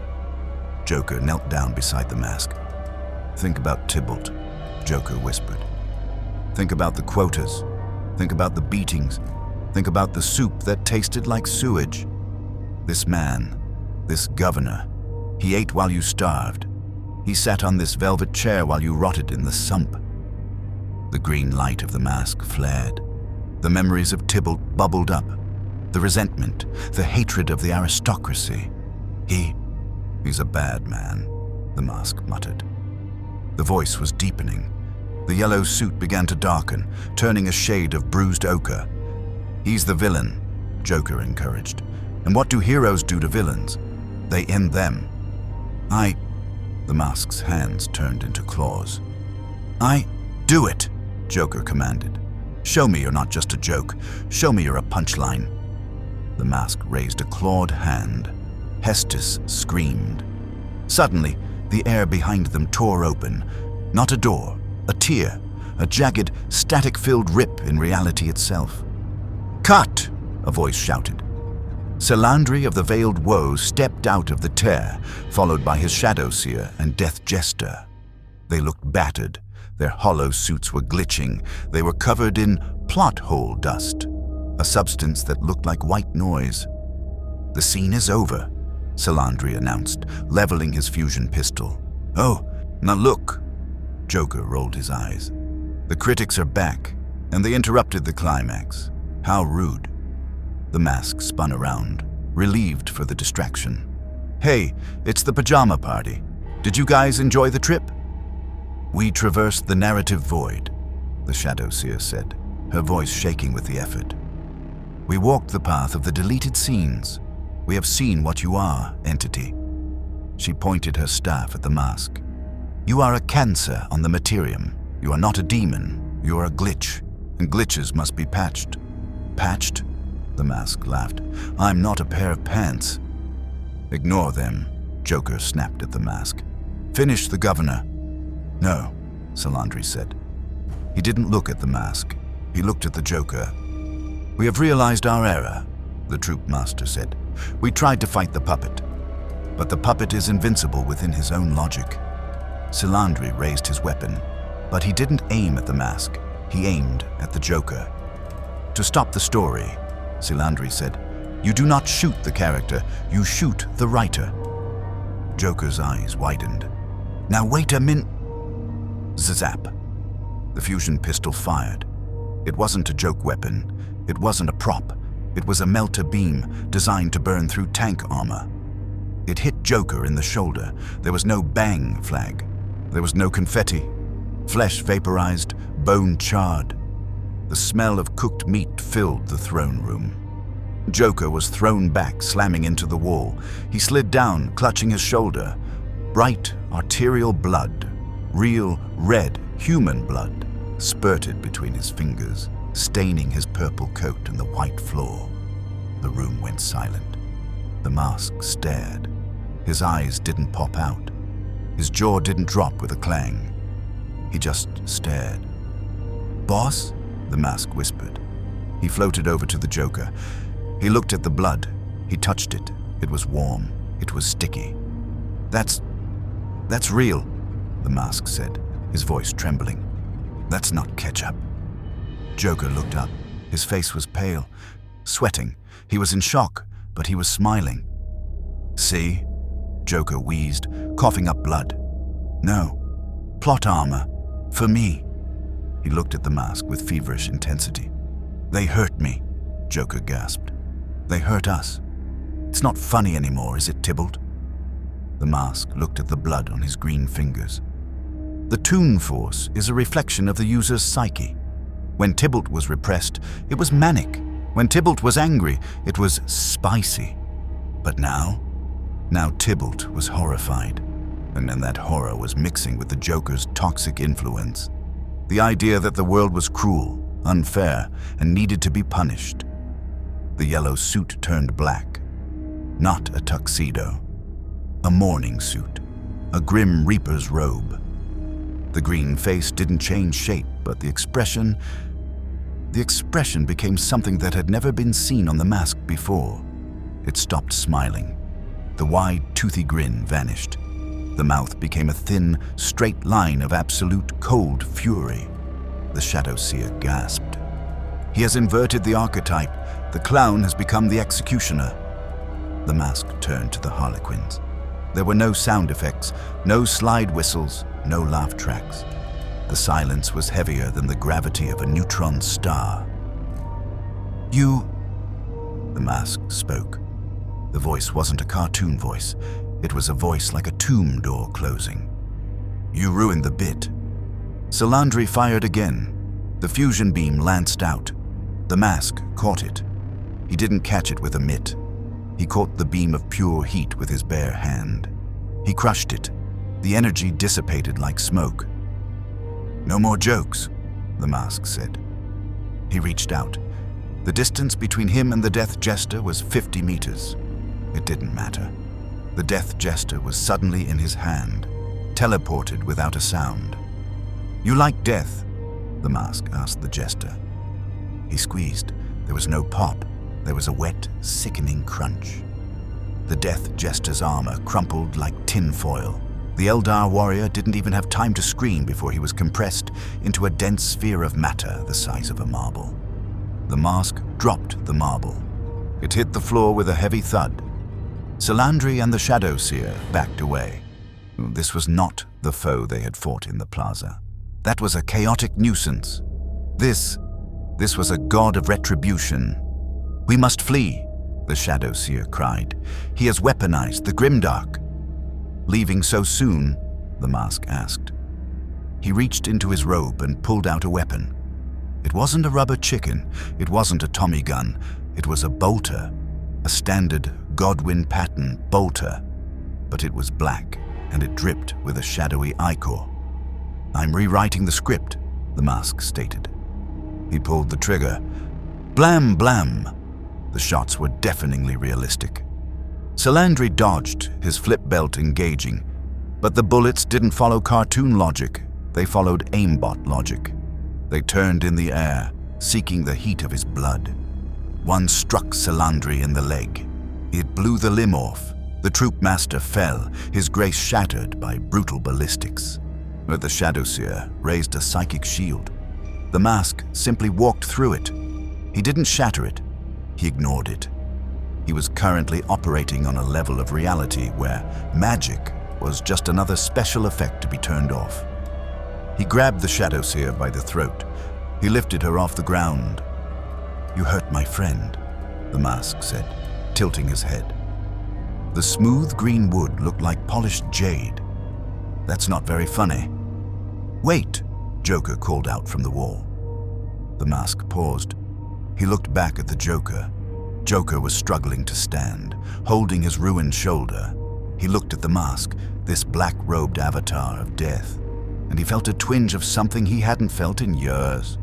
Joker knelt down beside the mask. "Think about Tybalt," Joker whispered. "Think about the quotas. Think about the beatings. Think about the soup that tasted like sewage. This man, this governor, he ate while you starved. He sat on this velvet chair while you rotted in the sump." The green light of the mask flared. The memories of Tybalt bubbled up. The resentment, the hatred of the aristocracy. He's a bad man," the mask muttered. The voice was deepening. The yellow suit began to darken, turning a shade of bruised ochre. "He's the villain," Joker encouraged. "And what do heroes do to villains? They end them." The mask's hands turned into claws. "Do it," Joker commanded. "Show me you're not just a joke. Show me you're a punchline." The mask raised a clawed hand. Hestus screamed. Suddenly, the air behind them tore open. Not a door, a tear, a jagged, static-filled rip in reality itself. "Cut!" a voice shouted. Salandri of the Veiled Woe stepped out of the tear, followed by his Shadow Seer and Death Jester. They looked battered. Their hollow suits were glitching. They were covered in plot hole dust, a substance that looked like white noise. "The scene is over," Salandri announced, leveling his fusion pistol. "Oh, now look." Joker rolled his eyes. "The critics are back, and they interrupted the climax. How rude." The mask spun around, relieved for the distraction. "Hey, it's the pajama party. Did you guys enjoy the trip?" "We traversed the narrative void," the Shadow Seer said, her voice shaking with the effort. "We walked the path of the deleted scenes. We have seen what you are, entity." She pointed her staff at the mask. "You are a cancer on the materium. You are not a demon. You are a glitch, and glitches must be patched." "Patched?" The mask laughed. "I'm not a pair of pants." "Ignore them," Joker snapped at the mask. "Finish the governor." "No," Salandri said. He didn't look at the mask. He looked at the Joker. "We have realized our error," the troop master said. "We tried to fight the puppet, but the puppet is invincible within his own logic." Salandri raised his weapon, but he didn't aim at the mask. He aimed at the Joker. "To stop the story," Salandri said, "you do not shoot the character, you shoot the writer." Joker's eyes widened. "Now wait a min—" Zap. The fusion pistol fired. It wasn't a joke weapon. It wasn't a prop. It was a melter beam designed to burn through tank armor. It hit Joker in the shoulder. There was no bang flag. There was no confetti. Flesh vaporized, bone charred. The smell of cooked meat filled the throne room. Joker was thrown back, slamming into the wall. He slid down, clutching his shoulder. Bright, arterial blood, real, red, human blood, spurted between his fingers, staining his purple coat and the white floor. The room went silent. The mask stared. His eyes didn't pop out. His jaw didn't drop with a clang. He just stared. "Boss?" the mask whispered. He floated over to the Joker. He looked at the blood. He touched it. It was warm. It was sticky. That's real," the mask said, his voice trembling. "That's not ketchup." Joker looked up. His face was pale, sweating. He was in shock, but he was smiling. "See?" Joker wheezed, coughing up blood. "No. Plot armor. For me." He looked at the mask with feverish intensity. "They hurt me," Joker gasped. "They hurt us. It's not funny anymore, is it, Tybalt?" The mask looked at the blood on his green fingers. "The Toon Force is a reflection of the user's psyche. When Tybalt was repressed, it was manic. When Tybalt was angry, it was spicy. But now Tybalt was horrified, and then that horror was mixing with the Joker's toxic influence. The idea that the world was cruel, unfair, and needed to be punished. The yellow suit turned black. Not a tuxedo. A mourning suit. A grim reaper's robe. The green face didn't change shape, but the expression became something that had never been seen on the mask before. It stopped smiling. The wide, toothy grin vanished. The mouth became a thin, straight line of absolute cold fury. The Shadow Seer gasped. "He has inverted the archetype. The clown has become the executioner." The mask turned to the Harlequins. There were no sound effects, no slide whistles, no laugh tracks. The silence was heavier than the gravity of a neutron star. "You," the mask spoke. The voice wasn't a cartoon voice. It was a voice like a tomb door closing. "You ruined the bit." Salandri fired again. The fusion beam lanced out. The mask caught it. He didn't catch it with a mitt. He caught the beam of pure heat with his bare hand. He crushed it. The energy dissipated like smoke. "No more jokes," the mask said. He reached out. The distance between him and the Death Jester was 50 meters. It didn't matter. The death jester was suddenly in his hand, teleported without a sound. "You like death?" the mask asked the jester. He squeezed. There was no pop. There was a wet, sickening crunch. The death jester's armor crumpled like tin foil. The Eldar warrior didn't even have time to scream before he was compressed into a dense sphere of matter the size of a marble. The mask dropped the marble. It hit the floor with a heavy thud. Salandri and the Shadow Seer backed away. This was not the foe they had fought in the plaza. That was a chaotic nuisance. This was a god of retribution. "We must flee," the Shadow Seer cried. "He has weaponized the Grimdark." "Leaving so soon?" the mask asked. He reached into his robe and pulled out a weapon. It wasn't a rubber chicken, it wasn't a Tommy gun, it was a bolter, a standard Godwin pattern bolter. But it was black, and it dripped with a shadowy ichor. "I'm rewriting the script," the mask stated. He pulled the trigger. Blam, blam! The shots were deafeningly realistic. Salandri dodged, his flip belt engaging, but the bullets didn't follow cartoon logic, they followed aimbot logic. They turned in the air, seeking the heat of his blood. One struck Salandri in the leg. It blew the limb off. The troop master fell, his grace shattered by brutal ballistics. But the Shadow Seer raised a psychic shield. The mask simply walked through it. He didn't shatter it, he ignored it. He was currently operating on a level of reality where magic was just another special effect to be turned off. He grabbed the Shadow Seer by the throat. He lifted her off the ground. "You hurt my friend," the mask said, tilting his head. The smooth green wood looked like polished jade. "That's not very funny." "Wait," Joker called out from the wall. The mask paused. He looked back at the Joker. Joker was struggling to stand, holding his ruined shoulder. He looked at the mask, this black-robed avatar of death, and he felt a twinge of something he hadn't felt in years.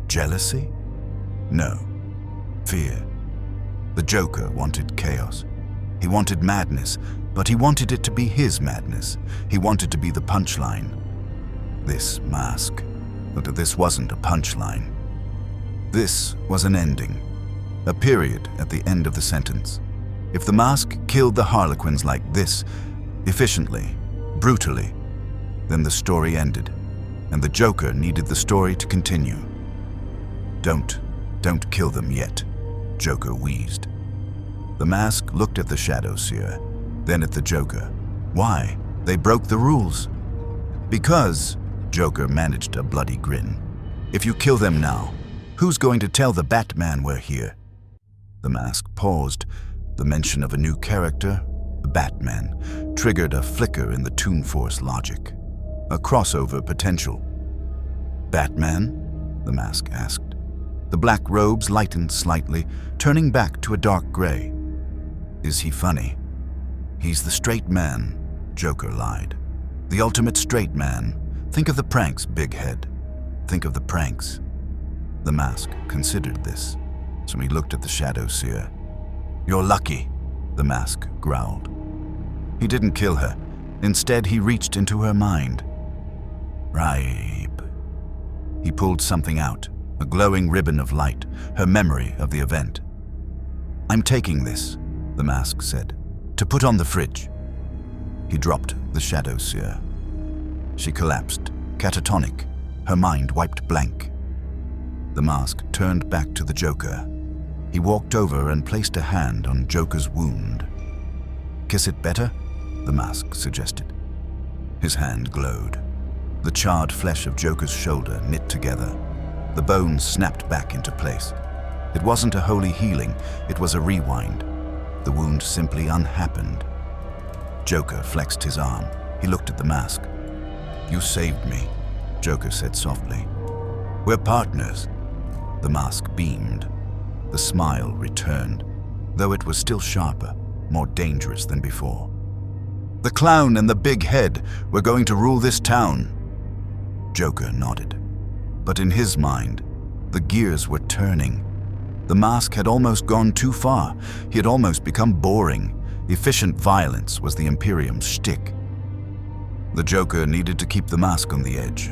Jealousy? No. Fear. The Joker wanted chaos. He wanted madness, but he wanted it to be his madness. He wanted to be the punchline. This mask. But this wasn't a punchline. This was an ending. A period at the end of the sentence. If the mask killed the Harlequins like this, efficiently, brutally, then the story ended, and the Joker needed the story to continue. Don't kill them yet," Joker wheezed. The mask looked at the Shadow Seer, then at the Joker. "Why? They broke the rules." "Because," Joker managed a bloody grin, "if you kill them now, who's going to tell the Batman we're here?" The mask paused. The mention of a new character, Batman, triggered a flicker in the Toon Force logic. A crossover potential. "Batman?" the mask asked. The black robes lightened slightly, turning back to a dark gray. "Is he funny?" "He's the straight man," Joker lied. "The ultimate straight man. Think of the pranks, big head. Think of the pranks." The mask considered this, so he looked at the Shadow Seer. "You're lucky," the mask growled. He didn't kill her. Instead, he reached into her mind. "Ripe." He pulled something out, a glowing ribbon of light, her memory of the event. "I'm taking this," the mask said, "to put on the fridge." He dropped the Shadow Seer. She collapsed, catatonic, her mind wiped blank. The mask turned back to the Joker. He walked over and placed a hand on Joker's wound. "Kiss it better?" the mask suggested. His hand glowed. The charred flesh of Joker's shoulder knit together. The bones snapped back into place. It wasn't a holy healing, it was a rewind. The wound simply unhappened. Joker flexed his arm. He looked at the mask. "You saved me," Joker said softly. "We're partners." The mask beamed. The smile returned, though it was still sharper, more dangerous than before. "The clown and the big head were going to rule this town." Joker nodded. But in his mind, the gears were turning. The mask had almost gone too far. He had almost become boring. Efficient violence was the Imperium's shtick. The Joker needed to keep the mask on the edge,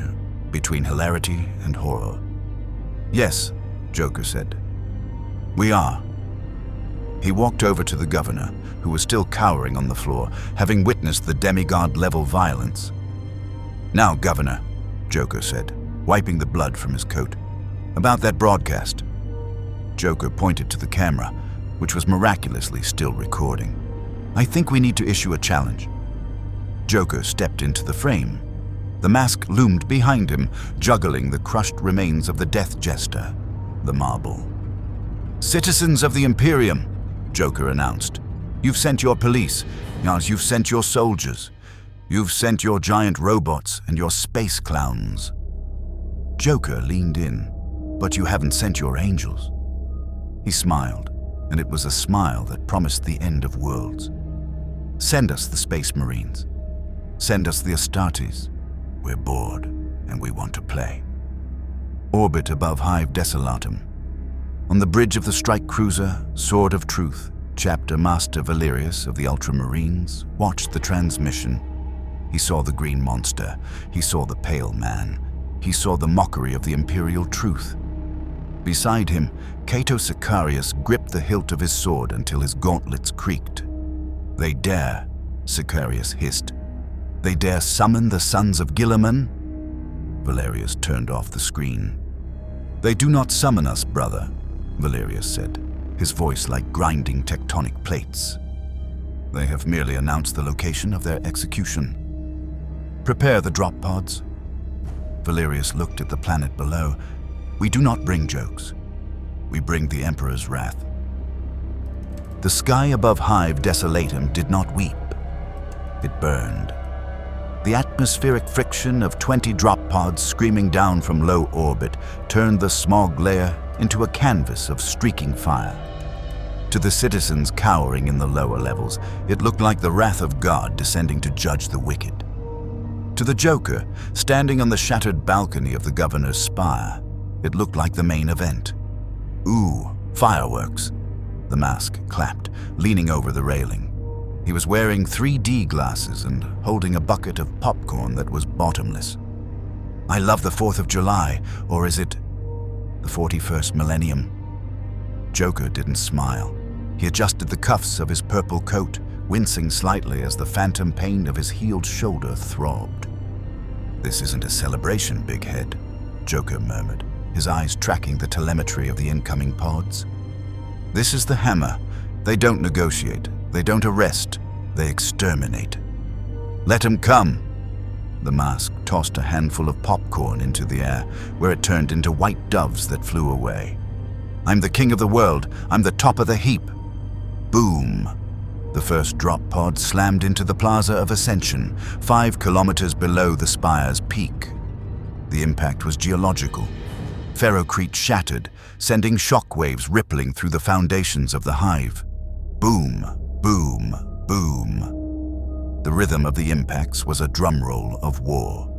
between hilarity and horror. "Yes," Joker said. "We are." He walked over to the governor, who was still cowering on the floor, having witnessed the demigod-level violence. "Now, Governor," Joker said, wiping the blood from his coat. "About that broadcast." Joker pointed to the camera, which was miraculously still recording. "I think we need to issue a challenge." Joker stepped into the frame. The mask loomed behind him, juggling the crushed remains of the Death Jester, the marble. "Citizens of the Imperium," Joker announced. "You've sent your police, yes, you've sent your soldiers. You've sent your giant robots and your space clowns." Joker leaned in. "But you haven't sent your angels." He smiled, and it was a smile that promised the end of worlds. "Send us the Space Marines. Send us the Astartes. We're bored, and we want to play." Orbit above Hive Desolatum. On the bridge of the strike cruiser, Sword of Truth, Chapter Master Valerius of the Ultramarines watched the transmission. He saw the green monster. He saw the pale man. He saw the mockery of the Imperial truth. Beside him, Cato Sicarius gripped the hilt of his sword until his gauntlets creaked. "They dare," Sicarius hissed. "They dare summon the sons of Guilliman?" Valerius turned off the screen. "They do not summon us, brother," Valerius said, his voice like grinding tectonic plates. "They have merely announced the location of their execution. Prepare the drop pods." Valerius looked at the planet below. "We do not bring jokes. We bring the Emperor's wrath." The sky above Hive Desolatum did not weep. It burned. The atmospheric friction of 20 drop pods screaming down from low orbit turned the smog layer into a canvas of streaking fire. To the citizens cowering in the lower levels, it looked like the wrath of God descending to judge the wicked. To the Joker, standing on the shattered balcony of the governor's spire, it looked like the main event. "Ooh, fireworks." The mask clapped, leaning over the railing. He was wearing 3D glasses and holding a bucket of popcorn that was bottomless. "I love the 4th of July, or is it the 41st millennium?" Joker didn't smile. He adjusted the cuffs of his purple coat, wincing slightly as the phantom pain of his healed shoulder throbbed. "This isn't a celebration, big head," Joker murmured, his eyes tracking the telemetry of the incoming pods. "This is the hammer. They don't negotiate. They don't arrest. They exterminate. Let 'em come." The mask tossed a handful of popcorn into the air, where it turned into white doves that flew away. "I'm the king of the world. I'm the top of the heap." Boom! The first drop pod slammed into the Plaza of Ascension, 5 kilometers below the spire's peak. The impact was geological. Ferrocrete shattered, sending shockwaves rippling through the foundations of the hive. Boom, boom, boom. The rhythm of the impacts was a drumroll of war.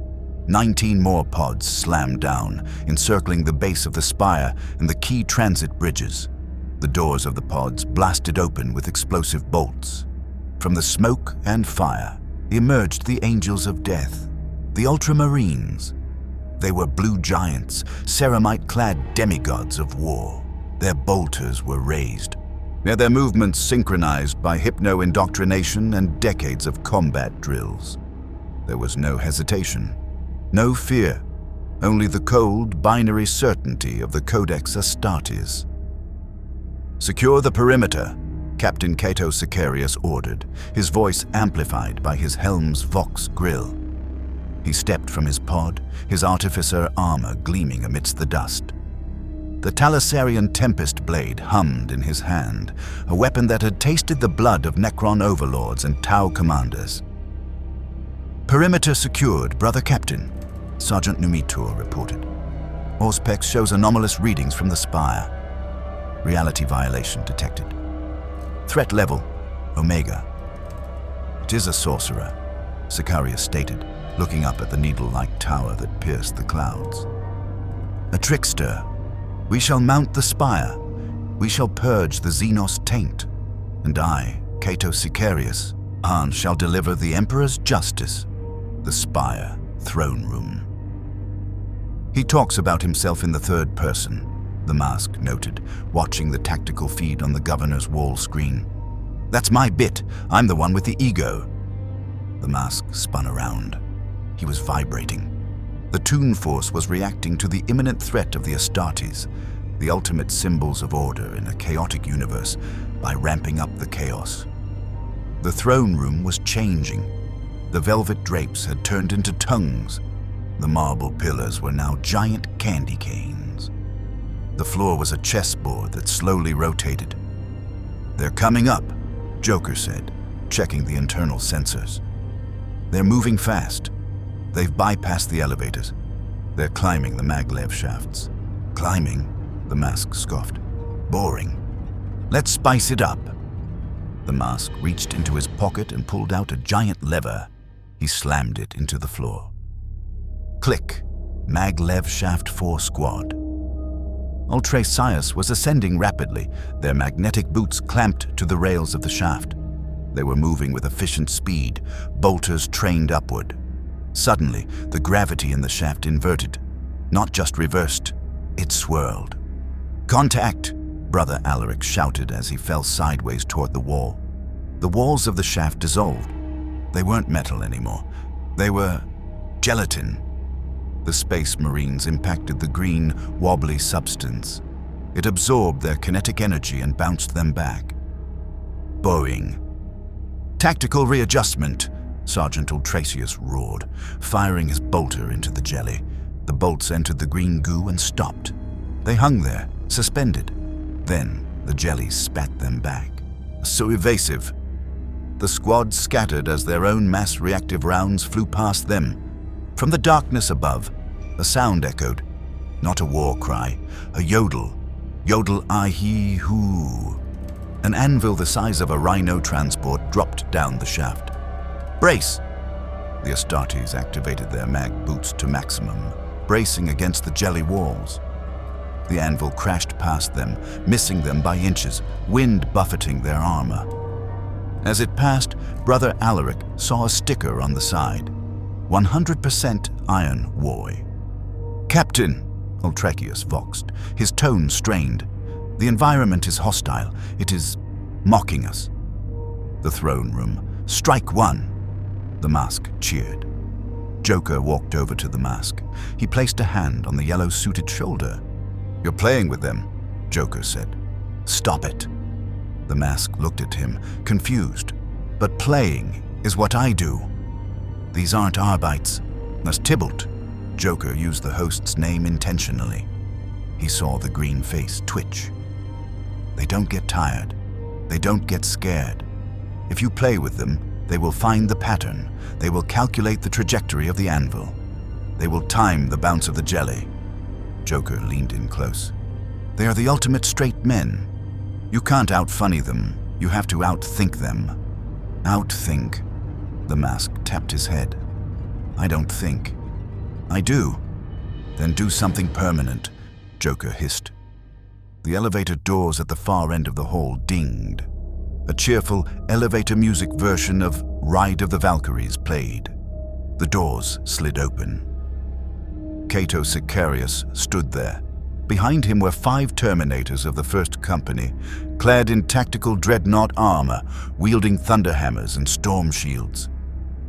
19 more pods slammed down, encircling the base of the spire and the key transit bridges. The doors of the pods blasted open with explosive bolts. From the smoke and fire emerged the Angels of Death, the Ultramarines. They were blue giants, ceramite-clad demigods of war. Their bolters were raised, their movements synchronized by hypno-indoctrination and decades of combat drills. There was no hesitation, no fear, only the cold, binary certainty of the Codex Astartes. "Secure the perimeter," Captain Cato Sicarius ordered, his voice amplified by his helm's Vox grill. He stepped from his pod, his artificer armor gleaming amidst the dust. The Talisarian Tempest Blade hummed in his hand, a weapon that had tasted the blood of Necron overlords and Tau commanders. "Perimeter secured, Brother Captain," Sergeant Numitor reported. "Auspex shows anomalous readings from the spire. Reality violation detected. Threat level, Omega." "It is a sorcerer," Sicarius stated, looking up at the needle-like tower that pierced the clouds. "A trickster. We shall mount the spire. We shall purge the Xenos taint. And I Cato Sicarius, and shall deliver the Emperor's justice, the Spire throne room. He talks about himself in the third person, the mask noted, watching the tactical feed on the governor's wall screen. That's my bit. I'm the one with the ego. The mask spun around. He was vibrating. The Toon Force was reacting to the imminent threat of the Astartes, the ultimate symbols of order in a chaotic universe, by ramping up the chaos. The throne room was changing. The velvet drapes had turned into tongues. The marble pillars were now giant candy canes. The floor was a chessboard that slowly rotated. "They're coming up," Joker said, checking the internal sensors. "They're moving fast. They've bypassed the elevators. They're climbing the maglev shafts." "Climbing?" the mask scoffed. "Boring. Let's spice it up." The mask reached into his pocket and pulled out a giant lever. He slammed it into the floor. Click. Maglev Shaft 4 Squad. Ultrasius was ascending rapidly, their magnetic boots clamped to the rails of the shaft. They were moving with efficient speed, bolters trained upward. Suddenly, the gravity in the shaft inverted. Not just reversed, it swirled. "Contact!" Brother Alaric shouted as he fell sideways toward the wall. The walls of the shaft dissolved. They weren't metal anymore. They were gelatin. The Space Marines impacted the green, wobbly substance. It absorbed their kinetic energy and bounced them back. Boing. "Tactical readjustment," Sergeant Ultrasius roared, firing his bolter into the jelly. The bolts entered the green goo and stopped. They hung there, suspended. Then the jelly spat them back. So evasive. The squad scattered as their own mass reactive rounds flew past them. From the darkness above, a sound echoed. Not a war cry, a yodel. Yodel-I-he-hoo. An anvil the size of a rhino transport dropped down the shaft. "Brace!" The Astartes activated their mag boots to maximum, bracing against the jelly walls. The anvil crashed past them, missing them by inches, wind buffeting their armor. As it passed, Brother Alaric saw a sticker on the side. 100% iron Woy. "Captain," Ultrachius voxed, his tone strained. "The environment is hostile. It is mocking us." The throne room. "Strike one!" The mask cheered. Joker walked over to the mask. He placed a hand on the yellow-suited shoulder. "You're playing with them," Joker said. "Stop it." The mask looked at him, confused. "But playing is what I do. These aren't Arbites. As Tybalt." Joker used the host's name intentionally. He saw the green face twitch. "They don't get tired. They don't get scared. If you play with them, they will find the pattern. They will calculate the trajectory of the anvil. They will time the bounce of the jelly." Joker leaned in close. "They are the ultimate straight men. You can't out-funny them. You have to out-think them." "Out-think?" The mask tapped his head. "I don't think." "I do." "Then do something permanent," Joker hissed. The elevator doors at the far end of the hall dinged. A cheerful elevator music version of Ride of the Valkyries played. The doors slid open. Cato Sicarius stood there. Behind him were 5 Terminators of the First Company, clad in tactical dreadnought armor, wielding thunderhammers and storm shields.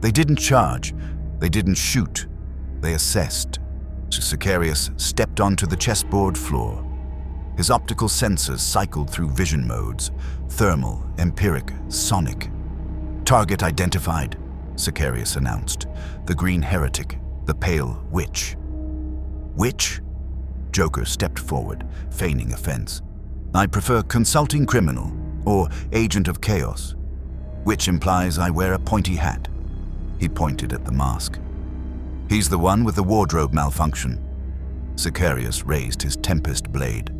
They didn't charge. They didn't shoot. They assessed. Sicarius stepped onto the chessboard floor. His optical sensors cycled through vision modes: thermal, empiric, sonic. "Target identified," Sicarius announced. "The green heretic, the pale witch." "Witch?" Joker stepped forward, feigning offense. "I prefer consulting criminal, or agent of chaos. Witch implies I wear a pointy hat." He pointed at the mask. "He's the one with the wardrobe malfunction." Sicarius raised his Tempest blade.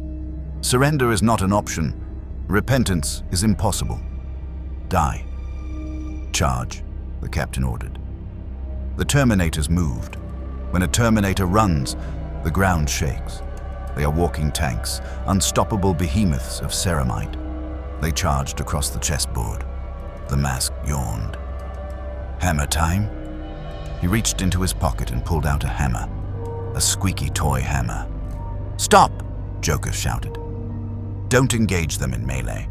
"Surrender is not an option. Repentance is impossible. Die." "Charge," the captain ordered. The Terminators moved. When a Terminator runs, the ground shakes. They are walking tanks, unstoppable behemoths of ceramite. They charged across the chessboard. The mask yawned. Hammer time? He reached into his pocket and pulled out a hammer. A squeaky toy hammer. Stop! Joker shouted. Don't engage them in melee.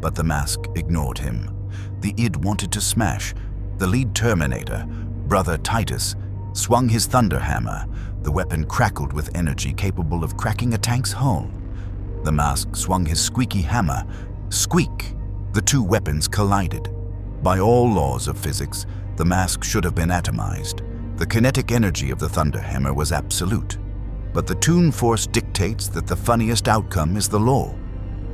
But the mask ignored him. The id wanted to smash. The lead Terminator, Brother Titus, swung his thunder hammer. The weapon crackled with energy capable of cracking a tank's hull. The mask swung his squeaky hammer. Squeak! The two weapons collided. By all laws of physics, the mask should have been atomized. The kinetic energy of the thunder hammer was absolute. But the Toon Force dictates that the funniest outcome is the law.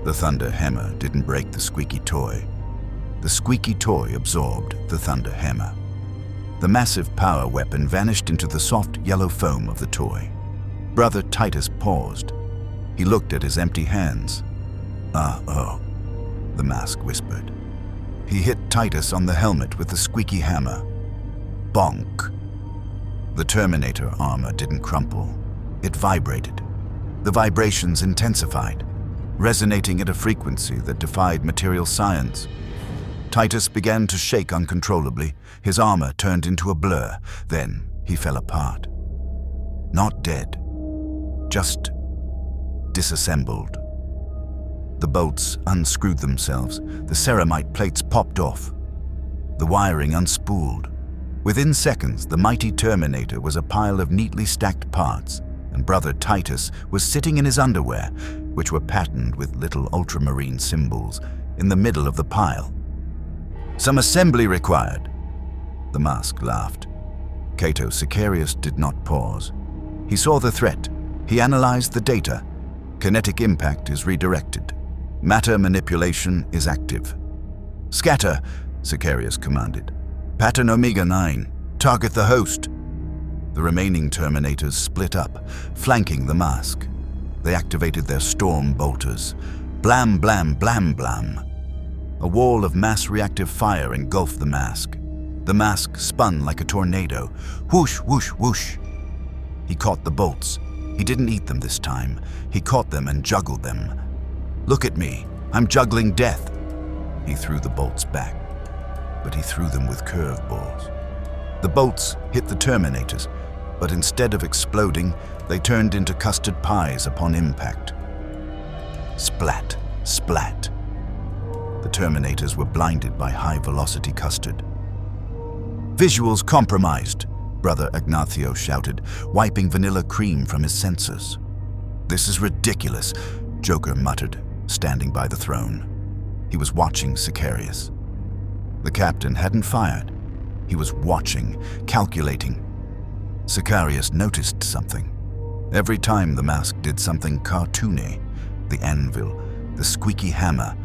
The thunder hammer didn't break the squeaky toy. The squeaky toy absorbed the thunder hammer. The massive power weapon vanished into the soft yellow foam of the toy. Brother Titus paused. He looked at his empty hands. Oh, the mask whispered. He hit Titus on the helmet with the squeaky hammer. Bonk. The Terminator armor didn't crumple. It vibrated. The vibrations intensified, resonating at a frequency that defied material science. Titus began to shake uncontrollably. His armor turned into a blur. Then he fell apart. Not dead, just disassembled. The bolts unscrewed themselves. The ceramite plates popped off. The wiring unspooled. Within seconds, the mighty Terminator was a pile of neatly stacked parts, and Brother Titus was sitting in his underwear, which were patterned with little ultramarine symbols, in the middle of the pile. Some assembly required. The mask laughed. Cato Sicarius did not pause. He saw the threat. He analyzed the data. Kinetic impact is redirected. Matter manipulation is active. Scatter, Sicarius commanded. Pattern Omega 9. Target the host. The remaining Terminators split up, flanking the mask. They activated their storm bolters. Blam, blam, blam, blam. A wall of mass reactive fire engulfed the mask. The mask spun like a tornado. Whoosh, whoosh, whoosh. He caught the bolts. He didn't eat them this time. He caught them and juggled them. Look at me. I'm juggling death. He threw the bolts back, but he threw them with curveballs. The bolts hit the Terminators, but instead of exploding, they turned into custard pies upon impact. Splat, splat. The Terminators were blinded by high-velocity custard. Visuals compromised, Brother Ignacio shouted, wiping vanilla cream from his sensors. This is ridiculous, Joker muttered, standing by the throne. He was watching Sicarius. The captain hadn't fired. He was watching, calculating. Sicarius noticed something. Every time the mask did something cartoony, the anvil, the squeaky hammer,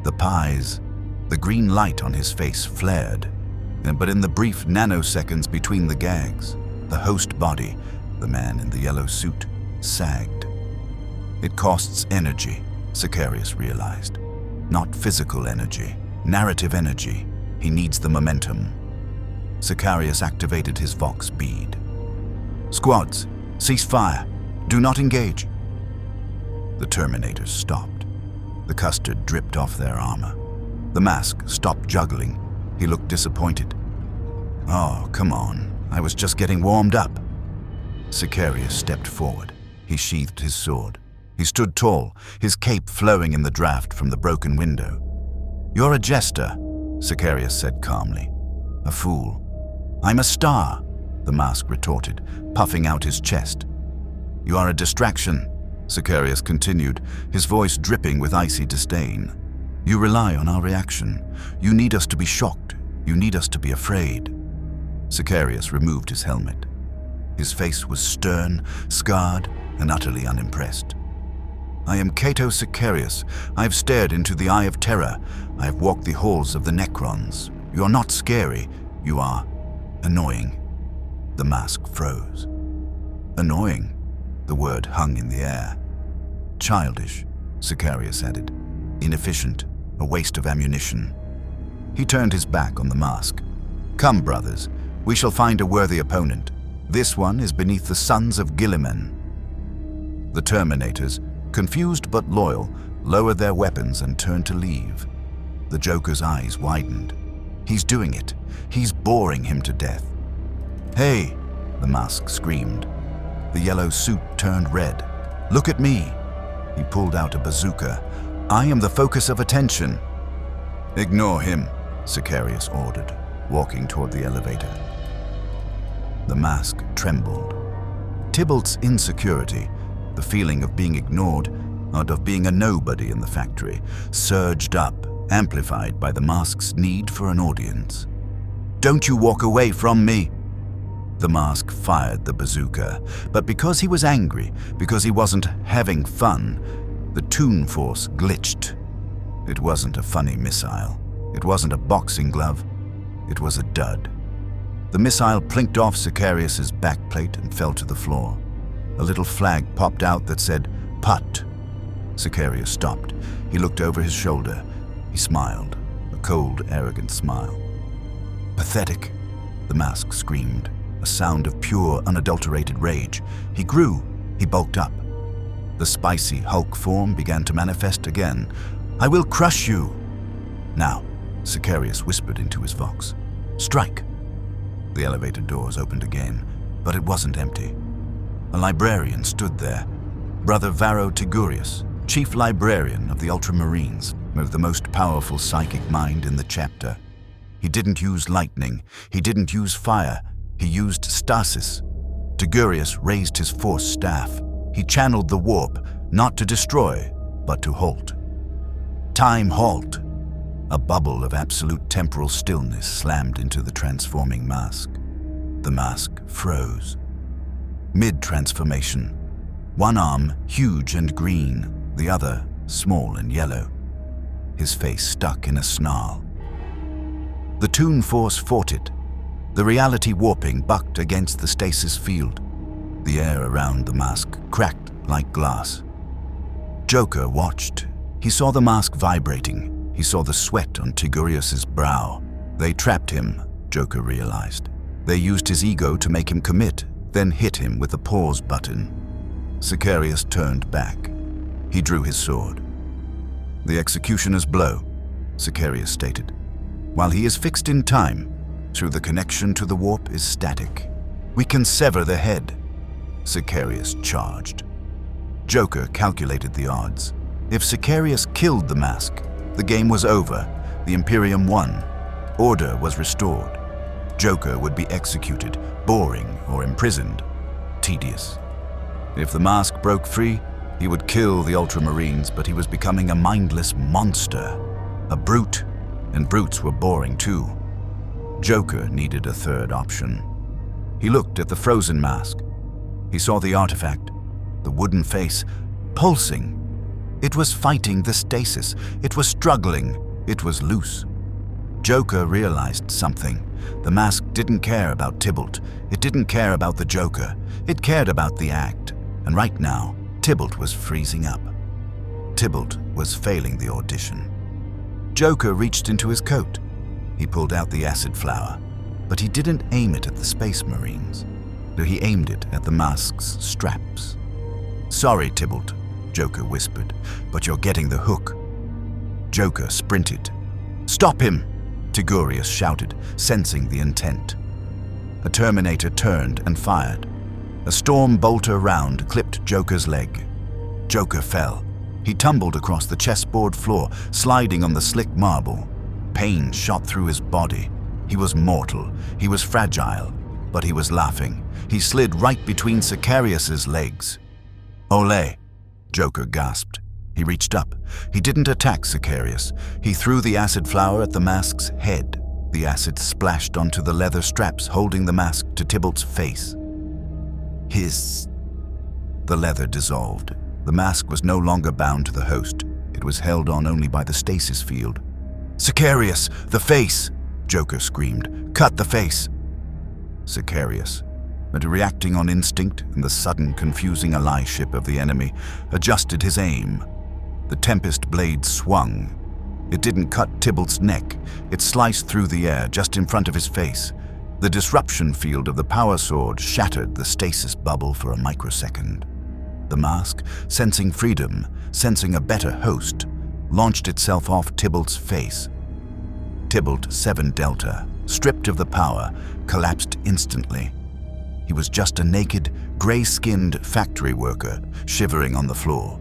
the pies, the green light on his face flared. But in the brief nanoseconds between the gags, the host body, the man in the yellow suit, sagged. It costs energy, Sicarius realized. Not physical energy, narrative energy. He needs the momentum. Sicarius activated his Vox bead. Squads, cease fire. Do not engage. The Terminators stopped. The custard dripped off their armor. The mask stopped juggling. He looked disappointed. Oh, come on. I was just getting warmed up. Sicarius stepped forward. He sheathed his sword. He stood tall, his cape flowing in the draft from the broken window. You're a jester, Sicarius said calmly. A fool. I'm a star, the mask retorted, puffing out his chest. You are a distraction, Sicarius continued, his voice dripping with icy disdain. You rely on our reaction. You need us to be shocked. You need us to be afraid. Sicarius removed his helmet. His face was stern, scarred, and utterly unimpressed. I am Cato Sicarius. I have stared into the eye of terror. I have walked the halls of the Necrons. You are not scary. You are annoying. The mask froze. Annoying. The word hung in the air. Childish, Sicarius added. Inefficient, a waste of ammunition. He turned his back on the mask. Come, brothers, we shall find a worthy opponent. This one is beneath the sons of Gilliman. The Terminators, confused but loyal, lowered their weapons and turned to leave. The Joker's eyes widened. He's doing it. He's boring him to death. "Hey!" the mask screamed. The yellow suit turned red. "Look at me!" He pulled out a bazooka. "I am the focus of attention." "Ignore him," Sicarius ordered, walking toward the elevator. The mask trembled. Tybalt's insecurity, the feeling of being ignored and of being a nobody in the factory, surged up, amplified by the mask's need for an audience. "Don't you walk away from me!" The mask fired the bazooka, but because he was angry, because he wasn't having fun, the Toon Force glitched. It wasn't a funny missile. It wasn't a boxing glove. It was a dud. The missile plinked off Sicarius's backplate and fell to the floor. A little flag popped out that said, "Putt." Sicarius stopped. He looked over his shoulder. He smiled, a cold, arrogant smile. "Pathetic," the mask screamed, a sound of pure, unadulterated rage. He grew. He bulked up. The spicy Hulk form began to manifest again. "I will crush you!" "Now," Sicarius whispered into his vox. "Strike!" The elevator doors opened again, but it wasn't empty. A librarian stood there. Brother Varro Tigurius, chief librarian of the Ultramarines, the most powerful psychic mind in the chapter. He didn't use lightning. He didn't use fire. He used stasis. Tigurius raised his force staff. He channeled the warp, not to destroy, but to halt. Time halt! A bubble of absolute temporal stillness slammed into the transforming mask. The mask froze. Mid-transformation. One arm huge and green, the other small and yellow. His face stuck in a snarl. The Toon Force fought it. The reality warping bucked against the stasis field. The air around the mask cracked like glass. Joker watched. He saw the mask vibrating. He saw the sweat on Tigurius's brow. They trapped him, Joker realized. They used his ego to make him commit, then hit him with the pause button. Sicarius turned back. He drew his sword. "The executioner's blow," Sicarius stated. "While he is fixed in time, through the connection to the warp is static. We can sever the head." Sicarius charged. Joker calculated the odds. If Sicarius killed the mask, the game was over. The Imperium won. Order was restored. Joker would be executed, boring or imprisoned, tedious. If the mask broke free, he would kill the Ultramarines, but he was becoming a mindless monster, a brute, and brutes were boring too. Joker needed a third option. He looked at the frozen mask. He saw the artifact, the wooden face, pulsing. It was fighting the stasis. It was struggling. It was loose. Joker realized something. The mask didn't care about Tybalt. It didn't care about the Joker. It cared about the act. And right now, Tybalt was freezing up. Tybalt was failing the audition. Joker reached into his coat. He pulled out the acid flower, but he didn't aim it at the Space Marines. He aimed it at the mask's straps. "Sorry, Tybalt," Joker whispered, "but you're getting the hook." Joker sprinted. "Stop him!" Tigurius shouted, sensing the intent. A Terminator turned and fired. A storm bolter round clipped Joker's leg. Joker fell. He tumbled across the chessboard floor, sliding on the slick marble. Pain shot through his body. He was mortal. He was fragile, but he was laughing. He slid right between Sicarius's legs. "Ole!" Joker gasped. He reached up. He didn't attack Sicarius. He threw the acid flower at the mask's head. The acid splashed onto the leather straps holding the mask to Tybalt's face. Hiss. The leather dissolved. The mask was no longer bound to the host. It was held on only by the stasis field. "Sicarius, the face!" Joker screamed. "Cut the face!" Sicarius, but reacting on instinct and the sudden confusing allyship of the enemy, adjusted his aim. The Tempest blade swung. It didn't cut Tybalt's neck. It sliced through the air just in front of his face. The disruption field of the power sword shattered the stasis bubble for a microsecond. The mask, sensing freedom, sensing a better host, launched itself off Tybalt's face. Tybalt 7 Delta, stripped of the power, collapsed instantly. He was just a naked, gray-skinned factory worker shivering on the floor.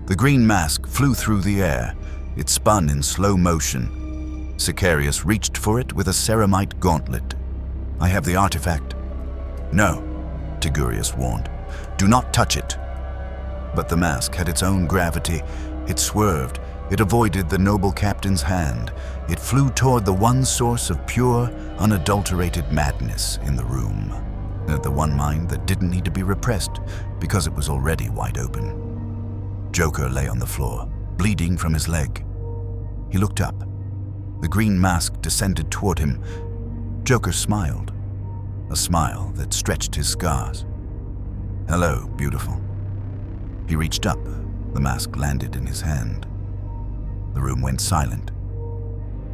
The green mask flew through the air. It spun in slow motion. Sicarius reached for it with a ceramite gauntlet. "I have the artifact." "No," Tigurius warned. "Do not touch it." But the mask had its own gravity. It swerved. It avoided the noble captain's hand. It flew toward the one source of pure, unadulterated madness in the room. The one mind that didn't need to be repressed because it was already wide open. Joker lay on the floor, bleeding from his leg. He looked up. The green mask descended toward him. Joker smiled, a smile that stretched his scars. "Hello, beautiful." He reached up. The mask landed in his hand. The room went silent.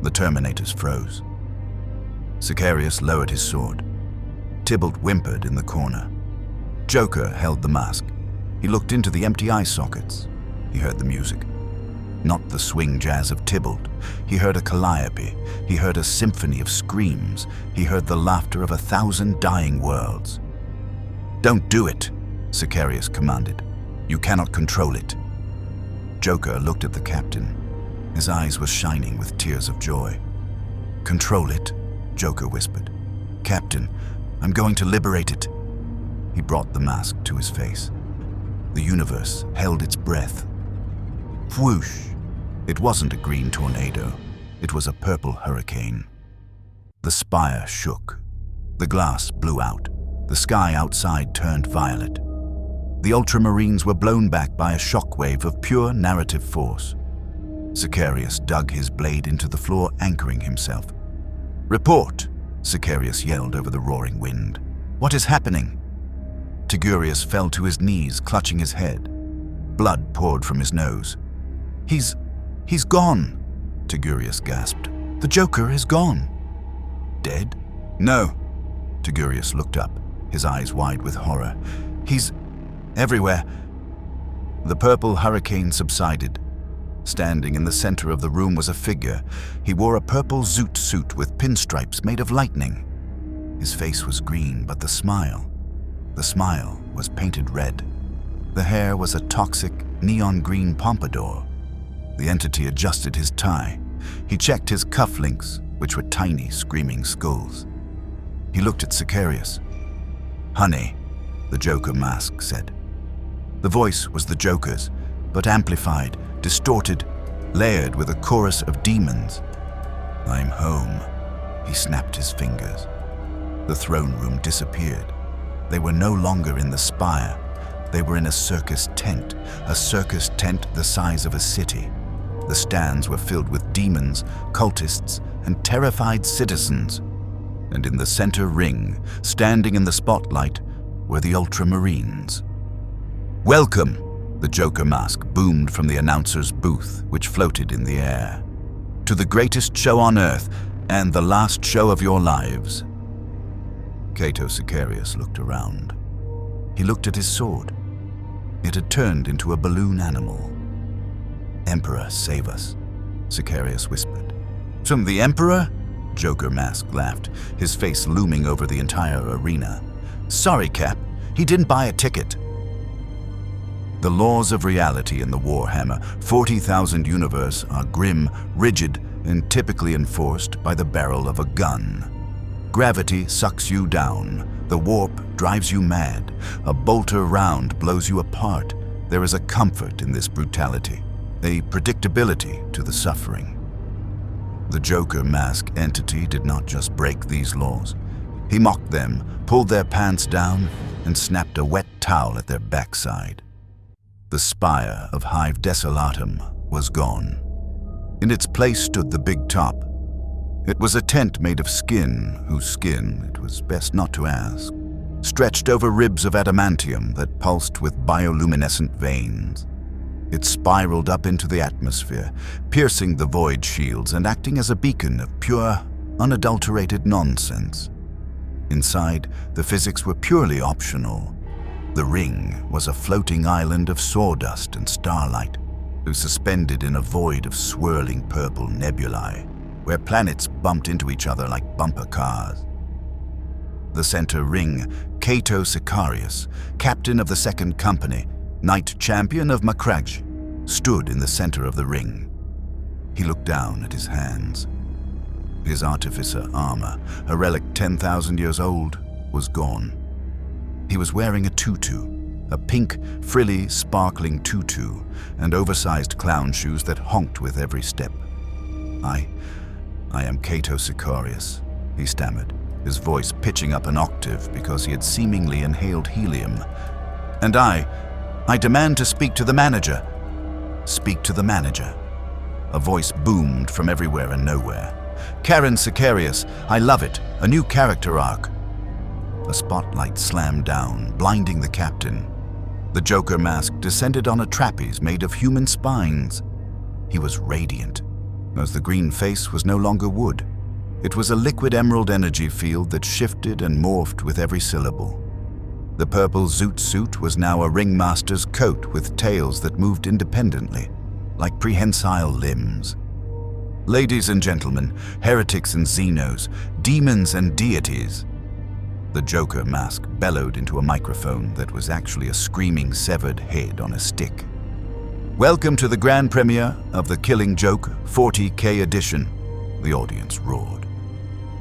The Terminators froze. Sicarius lowered his sword. Tybalt whimpered in the corner. Joker held the mask. He looked into the empty eye sockets. He heard the music. Not the swing jazz of Tybalt. He heard a calliope. He heard a symphony of screams. He heard the laughter of 1,000 dying worlds. "Don't do it," Sicarius commanded. "You cannot control it." Joker looked at the captain. His eyes were shining with tears of joy. "Control it," Joker whispered. "Captain, I'm going to liberate it." He brought the mask to his face. The universe held its breath. Whoosh! It wasn't a green tornado. It was a purple hurricane. The spire shook. The glass blew out. The sky outside turned violet. The Ultramarines were blown back by a shockwave of pure narrative force. Sicarius dug his blade into the floor, anchoring himself. "Report!" Sicarius yelled over the roaring wind. "What is happening?" Tigurius fell to his knees, clutching his head. Blood poured from his nose. He's gone," Tigurius gasped. "The Joker is gone." "Dead?" "No." Tigurius looked up, his eyes wide with horror. "He's everywhere." The purple hurricane subsided. Standing in the center of the room was a figure. He wore a purple zoot suit with pinstripes made of lightning. His face was green, but the smile was painted red. The hair was a toxic, neon green pompadour. The entity adjusted his tie. He checked his cufflinks, which were tiny, screaming skulls. He looked at Sicarius. "Honey," the Joker mask said. The voice was the Joker's, but amplified, distorted, layered with a chorus of demons. "I'm home." He snapped his fingers. The throne room disappeared. They were no longer in the spire. They were in a circus tent the size of a city. The stands were filled with demons, cultists, and terrified citizens. And in the center ring, standing in the spotlight, were the Ultramarines. "Welcome!" The Joker mask boomed from the announcer's booth, which floated in the air. "To the greatest show on Earth, and the last show of your lives." Cato Sicarius looked around. He looked at his sword. It had turned into a balloon animal. "Emperor, save us," Sicarius whispered. "From the Emperor?" Joker mask laughed, his face looming over the entire arena. "Sorry, Cap, he didn't buy a ticket." The laws of reality in the Warhammer 40,000 universe are grim, rigid, and typically enforced by the barrel of a gun. Gravity sucks you down. The warp drives you mad. A bolter round blows you apart. There is a comfort in this brutality, a predictability to the suffering. The Joker mask entity did not just break these laws. He mocked them, pulled their pants down, and snapped a wet towel at their backside. The spire of Hive Desolatum was gone. In its place stood the big top. It was a tent made of skin, whose skin, it was best not to ask, stretched over ribs of adamantium that pulsed with bioluminescent veins. It spiraled up into the atmosphere, piercing the void shields and acting as a beacon of pure, unadulterated nonsense. Inside, the physics were purely optional. The ring was a floating island of sawdust and starlight, suspended in a void of swirling purple nebulae. where planets bumped into each other like bumper cars. The center ring, Cato Sicarius, captain of the Second Company, knight champion of Macragge, stood in the center of the ring. He looked down at his hands. His artificer armor, a relic 10,000 years old, was gone. He was wearing a tutu, a pink, frilly, sparkling tutu, and oversized clown shoes that honked with every step. I am Cato Sicarius, he stammered, his voice pitching up an octave because he had seemingly inhaled helium. And I demand to speak to the manager. Speak to the manager. A voice boomed from everywhere and nowhere. Cato Sicarius, I love it, a new character arc. A spotlight slammed down, blinding the captain. The Joker mask descended on a trapeze made of human spines. He was radiant, as the green face was no longer wood. It was a liquid emerald energy field that shifted and morphed with every syllable. The purple zoot suit was now a ringmaster's coat with tails that moved independently, like prehensile limbs. Ladies and gentlemen, heretics and xenos, demons and deities. The Joker mask bellowed into a microphone that was actually a screaming severed head on a stick. Welcome to the grand premiere of The Killing Joke 40K edition, the audience roared.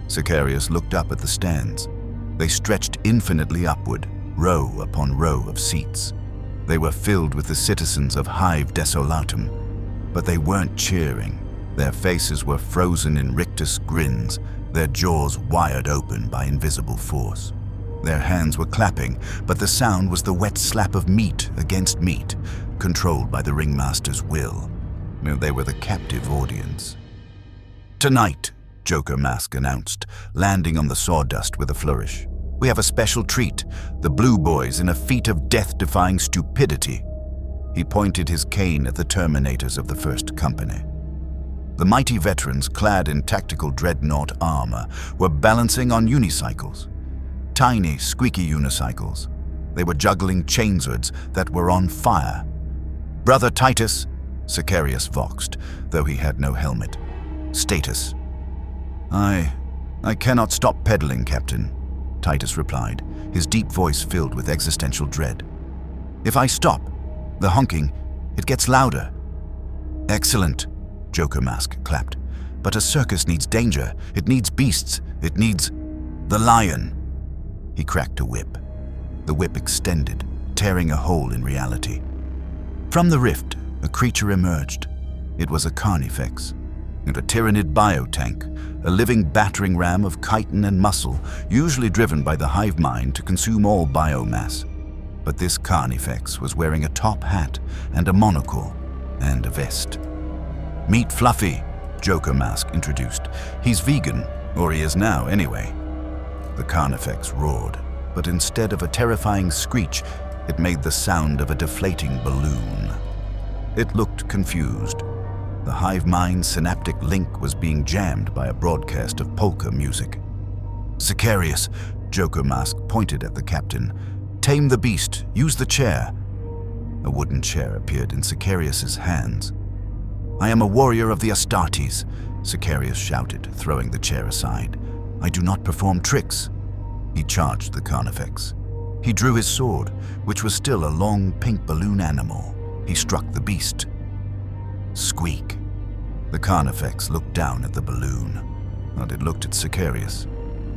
Sicarius looked up at the stands. They stretched infinitely upward, row upon row of seats. They were filled with the citizens of Hive Desolatum, but they weren't cheering. Their faces were frozen in rictus grins, their jaws wired open by invisible force. Their hands were clapping, but the sound was the wet slap of meat against meat, controlled by the ringmaster's will. They were the captive audience. Tonight, Joker Mask announced, landing on the sawdust with a flourish. We have a special treat, the Blue Boys in a feat of death-defying stupidity. He pointed his cane at the Terminators of the First Company. The mighty veterans, clad in tactical dreadnought armor, were balancing on unicycles. Tiny, squeaky unicycles. They were juggling chainswords that were on fire. Brother Titus, Sicarius voxed, though he had no helmet. Status. I cannot stop pedaling, Captain, Titus replied, his deep voice filled with existential dread. If I stop, the honking, it gets louder. Excellent, Joker Mask clapped. But a circus needs danger. It needs beasts. It needs the lion. He cracked a whip. The whip extended, tearing a hole in reality. From the rift, a creature emerged. It was a carnifex, and a tyrannid biotank, a living battering ram of chitin and muscle, usually driven by the hive mind to consume all biomass. But this carnifex was wearing a top hat and a monocle and a vest. Meet Fluffy, Joker Mask introduced. He's vegan, or he is now anyway. The carnifex roared, but instead of a terrifying screech, it made the sound of a deflating balloon. It looked confused. The hive mind's synaptic link was being jammed by a broadcast of polka music. Sicarius, Joker Mask pointed at the captain. Tame the beast, use the chair. A wooden chair appeared in Sicarius's hands. I am a warrior of the Astartes, Sicarius shouted, throwing the chair aside. I do not perform tricks. He charged the carnifex. He drew his sword, which was still a long pink balloon animal. He struck the beast. Squeak. The carnifex looked down at the balloon, and it looked at Sicarius.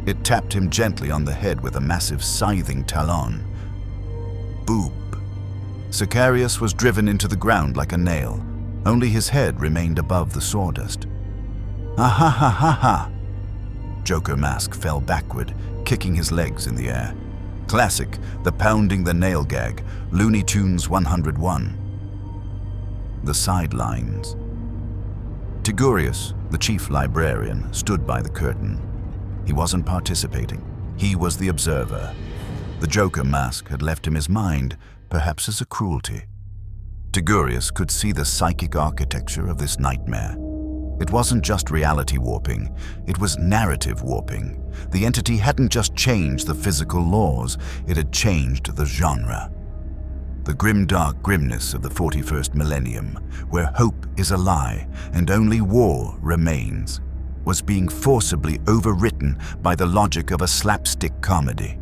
It tapped him gently on the head with a massive scything talon. Boop. Sicarius was driven into the ground like a nail. Only his head remained above the sawdust. Ah ha ha ha ha! Joker Mask fell backward, kicking his legs in the air. Classic, the pounding the nail gag, Looney Tunes 101. The sidelines. Tigurius, the chief librarian, stood by the curtain. He wasn't participating. He was the observer. The Joker Mask had left him his mind, perhaps as a cruelty. Tigurius could see the psychic architecture of this nightmare. It wasn't just reality warping, it was narrative warping. The entity hadn't just changed the physical laws, it had changed the genre. The grimdark grimness of the 41st millennium, where hope is a lie and only war remains. was being forcibly overwritten by the logic of a slapstick comedy.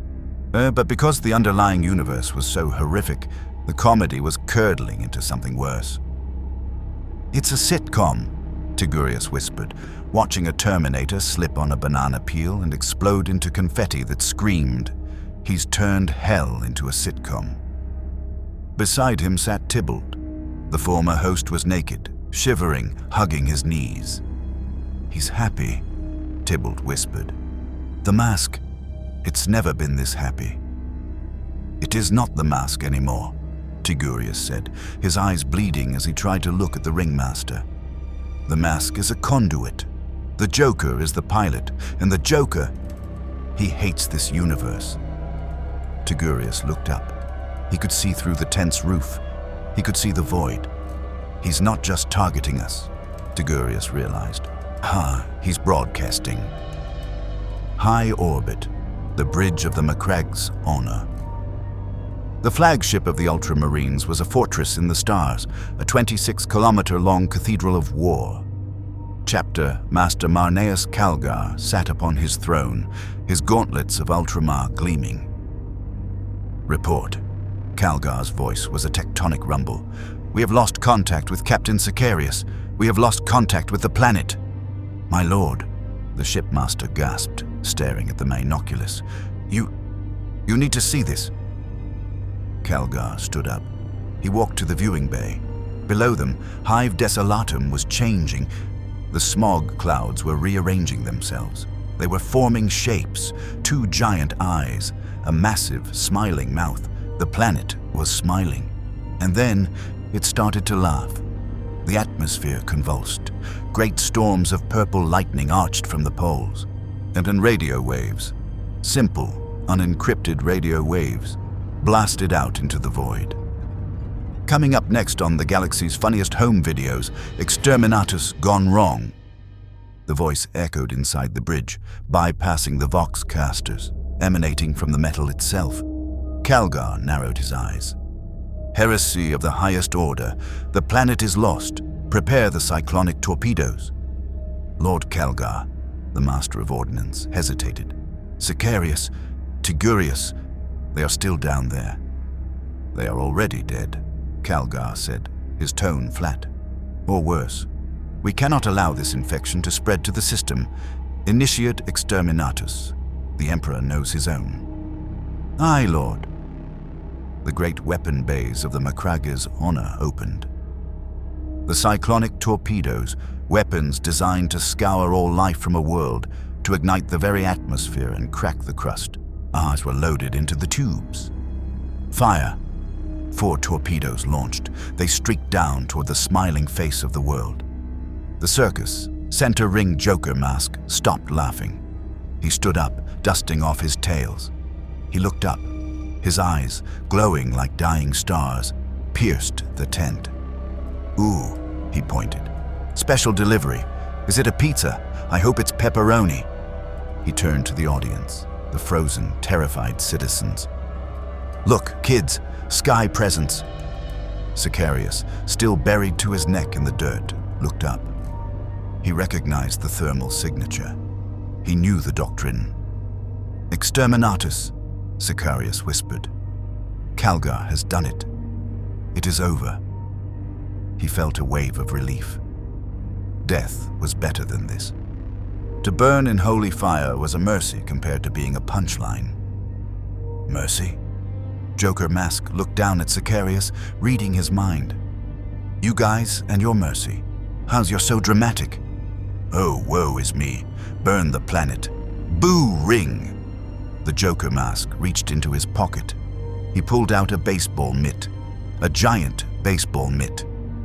But because the underlying universe was so horrific, the comedy was curdling into something worse. "It's a sitcom," Tigurius whispered, watching a Terminator slip on a banana peel and explode into confetti that screamed, "He's turned hell into a sitcom." Beside him sat Tybalt. The former host was naked, shivering, hugging his knees. "He's happy," Tybalt whispered. "The mask, it's never been this happy." "It is not the mask anymore," Tigurius said, his eyes bleeding as he tried to look at the ringmaster. "The mask is a conduit. The Joker is the pilot, and the Joker, he hates this universe." Tigurius looked up. He could see through the tent's roof. He could see the void. "He's not just targeting us," Tigurius realized. He's broadcasting. High orbit, the bridge of the Macragge's honor. The flagship of the Ultramarines was a fortress in the stars, a 26-kilometer-long cathedral of war. Chapter Master Marneus Calgar sat upon his throne, his gauntlets of Ultramar gleaming. "Report." Calgar's voice was a tectonic rumble. "We have lost contact with Captain Sicarius. We have lost contact with the planet." "My lord," the shipmaster gasped, staring at the binoculars. You need to see this." Calgar stood up. He walked to the viewing bay. Below them, Hive Desolatum was changing. The smog clouds were rearranging themselves. They were forming shapes, 2 giant eyes, a massive, smiling mouth. The planet was smiling. And then it started to laugh. The atmosphere convulsed. Great storms of purple lightning arched from the poles. And then radio waves, simple, unencrypted radio waves, blasted out into the void. Coming up next on the galaxy's funniest home videos, Exterminatus Gone Wrong. The voice echoed inside the bridge, bypassing the Vox casters, emanating from the metal itself. Calgar narrowed his eyes. "Heresy of the highest order. The planet is lost. Prepare the cyclonic torpedoes." Lord Calgar, the Master of Ordnance, hesitated. "Sicarius, Tigurius, they are still down there." "They are already dead," Calgar said, his tone flat. "Or worse. We cannot allow this infection to spread to the system. Initiate exterminatus. The Emperor knows his own." "Aye, Lord." The great weapon bays of the Macragge's honor opened. The cyclonic torpedoes, weapons designed to scour all life from a world, to ignite the very atmosphere and crack the crust. Ours were loaded into the tubes. Fire. 4 torpedoes launched. They streaked down toward the smiling face of the world. The circus, center ring Joker mask, stopped laughing. He stood up, dusting off his tails. He looked up. His eyes, glowing like dying stars, pierced the tent. "Ooh," he pointed. "Special delivery. Is it a pizza? I hope it's pepperoni." He turned to the audience, the frozen, terrified citizens. "Look, kids, sky presents." Sicarius, still buried to his neck in the dirt, looked up. He recognized the thermal signature. He knew the doctrine. "Exterminatus," Sicarius whispered. "Calgar has done it. It is over." He felt a wave of relief. Death was better than this. To burn in holy fire was a mercy compared to being a punchline. Mercy? Joker Mask looked down at Sicarius, reading his mind. "You guys and your mercy. How's you're so dramatic?" "Oh, woe is me. Burn the planet. Boo ring." The Joker Mask reached into his pocket. He pulled out a baseball mitt. A giant baseball mitt.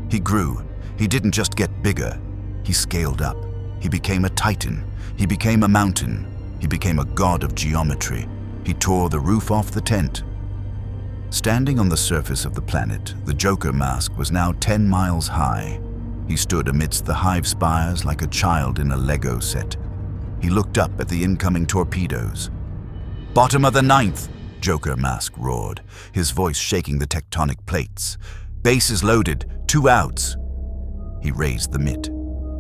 He grew. He didn't just get bigger. He scaled up. He became a titan. He became a mountain. He became a god of geometry. He tore the roof off the tent. Standing on the surface of the planet, the Joker Mask was now 10 miles high. He stood amidst the hive spires like a child in a Lego set. He looked up at the incoming torpedoes. "Bottom of the 9th, Joker Mask roared, his voice shaking the tectonic plates. "Base is loaded, 2 outs." He raised the mitt.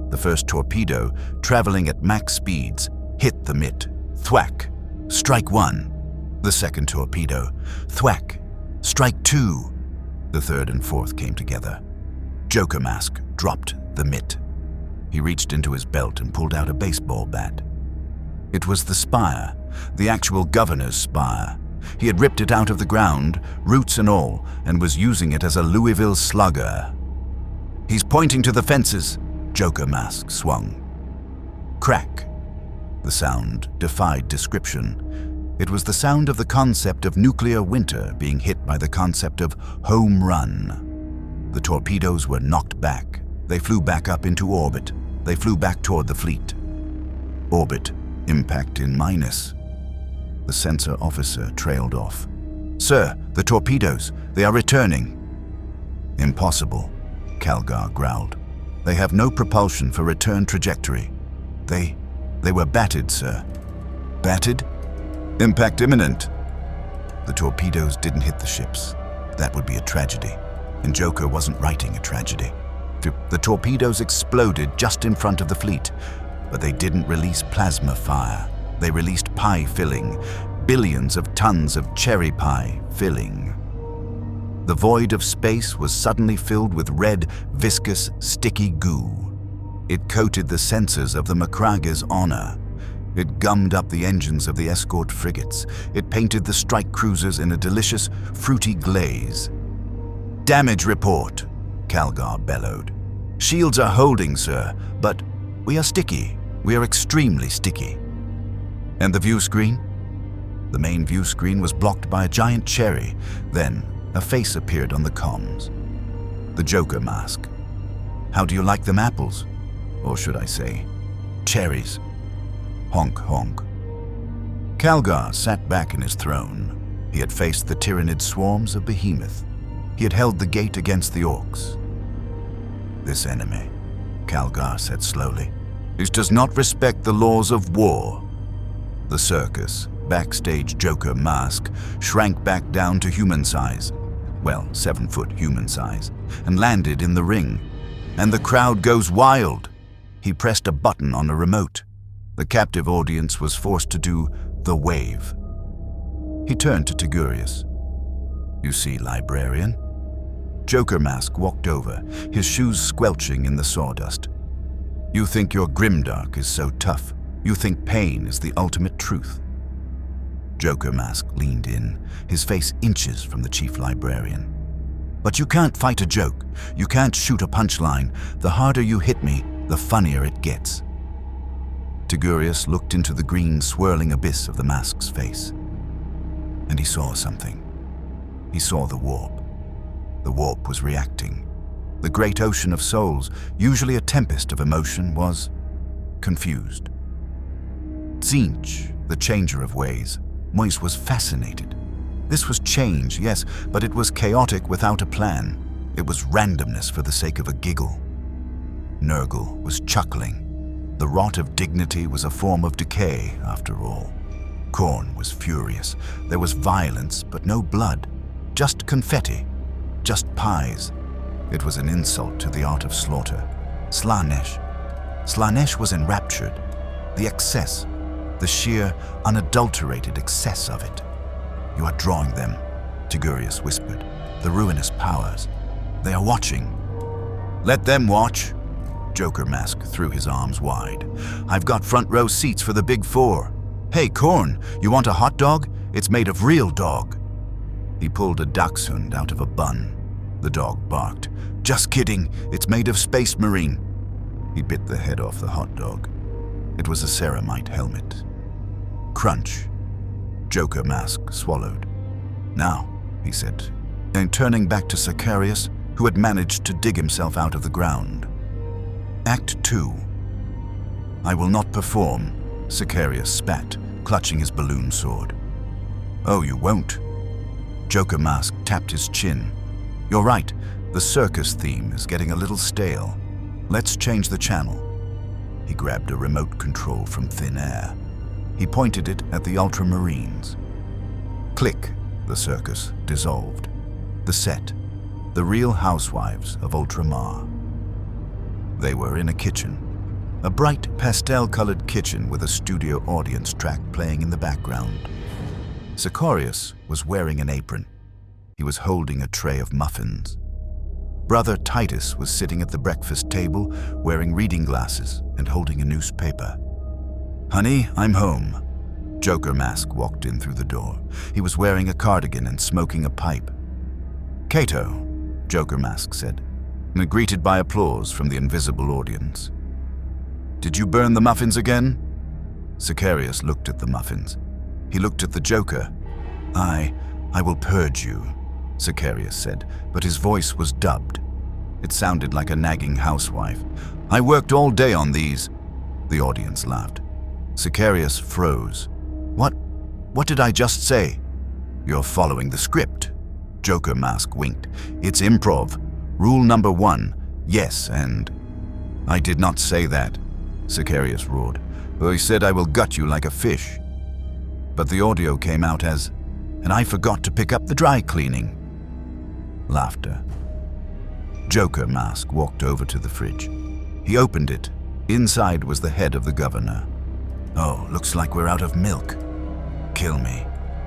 The first torpedo, traveling at max speeds, hit the mitt. Thwack. Strike 1. The second torpedo. Thwack. Strike 2. The third and fourth came together. Joker Mask dropped the mitt. He reached into his belt and pulled out a baseball bat. It was the spire, the actual governor's spire. He had ripped it out of the ground, roots and all, and was using it as a Louisville slugger. "He's pointing to the fences," Joker Mask swung. Crack. The sound defied description. It was the sound of the concept of nuclear winter being hit by the concept of home run. The torpedoes were knocked back. They flew back up into orbit. They flew back toward the fleet. Orbit, impact in minus. The sensor officer trailed off. "Sir, the torpedoes, they are returning." "Impossible," Calgar growled. "They have no propulsion for return trajectory. They were battered, sir." "Battered? Impact imminent." The torpedoes didn't hit the ships. That would be a tragedy, and Joker wasn't writing a tragedy. The torpedoes exploded just in front of the fleet, but they didn't release plasma fire. They released pie filling, billions of tons of cherry pie filling. The void of space was suddenly filled with red, viscous, sticky goo. It coated the sensors of the Macraga's honor. It gummed up the engines of the escort frigates. It painted the strike cruisers in a delicious, fruity glaze. "Damage report," Calgar bellowed. "Shields are holding, sir, but we are sticky. We are extremely sticky." "And the view screen?" The main view screen was blocked by a giant cherry. Then, a face appeared on the comms. The Joker Mask. "How do you like them apples? Or should I say, cherries?" Honk, honk. Calgar sat back in his throne. He had faced the tyrannid swarms of Behemoth. He had held the gate against the orcs. "This enemy," Calgar said slowly, "this does not respect the laws of war." The circus, backstage Joker Mask, shrank back down to human size. Well, 7-foot human size, and landed in the ring. And the crowd goes wild. He pressed a button on a remote. The captive audience was forced to do the wave. He turned to Tigurius. "You see, librarian?" Joker Mask walked over, his shoes squelching in the sawdust. "You think your Grimdark is so tough. You think pain is the ultimate truth." Joker Mask leaned in, his face inches from the chief librarian. "But you can't fight a joke. You can't shoot a punchline. The harder you hit me, the funnier it gets." Tigurius looked into the green, swirling abyss of the mask's face. And he saw something. He saw the warp. The warp was reacting. The great ocean of souls, usually a tempest of emotion, was confused. Tzeentch, the changer of ways, Moise was fascinated. This was change, yes, but it was chaotic without a plan. It was randomness for the sake of a giggle. Nurgle was chuckling. The rot of dignity was a form of decay, after all. Khorne was furious. There was violence, but no blood. Just confetti. Just pies. It was an insult to the art of slaughter. Slaanesh was enraptured. The excess, the sheer, unadulterated excess of it. "You are drawing them," Tigurius whispered. "The ruinous powers. They are watching." "Let them watch." Joker Mask threw his arms wide. "I've got front row seats for the big four. Hey, Khorne, you want a hot dog? It's made of real dog." He pulled a dachshund out of a bun. The dog barked. "Just kidding, it's made of space marine." He bit the head off the hot dog. It was a ceramite helmet. Crunch. Joker Mask swallowed. "Now," he said, and turning back to Sicarius, who had managed to dig himself out of the ground. Act 2. "I will not perform," Sicarius spat, clutching his balloon sword. "Oh, you won't?" Joker Mask tapped his chin. "You're right, the circus theme is getting a little stale. Let's change the channel." He grabbed a remote control from thin air. He pointed it at the Ultramarines. Click, the circus dissolved. The set, the real housewives of Ultramar. They were in a kitchen, A bright, pastel-colored kitchen with a studio audience track playing in the background. Sicarius was wearing an apron. He was holding a tray of muffins. Brother Titus was sitting at the breakfast table, wearing reading glasses and holding a newspaper. "Honey, I'm home." Joker Mask walked in through the door. He was wearing a cardigan and smoking a pipe. "Cato," Joker Mask said, and greeted by applause from the invisible audience. "Did you burn the muffins again?" Sicarius looked at the muffins. He looked at the Joker. I will purge you," Sicarius said, but his voice was dubbed. It sounded like a nagging housewife. "I worked all day on these." The audience laughed. Sicarius froze. What did I just say?" "You're following the script." Joker Mask winked. "It's improv. Rule number 1, yes and—" "I did not say that," Sicarius roared. "I said I will gut you like a fish." But the audio came out as, "And I forgot to pick up the dry cleaning." Laughter. Joker Mask walked over to the fridge. He opened it. Inside was the head of the governor. "Oh, looks like we're out of milk." "Kill me,"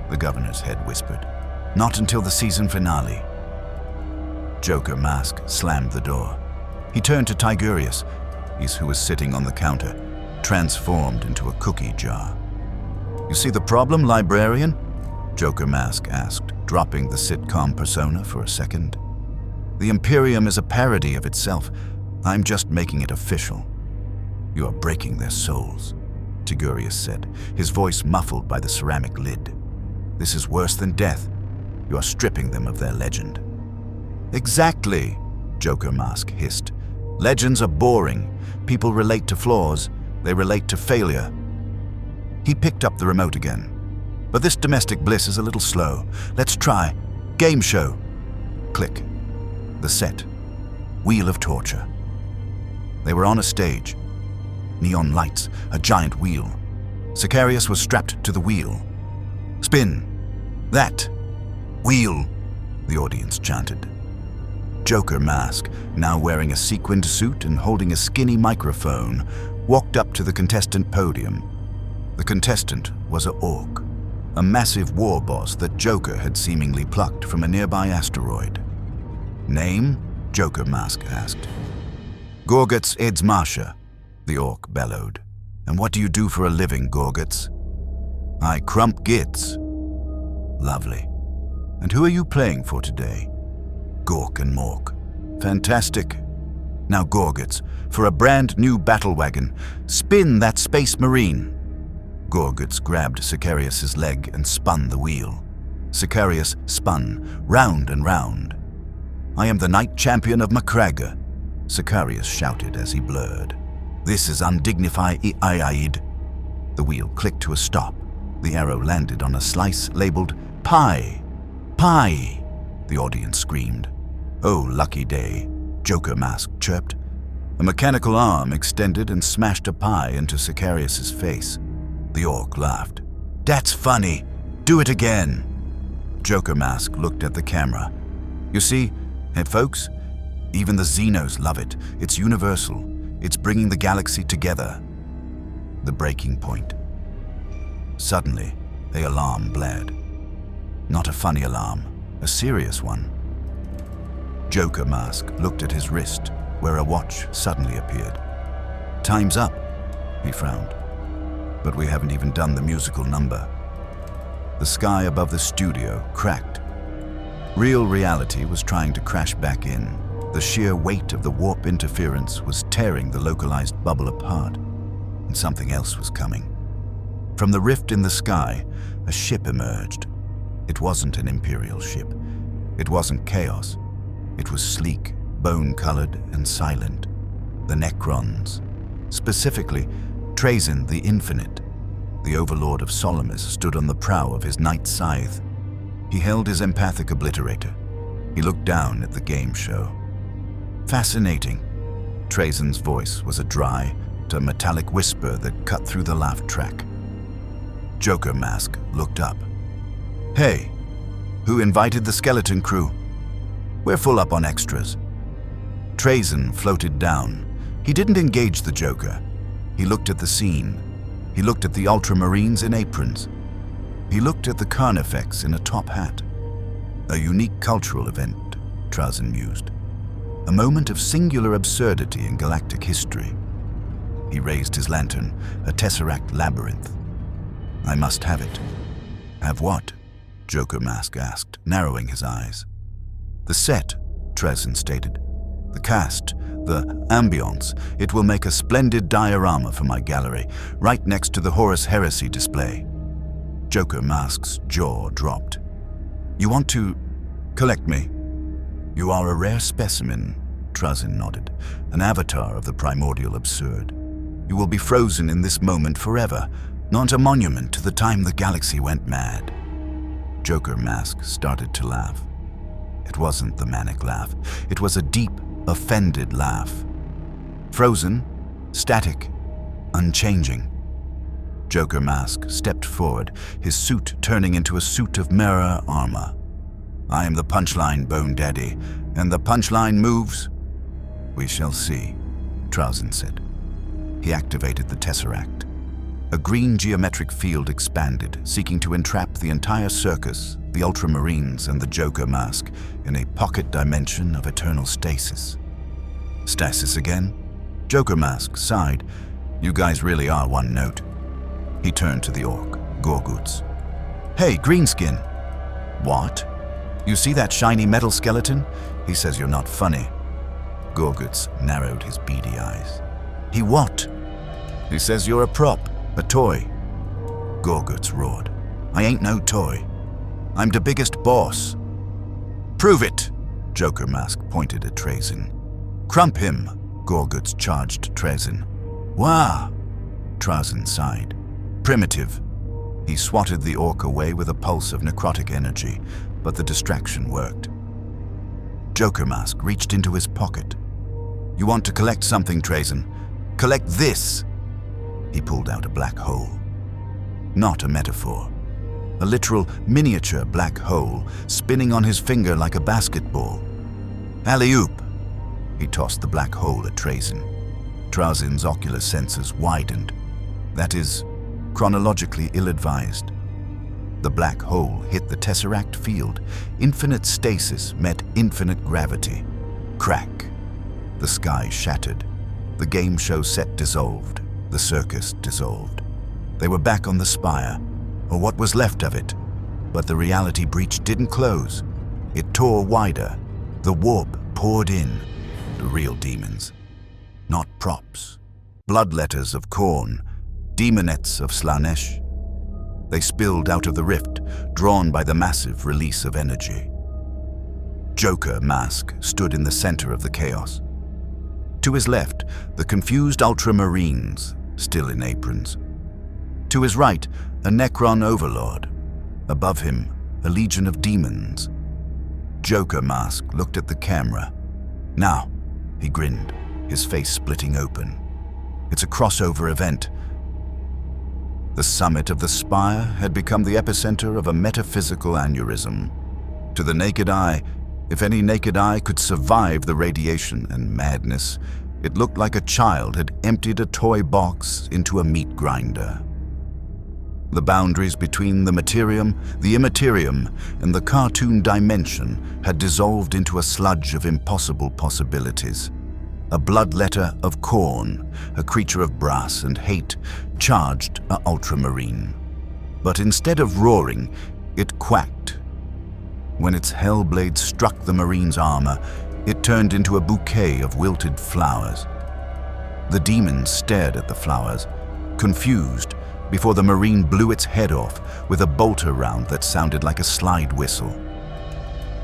the governor's head whispered. "Not until the season finale." Joker Mask slammed the door. He turned to Tigurius, who was sitting on the counter, transformed into a cookie jar. "You see the problem, librarian?" Joker Mask asked, dropping the sitcom persona for a second. "The Imperium is a parody of itself. I'm just making it official." "You are breaking their souls," Tigurius said, his voice muffled by the ceramic lid. "This is worse than death. You are stripping them of their legend." "Exactly," Joker Mask hissed. "Legends are boring. People relate to flaws. They relate to failure." He picked up the remote again. "But this domestic bliss is a little slow. Let's try. Game show." Click. The set. Wheel of Torture. They were on a stage. Neon lights, a giant wheel. Sicarius was strapped to the wheel. "Spin. That. Wheel," the audience chanted. Joker Mask, now wearing a sequined suit and holding a skinny microphone, walked up to the contestant podium. The contestant was an orc, a massive war boss that Joker had seemingly plucked from a nearby asteroid. "Name?" Joker Mask asked. "Gorguts Edsmarsha," the orc bellowed. "And what do you do for a living, Gorguts?" "I crump gits." "Lovely. And who are you playing for today?" "Gork and Mork." "Fantastic. Now, Gorguts, for a brand new battle wagon, spin that space marine." Gorguts grabbed Sicarius's leg and spun the wheel. Sicarius spun, round and round. "I am the Knight Champion of Macraga," Sicarius shouted as he blurred. "This is undignified Iaid." The wheel clicked to a stop. The arrow landed on a slice labeled pie. "Pie!" the audience screamed. "Oh, lucky day," Joker Mask chirped. A mechanical arm extended and smashed a pie into Sicarius's face. The orc laughed. "That's funny. Do it again." Joker Mask looked at the camera. "You see, folks, even the Xenos love it. It's universal. It's bringing the galaxy together." The breaking point. Suddenly, the alarm blared. Not a funny alarm, a serious one. Joker Mask looked at his wrist, where a watch suddenly appeared. "Time's up," he frowned. "But we haven't even done the musical number." The sky above the studio cracked. Real reality was trying to crash back in. The sheer weight of the warp interference was tearing the localized bubble apart, and something else was coming. From the rift in the sky, a ship emerged. It wasn't an Imperial ship. It wasn't chaos. It was sleek, bone-colored, and silent. The Necrons. Specifically, Trazyn the Infinite. The Overlord of Solomis stood on the prow of his Knight Scythe. He held his empathic obliterator. He looked down at the game show. Fascinating. Trazyn's voice was a dry, metallic whisper that cut through the laugh track. Joker Mask looked up. "Hey, who invited the skeleton crew? We're full up on extras." Trazyn floated down. He didn't engage the Joker. He looked at the scene. He looked at the ultramarines in aprons. He looked at the carnifex in a top hat. A unique cultural event, Trazyn mused. A moment of singular absurdity in galactic history. He raised his lantern, a tesseract labyrinth. I must have it. Have what? Joker Mask asked, narrowing his eyes. The set, Trazyn stated. The cast, the ambience. It will make a splendid diorama for my gallery, right next to the Horus Heresy display. Joker Mask's jaw dropped. You want to collect me? You are a rare specimen, Trazyn nodded, an avatar of the primordial absurd. You will be frozen in this moment forever, not a monument to the time the galaxy went mad. Joker Mask started to laugh. It wasn't the manic laugh. It was a deep, offended laugh. Frozen, static, unchanging. Joker Mask stepped forward, his suit turning into a suit of mirror armor. I am the punchline, Bone Daddy, and the punchline moves. We shall see, Trazyn said. He activated the tesseract. A green geometric field expanded, seeking to entrap the entire circus, the Ultramarines and the Joker Mask, in a pocket dimension of eternal stasis. Stasis again? Joker Mask sighed. You guys really are one note. He turned to the orc, Gorguts. Hey, Greenskin! What? You see that shiny metal skeleton? He says you're not funny. Gorguts narrowed his beady eyes. He what? He says you're a prop, a toy. Gorguts roared. I ain't no toy. I'm the biggest boss. Prove it, Joker Mask pointed at Trazyn. Crump him, Gorguts charged Trazyn. Wah! Trazyn sighed. Primitive. He swatted the orc away with a pulse of necrotic energy, but the distraction worked. Joker Mask reached into his pocket. You want to collect something, Trazyn? Collect this! He pulled out a black hole. Not a metaphor. A literal miniature black hole spinning on his finger like a basketball. Alley-oop! He tossed the black hole at Trazyn. Trazyn's ocular senses widened. That is, chronologically ill-advised. The black hole hit the tesseract field. Infinite stasis met infinite gravity. Crack. The sky shattered. The game show set dissolved. The circus dissolved. They were back on the spire, or what was left of it. But the reality breach didn't close. It tore wider. The warp poured in. The real demons. Not props. Bloodletters of Khorne. Demonettes of Slaanesh. They spilled out of the rift, drawn by the massive release of energy. Joker Mask stood in the center of the chaos. To his left, the confused Ultramarines, still in aprons. To his right, a Necron overlord. Above him, a legion of demons. Joker Mask looked at the camera. Now, he grinned, his face splitting open. It's a crossover event. The summit of the spire had become the epicenter of a metaphysical aneurysm. To the naked eye, if any naked eye could survive the radiation and madness, it looked like a child had emptied a toy box into a meat grinder. The boundaries between the materium, the immaterium, and the cartoon dimension had dissolved into a sludge of impossible possibilities. A bloodletter of Khorne, a creature of brass and hate, charged an ultramarine. But instead of roaring, it quacked. When its hellblade struck the marine's armor, it turned into a bouquet of wilted flowers. The demon stared at the flowers, confused, before the marine blew its head off with a bolter round that sounded like a slide whistle.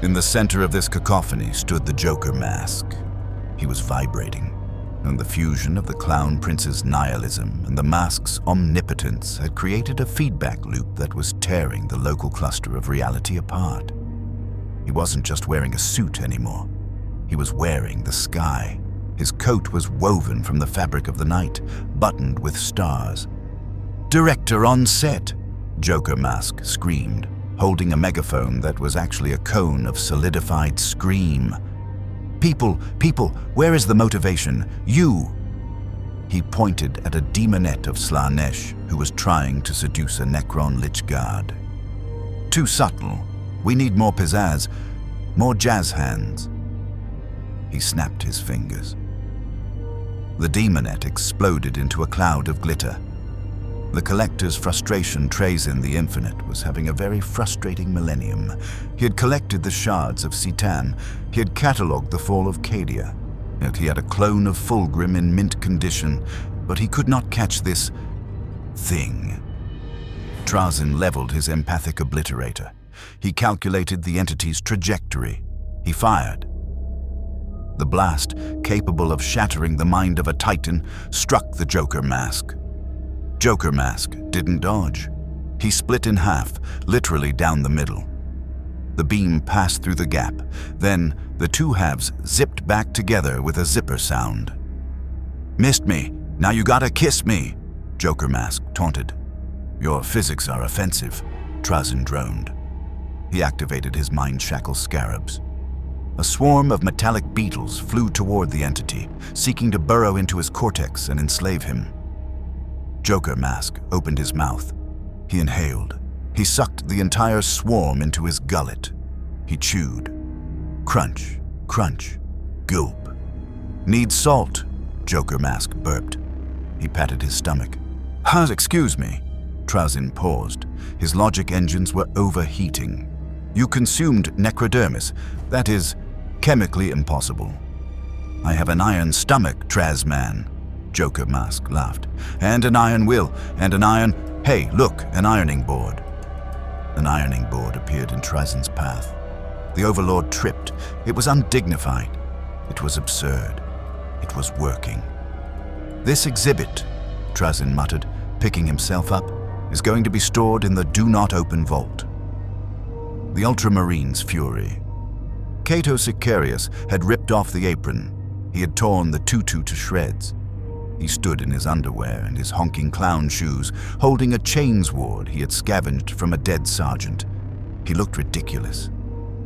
In the center of this cacophony stood the Joker Mask. He was vibrating, and the fusion of the Clown Prince's nihilism and the Mask's omnipotence had created a feedback loop that was tearing the local cluster of reality apart. He wasn't just wearing a suit anymore. He was wearing the sky. His coat was woven from the fabric of the night, buttoned with stars. Director on set, Joker Mask screamed, holding a megaphone that was actually a cone of solidified scream. People, where is the motivation? You! He pointed at a demonette of Slanesh who was trying to seduce a Necron Lich Guard. Too subtle. We need more pizzazz, more jazz hands. He snapped his fingers. The demonette exploded into a cloud of glitter. The collector's frustration Trazyn the Infinite was having a very frustrating millennium. He had collected the shards of Citan. He had catalogued the fall of Cadia. Yet he had a clone of Fulgrim in mint condition, but he could not catch this thing. Trazyn leveled his empathic obliterator. He calculated the entity's trajectory. He fired. The blast, capable of shattering the mind of a Titan, struck the Joker mask. Joker mask didn't dodge. He split in half, literally down the middle. The beam passed through the gap. Then the two halves zipped back together with a zipper sound. "Missed me. Now you gotta kiss me," Joker mask taunted. "Your physics are offensive," Trazyn droned. He activated his mind shackle scarabs. A swarm of metallic beetles flew toward the entity, seeking to burrow into his cortex and enslave him. Joker mask opened his mouth. He inhaled. He sucked the entire swarm into his gullet. He chewed. Crunch, crunch, gulp. "Need salt," Joker mask burped. He patted his stomach. Excuse me." Trazyn paused. His logic engines were overheating. "You consumed necrodermis. That is chemically impossible." "I have an iron stomach, Trazman," Joker mask laughed. "And an iron will, and an iron... Hey, look, an ironing board." An ironing board appeared in Trazyn's path. The Overlord tripped. It was undignified. It was absurd. It was working. "This exhibit," Trazyn muttered, picking himself up, "is going to be stored in the Do Not Open vault." The Ultramarine's fury. Cato Sicarius had ripped off the apron. He had torn the tutu to shreds. He stood in his underwear and his honking clown shoes, holding a chains ward he had scavenged from a dead sergeant. He looked ridiculous,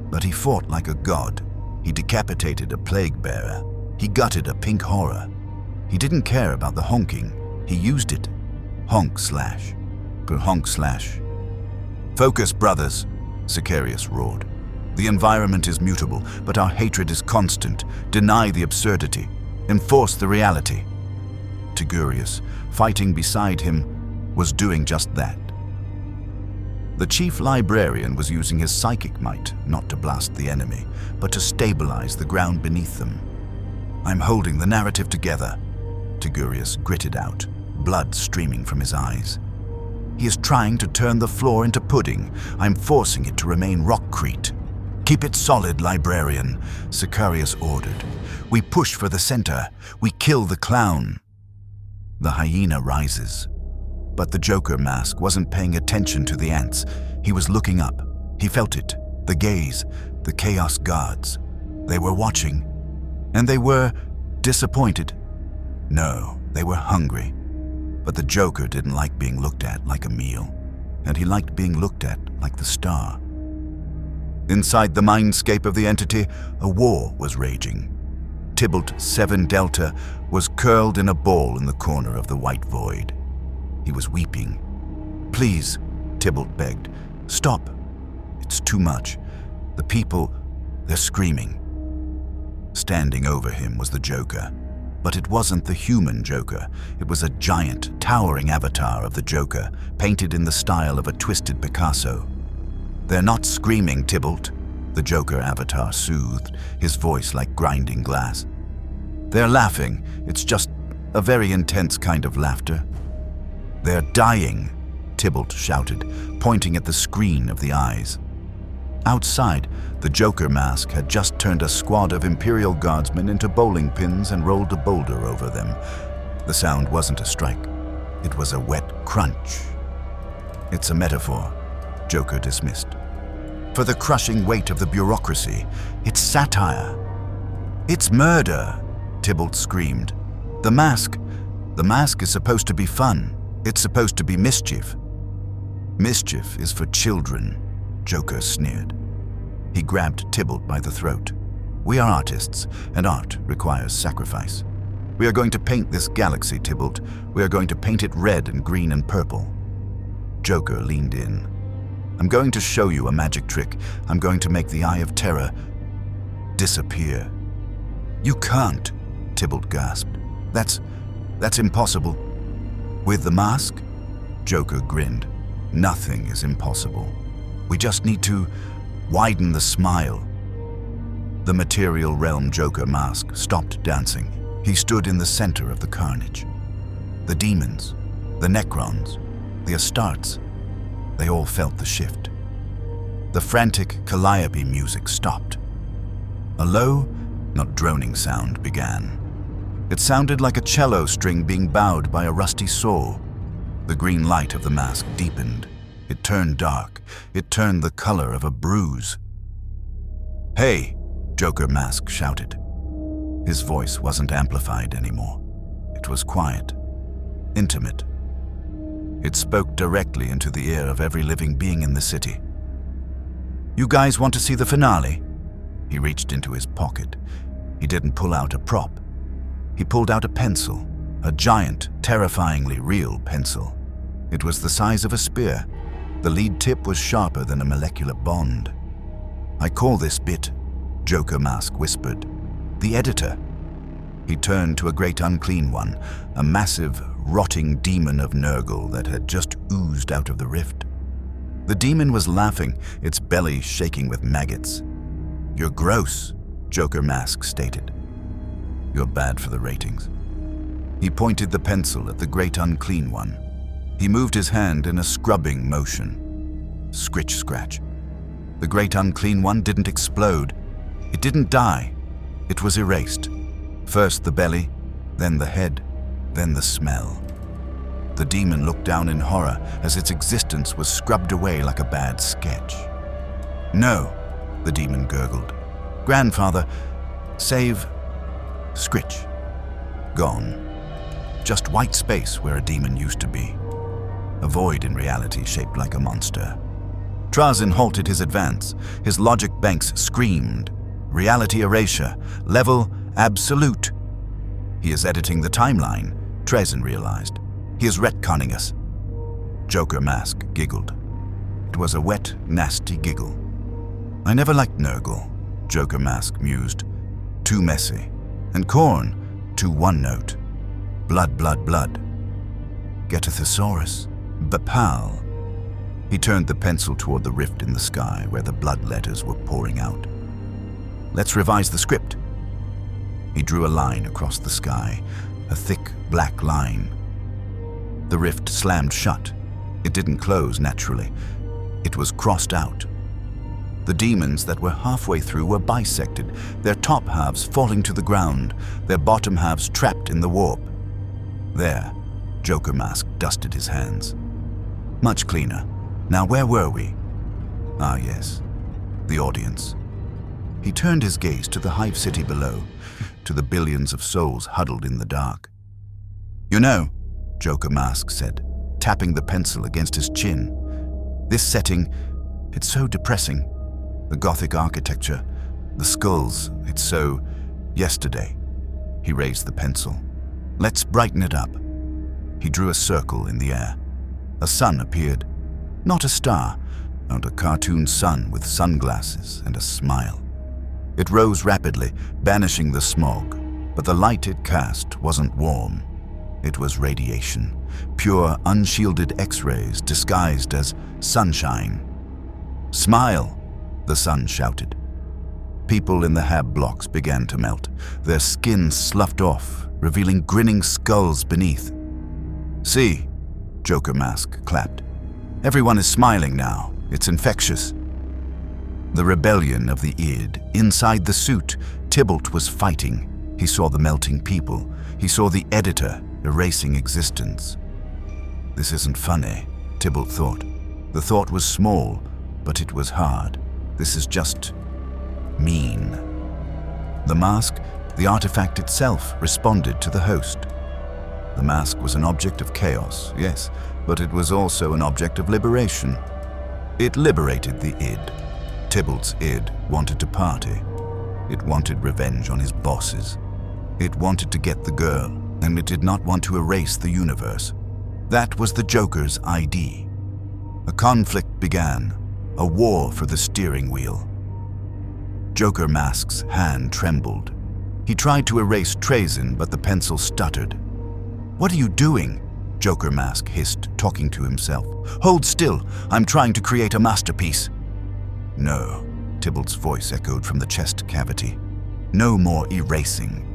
but he fought like a god. He decapitated a plague bearer. He gutted a pink horror. He didn't care about the honking. He used it. Honk slash. For honk slash. "Focus, brothers," Sicarius roared. "The environment is mutable, but our hatred is constant. Deny the absurdity. Enforce the reality." Tigurius, fighting beside him, was doing just that. The chief librarian was using his psychic might not to blast the enemy, but to stabilize the ground beneath them. "I'm holding the narrative together," Tigurius gritted out, blood streaming from his eyes. "He is trying to turn the floor into pudding. I'm forcing it to remain rockcrete." "Keep it solid, librarian," Sicarius ordered. "We push for the center. We kill the clown." The hyena rises. But the Joker mask wasn't paying attention to the ants. He was looking up. He felt it. The gaze. The Chaos Guards. They were watching. And they were disappointed. No, they were hungry. But the Joker didn't like being looked at like a meal. And he liked being looked at like the star. Inside the mindscape of the entity, a war was raging. Tybalt 7 Delta was curled in a ball in the corner of the white void. He was weeping. "Please," Tybalt begged, "stop. It's too much. The people, they're screaming." Standing over him was the Joker. But it wasn't the human Joker. It was a giant, towering avatar of the Joker, painted in the style of a twisted Picasso. "They're not screaming, Tybalt," the Joker avatar soothed, his voice like grinding glass. "They're laughing. It's just a very intense kind of laughter." "They're dying," Tybalt shouted, pointing at the screen of the eyes. Outside, the Joker mask had just turned a squad of Imperial Guardsmen into bowling pins and rolled a boulder over them. The sound wasn't a strike. It was a wet crunch. "It's a metaphor," Joker dismissed. "For the crushing weight of the bureaucracy. It's satire." "It's murder," Tybalt screamed. The mask is supposed to be fun. It's supposed to be mischief." "Mischief is for children," Joker sneered. He grabbed Tybalt by the throat. "We are artists, and art requires sacrifice. We are going to paint this galaxy, Tybalt. We are going to paint it red and green and purple. Joker leaned in. I'm going to show you a magic trick. I'm going to make the Eye of Terror disappear. You can't, Tybalt gasped. That's impossible. With the mask? Joker grinned. Nothing is impossible. We just need to widen the smile. The material realm Joker mask stopped dancing. He stood in the center of the carnage. The demons, the Necrons, the Astartes, they all felt the shift. The frantic calliope music stopped. A low, not droning sound began. It sounded like a cello string being bowed by a rusty saw. The green light of the mask deepened. It turned dark. It turned the color of a bruise. "Hey!" Joker Mask shouted. His voice wasn't amplified anymore. It was quiet, intimate. It spoke directly into the ear of every living being in the city. "You guys want to see the finale?" He reached into his pocket. He didn't pull out a prop. He pulled out a pencil, a giant, terrifyingly real pencil. It was the size of a spear. The lead tip was sharper than a molecular bond. "I call this bit," Joker Mask whispered, "the editor." He turned to a great unclean one, a massive, rotting demon of Nurgle that had just oozed out of the rift. The demon was laughing, its belly shaking with maggots. "You're gross," Joker Mask stated. "You're bad for the ratings." He pointed the pencil at the great unclean one. He moved his hand in a scrubbing motion. Scritch scratch. The great unclean one didn't explode. It didn't die. It was erased. First the belly, then the head, then the smell. The demon looked down in horror as its existence was scrubbed away like a bad sketch. "No," the demon gurgled. "Grandfather, save..." Scritch. Gone. Just white space where a demon used to be. A void in reality shaped like a monster. Trazyn halted his advance. His logic banks screamed. Reality erasure. Level absolute. He is editing the timeline, Trazyn realized. He is retconning us. Joker Mask giggled. It was a wet, nasty giggle. "I never liked Nurgle," Joker Mask mused. "Too messy. And Khorne, too one-note. Blood, blood, blood. Get a thesaurus. Bapal." He turned the pencil toward the rift in the sky where the blood letters were pouring out. "Let's revise the script." He drew a line across the sky, a thick black line. The rift slammed shut. It didn't close naturally. It was crossed out. The demons that were halfway through were bisected, their top halves falling to the ground, their bottom halves trapped in the warp. There, Joker Mask dusted his hands. Much cleaner. Now where were we? Ah yes, the audience. He turned his gaze to the hive city below, to the billions of souls huddled in the dark. "You know," Joker Mask said, tapping the pencil against his chin, "this setting, it's so depressing. The Gothic architecture, the skulls, it's so yesterday." He raised the pencil. "Let's brighten it up." He drew a circle in the air. A sun appeared. Not a star, not a cartoon sun with sunglasses and a smile. It rose rapidly, banishing the smog, but the light it cast wasn't warm. It was radiation, pure, unshielded X-rays disguised as sunshine. "Smile!" the sun shouted. People in the hab blocks began to melt. Their skin sloughed off, revealing grinning skulls beneath. "See," Joker Mask clapped. "Everyone is smiling now. It's infectious." The rebellion of the id. Inside the suit, Tybalt was fighting. He saw the melting people. He saw the editor erasing existence. This isn't funny, Tybalt thought. The thought was small, but it was hard. This is just mean. The mask, the artifact itself, responded to the host. The mask was an object of chaos, yes, but it was also an object of liberation. It liberated the id. Tybalt's id wanted to party. It wanted revenge on his bosses. It wanted to get the girl, and it did not want to erase the universe. That was the Joker's ID. A conflict began, a war for the steering wheel. Joker Mask's hand trembled. He tried to erase Trazyn, but the pencil stuttered. "What are you doing?" Joker Mask hissed, talking to himself. "Hold still, I'm trying to create a masterpiece." "No," Tybalt's voice echoed from the chest cavity. "No more erasing."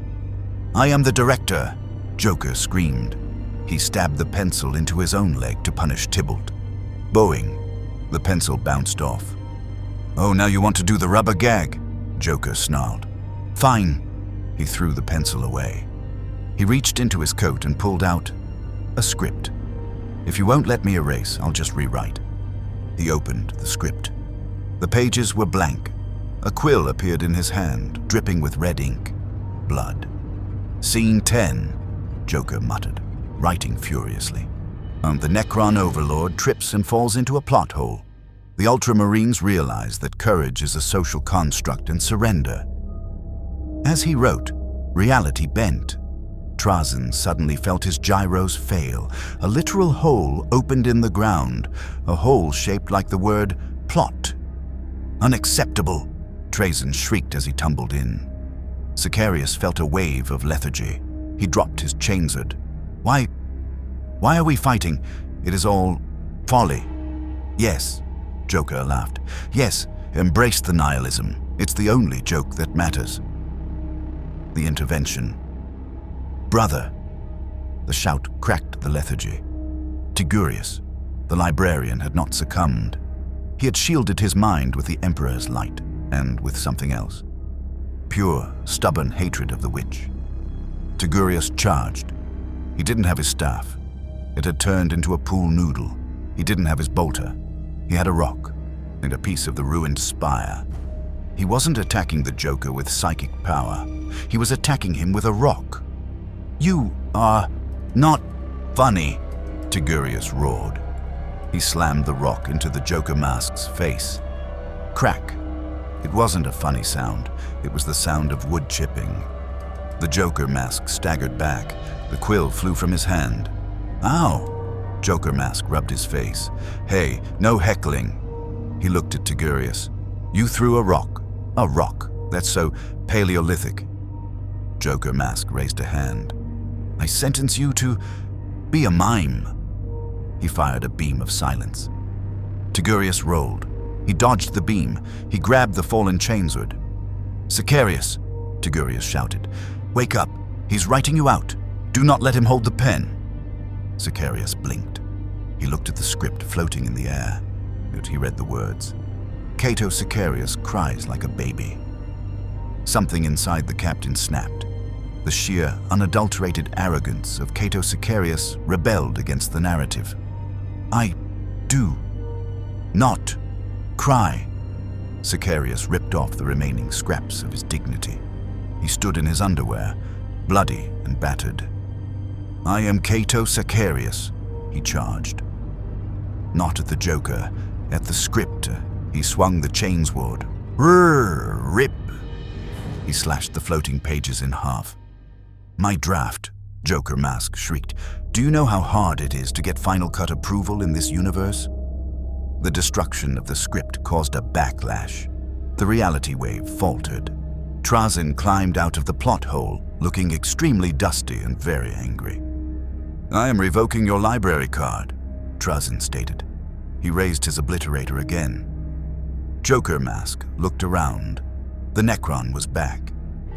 "I am the director," Joker screamed. He stabbed the pencil into his own leg to punish Tybalt. Bowing, the pencil bounced off. "Oh, now you want to do the rubber gag?" Joker snarled. "Fine." He threw the pencil away. He reached into his coat and pulled out a script. "If you won't let me erase, I'll just rewrite." He opened the script. The pages were blank. A quill appeared in his hand, dripping with red ink. Blood. "Scene 10, Joker muttered, writing furiously. The Necron Overlord trips and falls into a plot hole. The Ultramarines realize that courage is a social construct and surrender. As he wrote, reality bent. Trazyn suddenly felt his gyros fail. A literal hole opened in the ground, a hole shaped like the word plot. "Unacceptable!" Trazyn shrieked as he tumbled in. Sicarius felt a wave of lethargy. He dropped his chainsword. Why are we fighting? It is all folly." "Yes," Joker laughed. "Yes, embrace the nihilism. It's the only joke that matters." The intervention. "Brother!" The shout cracked the lethargy. Tigurius, the librarian, had not succumbed. He had shielded his mind with the Emperor's light, and with something else. Pure, stubborn hatred of the witch. Tigurius charged. He didn't have his staff. It had turned into a pool noodle. He didn't have his bolter. He had a rock, and a piece of the ruined spire. He wasn't attacking the Joker with psychic power. He was attacking him with a rock. "You are not funny," Tigurius roared. He slammed the rock into the Joker Mask's face. Crack. It wasn't a funny sound. It was the sound of wood chipping. The Joker Mask staggered back. The quill flew from his hand. "Ow!" Joker Mask rubbed his face. "Hey, no heckling." He looked at Tigurius. "You threw a rock. A rock. That's so Paleolithic." Joker Mask raised a hand. "I sentence you to be a mime." He fired a beam of silence. Tigurius rolled. He dodged the beam. He grabbed the fallen chainsword. "Sicarius," Tigurius shouted. "Wake up. He's writing you out. Do not let him hold the pen." Sicarius blinked. He looked at the script floating in the air. He read the words. "Cato Sicarius cries like a baby." Something inside the captain snapped. The sheer, unadulterated arrogance of Cato Sicarius rebelled against the narrative. "I do not cry." Sicarius ripped off the remaining scraps of his dignity. He stood in his underwear, bloody and battered. "I am Cato Sicarius," he charged. Not at the Joker, at the script. He swung the chainsword. Rip! He slashed the floating pages in half. "My draft," Joker Mask shrieked. "Do you know how hard it is to get Final Cut approval in this universe?" The destruction of the script caused a backlash. The reality wave faltered. Trazyn climbed out of the plot hole, looking extremely dusty and very angry. "I am revoking your library card," Trazyn stated. He raised his obliterator again. Joker Mask looked around. The Necron was back.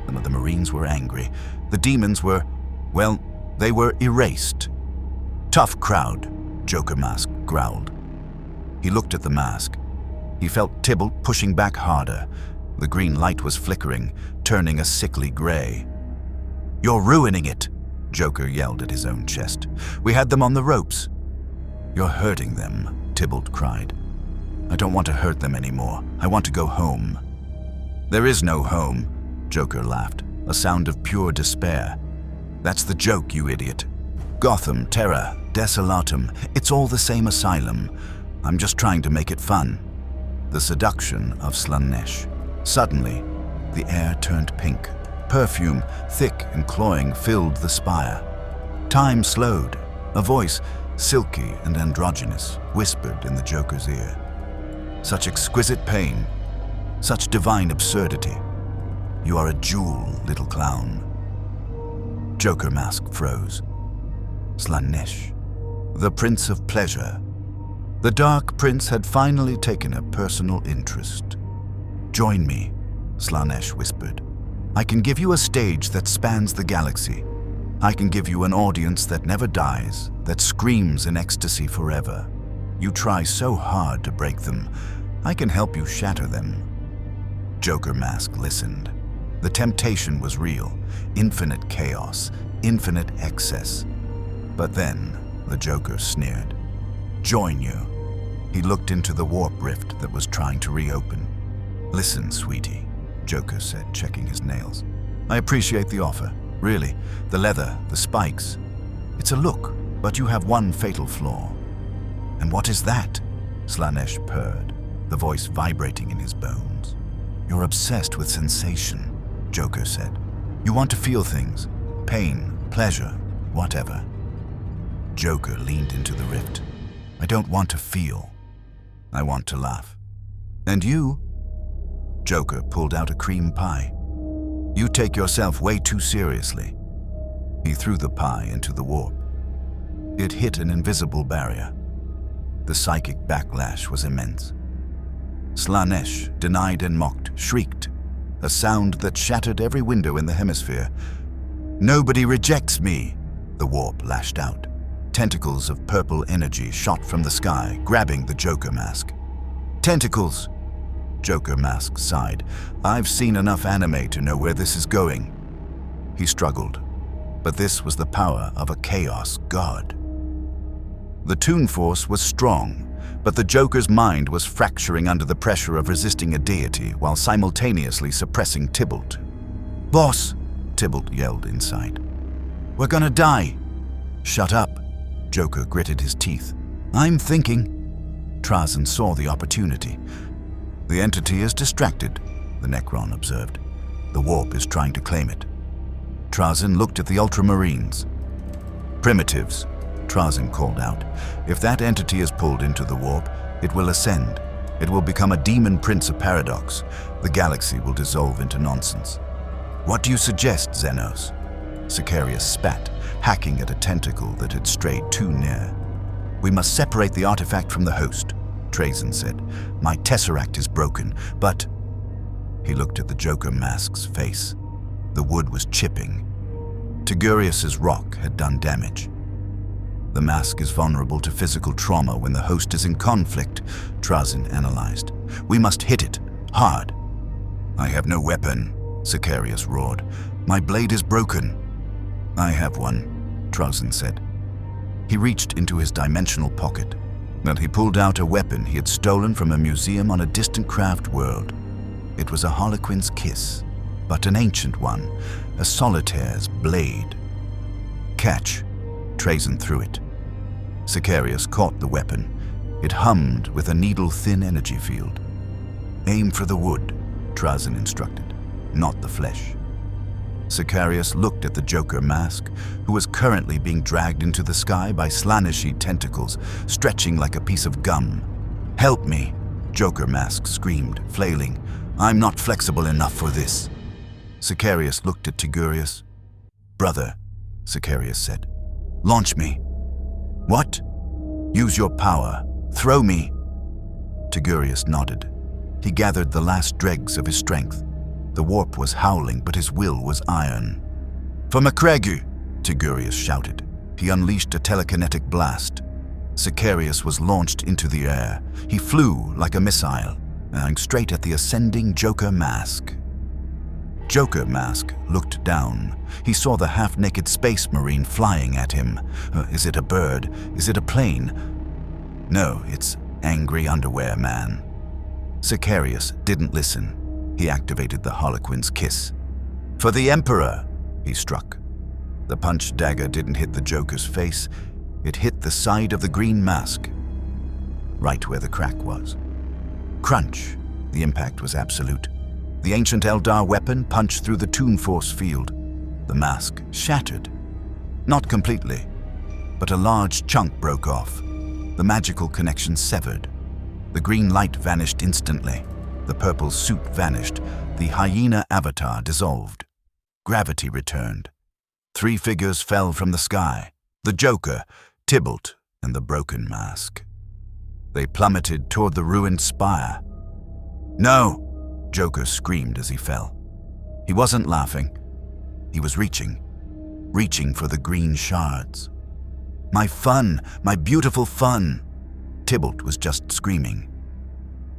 Some of the Marines were angry. The demons were, well, they were erased. "Tough crowd," Joker Mask growled. He looked at the mask. He felt Tybalt pushing back harder. The green light was flickering, turning a sickly gray. "You're ruining it," Joker yelled at his own chest. "We had them on the ropes." "You're hurting them," Tybalt cried. "I don't want to hurt them anymore. I want to go home." "There is no home," Joker laughed, a sound of pure despair. "That's the joke, you idiot. Gotham, Terra, Desolatum, it's all the same asylum. I'm just trying to make it fun." The seduction of Slaanesh. Suddenly, the air turned pink. perfume, thick and cloying, filled the spire. Time slowed. A voice, silky and androgynous, whispered in the Joker's ear. Such exquisite pain, such divine absurdity. You are a jewel, little clown. Joker mask froze. Slaanesh, the Prince of Pleasure. The Dark Prince had finally taken a personal interest. Join me, Slaanesh whispered. I can give you a stage that spans the galaxy. I can give you an audience that never dies, that screams in ecstasy forever. You try so hard to break them. I can help you shatter them. Joker Mask listened. The temptation was real. Infinite chaos, infinite excess. But then, the Joker sneered. Join you. He looked into the warp rift that was trying to reopen. Listen, sweetie, Joker said, checking his nails. I appreciate the offer. Really, the leather, the spikes. It's a look, but you have one fatal flaw. And what is that? Slaanesh purred, the voice vibrating in his bones. You're obsessed with sensation, Joker said. You want to feel things. Pain, pleasure, whatever. Joker leaned into the rift. I don't want to feel. I want to laugh. And you? Joker pulled out a cream pie. You take yourself way too seriously. He threw the pie into the warp. It hit an invisible barrier. The psychic backlash was immense. Slaanesh, denied and mocked, shrieked, a sound that shattered every window in the hemisphere. Nobody rejects me, the warp lashed out. Tentacles of purple energy shot from the sky, grabbing the Joker Mask. Tentacles! Joker Mask sighed. I've seen enough anime to know where this is going. He struggled, but this was the power of a chaos god. The Toon Force was strong, but the Joker's mind was fracturing under the pressure of resisting a deity while simultaneously suppressing Tybalt. Boss, Tybalt yelled inside. We're gonna die. Shut up, Joker gritted his teeth. I'm thinking. Trazyn saw the opportunity. The entity is distracted, the Necron observed. The warp is trying to claim it. Trazyn looked at the Ultramarines. Primitives, Trazyn called out. If that entity is pulled into the warp, it will ascend. It will become a demon prince of paradox. The galaxy will dissolve into nonsense. What do you suggest, Xenos? Sicarius spat, hacking at a tentacle that had strayed too near. We must separate the artifact from the host, Trazyn said. My tesseract is broken, but... He looked at the Joker Mask's face. The wood was chipping. Tigurius's rock had done damage. The mask is vulnerable to physical trauma when the host is in conflict, Trazyn analyzed. We must hit it, hard. I have no weapon, Sicarius roared. My blade is broken. I have one, Trazyn said. He reached into his dimensional pocket, and he pulled out a weapon he had stolen from a museum on a distant craft world. It was a Harlequin's kiss, but an ancient one, a solitaire's blade. Catch, Trazyn threw it. Sicarius caught the weapon. It hummed with a needle-thin energy field. Aim for the wood, Trazyn instructed, not the flesh. Sicarius looked at the Joker Mask, who was currently being dragged into the sky by Slaaneshi tentacles, stretching like a piece of gum. Help me, Joker Mask screamed, flailing. I'm not flexible enough for this. Sicarius looked at Tigurius. Brother, Sicarius said, launch me. What? Use your power. Throw me. Tigurius nodded. He gathered the last dregs of his strength. The warp was howling, but his will was iron. For Macregu, Tigurius shouted. He unleashed a telekinetic blast. Sicarius was launched into the air. He flew like a missile, airing straight at the ascending Joker Mask. Joker Mask looked down. He saw the half-naked space marine flying at him. Is it a bird? Is it a plane? No, it's Angry Underwear Man. Sicarius didn't listen. He activated the Harlequin's kiss. For the Emperor, he struck. The punch dagger didn't hit the Joker's face. It hit the side of the green mask, right where the crack was. Crunch. The impact was absolute. The ancient Eldar weapon punched through the Toon force field. The mask shattered. Not completely, but a large chunk broke off. The magical connection severed. The green light vanished instantly. The purple suit vanished. The hyena avatar dissolved. Gravity returned. 3 figures fell from the sky. The Joker, Tybalt, and the broken mask. They plummeted toward the ruined spire. "No!" Joker screamed as he fell. He wasn't laughing. He was reaching for the green shards. "My fun! My beautiful fun!" Tybalt was just screaming.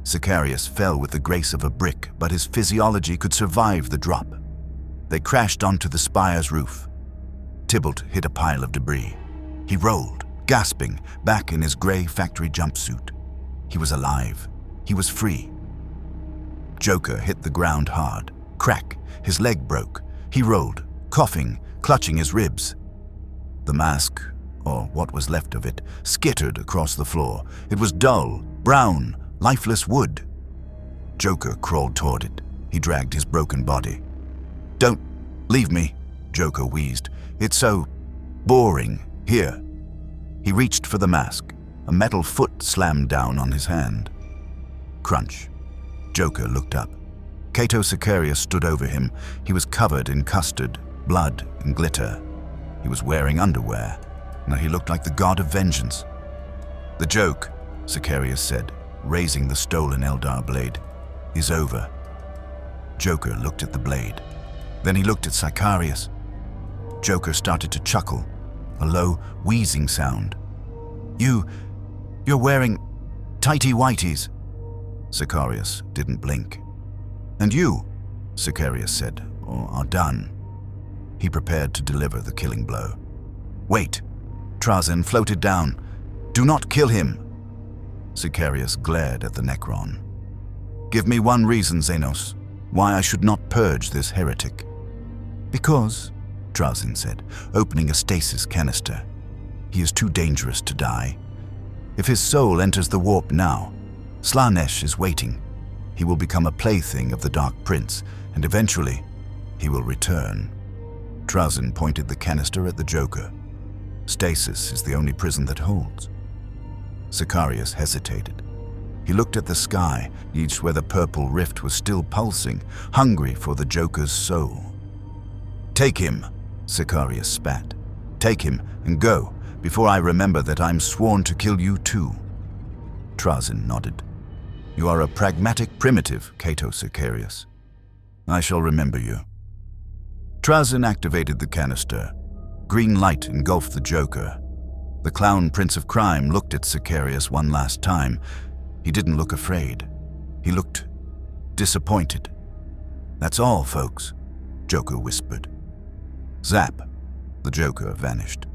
Sicarius fell with the grace of a brick, but his physiology could survive the drop. They crashed onto the spire's roof. Tybalt hit a pile of debris. He rolled, gasping, back in his gray factory jumpsuit. He was alive. He was free. Joker hit the ground hard. Crack. His leg broke. He rolled, coughing, clutching his ribs. The mask, or what was left of it, skittered across the floor. It was dull, brown, lifeless wood. Joker crawled toward it. He dragged his broken body. "Don't leave me," Joker wheezed. "It's so boring here." He reached for the mask. A metal foot slammed down on his hand. Crunch. Joker looked up. Cato Sicarius stood over him. He was covered in custard, blood, and glitter. He was wearing underwear. Now he looked like the god of vengeance. "The joke," Sicarius said, raising the stolen Eldar blade, "is over." Joker looked at the blade. Then he looked at Sicarius. Joker started to chuckle, a low, wheezing sound. You're wearing tighty-whities." Sicarius didn't blink. "And you," Sicarius said, "are done." He prepared to deliver the killing blow. "Wait." Trazyn floated down. "Do not kill him." Sicarius glared at the Necron. "Give me one reason, Xenos, why I should not purge this heretic." "Because," Trazyn said, opening a stasis canister, "he is too dangerous to die. If his soul enters the warp now, Slaanesh is waiting. He will become a plaything of the Dark Prince, and eventually he will return." Trazyn pointed the canister at the Joker. "Stasis is the only prison that holds." Sicarius hesitated. He looked at the sky, each where the purple rift was still pulsing, hungry for the Joker's soul. "Take him," Sicarius spat. "Take him and go, before I remember that I'm sworn to kill you too." Trazyn nodded. "You are a pragmatic primitive, Cato Sicarius. I shall remember you." Trazyn activated the canister. Green light engulfed the Joker. The clown prince of crime looked at Sicarius one last time. He didn't look afraid. He looked disappointed. "That's all, folks," Joker whispered. Zap! The Joker vanished.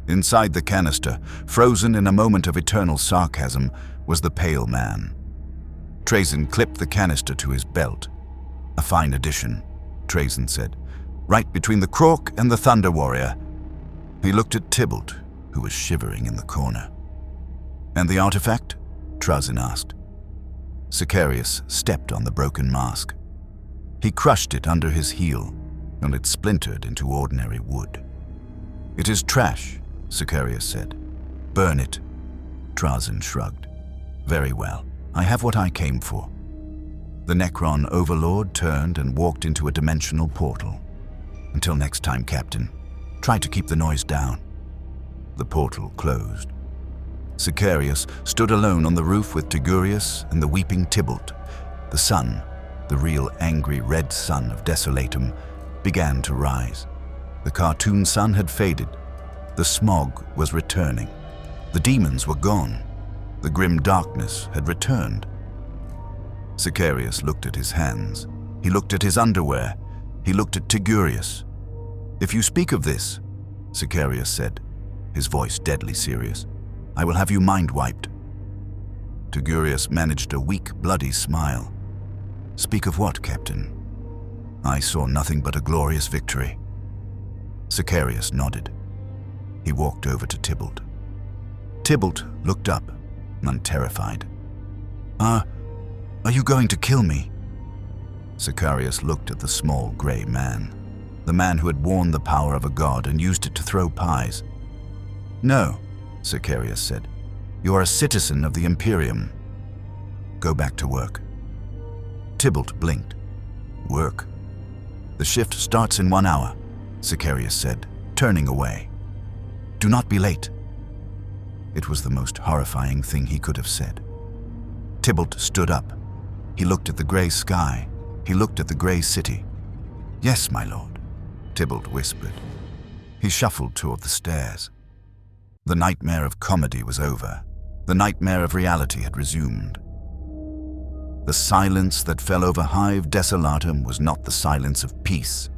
Inside the canister, frozen in a moment of eternal sarcasm, was the pale man. Trazyn clipped the canister to his belt. "A fine addition," Trazyn said. "Right between the Croc and the Thunder Warrior." He looked at Tybalt, who was shivering in the corner. "And the artifact?" Trazyn asked. Sicarius stepped on the broken mask. He crushed it under his heel, and it splintered into ordinary wood. "It is trash," Sicarius said. "Burn it." Trazyn shrugged. "Very well. I have what I came for." The Necron overlord turned and walked into a dimensional portal. "Until next time, Captain. Try to keep the noise down." The portal closed. Sicarius stood alone on the roof with Tigurius and the weeping Tybalt. The sun, the real angry red sun of Desolatum, began to rise. The cartoon sun had faded. The smog was returning. The demons were gone. The grim darkness had returned. Sicarius looked at his hands. He looked at his underwear. He looked at Tigurius. "If you speak of this," Sicarius said, his voice deadly serious, "I will have you mind-wiped." Tigurius managed a weak, bloody smile. "Speak of what, Captain?" "I saw nothing but a glorious victory." Sicarius nodded. He walked over to Tybalt. Tybalt looked up, unterrified. Are you going to kill me?" Sicarius looked at the small grey man, the man who had worn the power of a god and used it to throw pies. "No," Sicarius said. "You are a citizen of the Imperium. Go back to work." Tybalt blinked. "Work? The shift starts in 1 hour," Sicarius said, turning away. "Do not be late." It was the most horrifying thing he could have said. Tybalt stood up. He looked at the grey sky. He looked at the grey city. "Yes, my lord," Tybalt whispered. He shuffled toward the stairs. The nightmare of comedy was over. The nightmare of reality had resumed. The silence that fell over Hive Desolatum was not the silence of peace.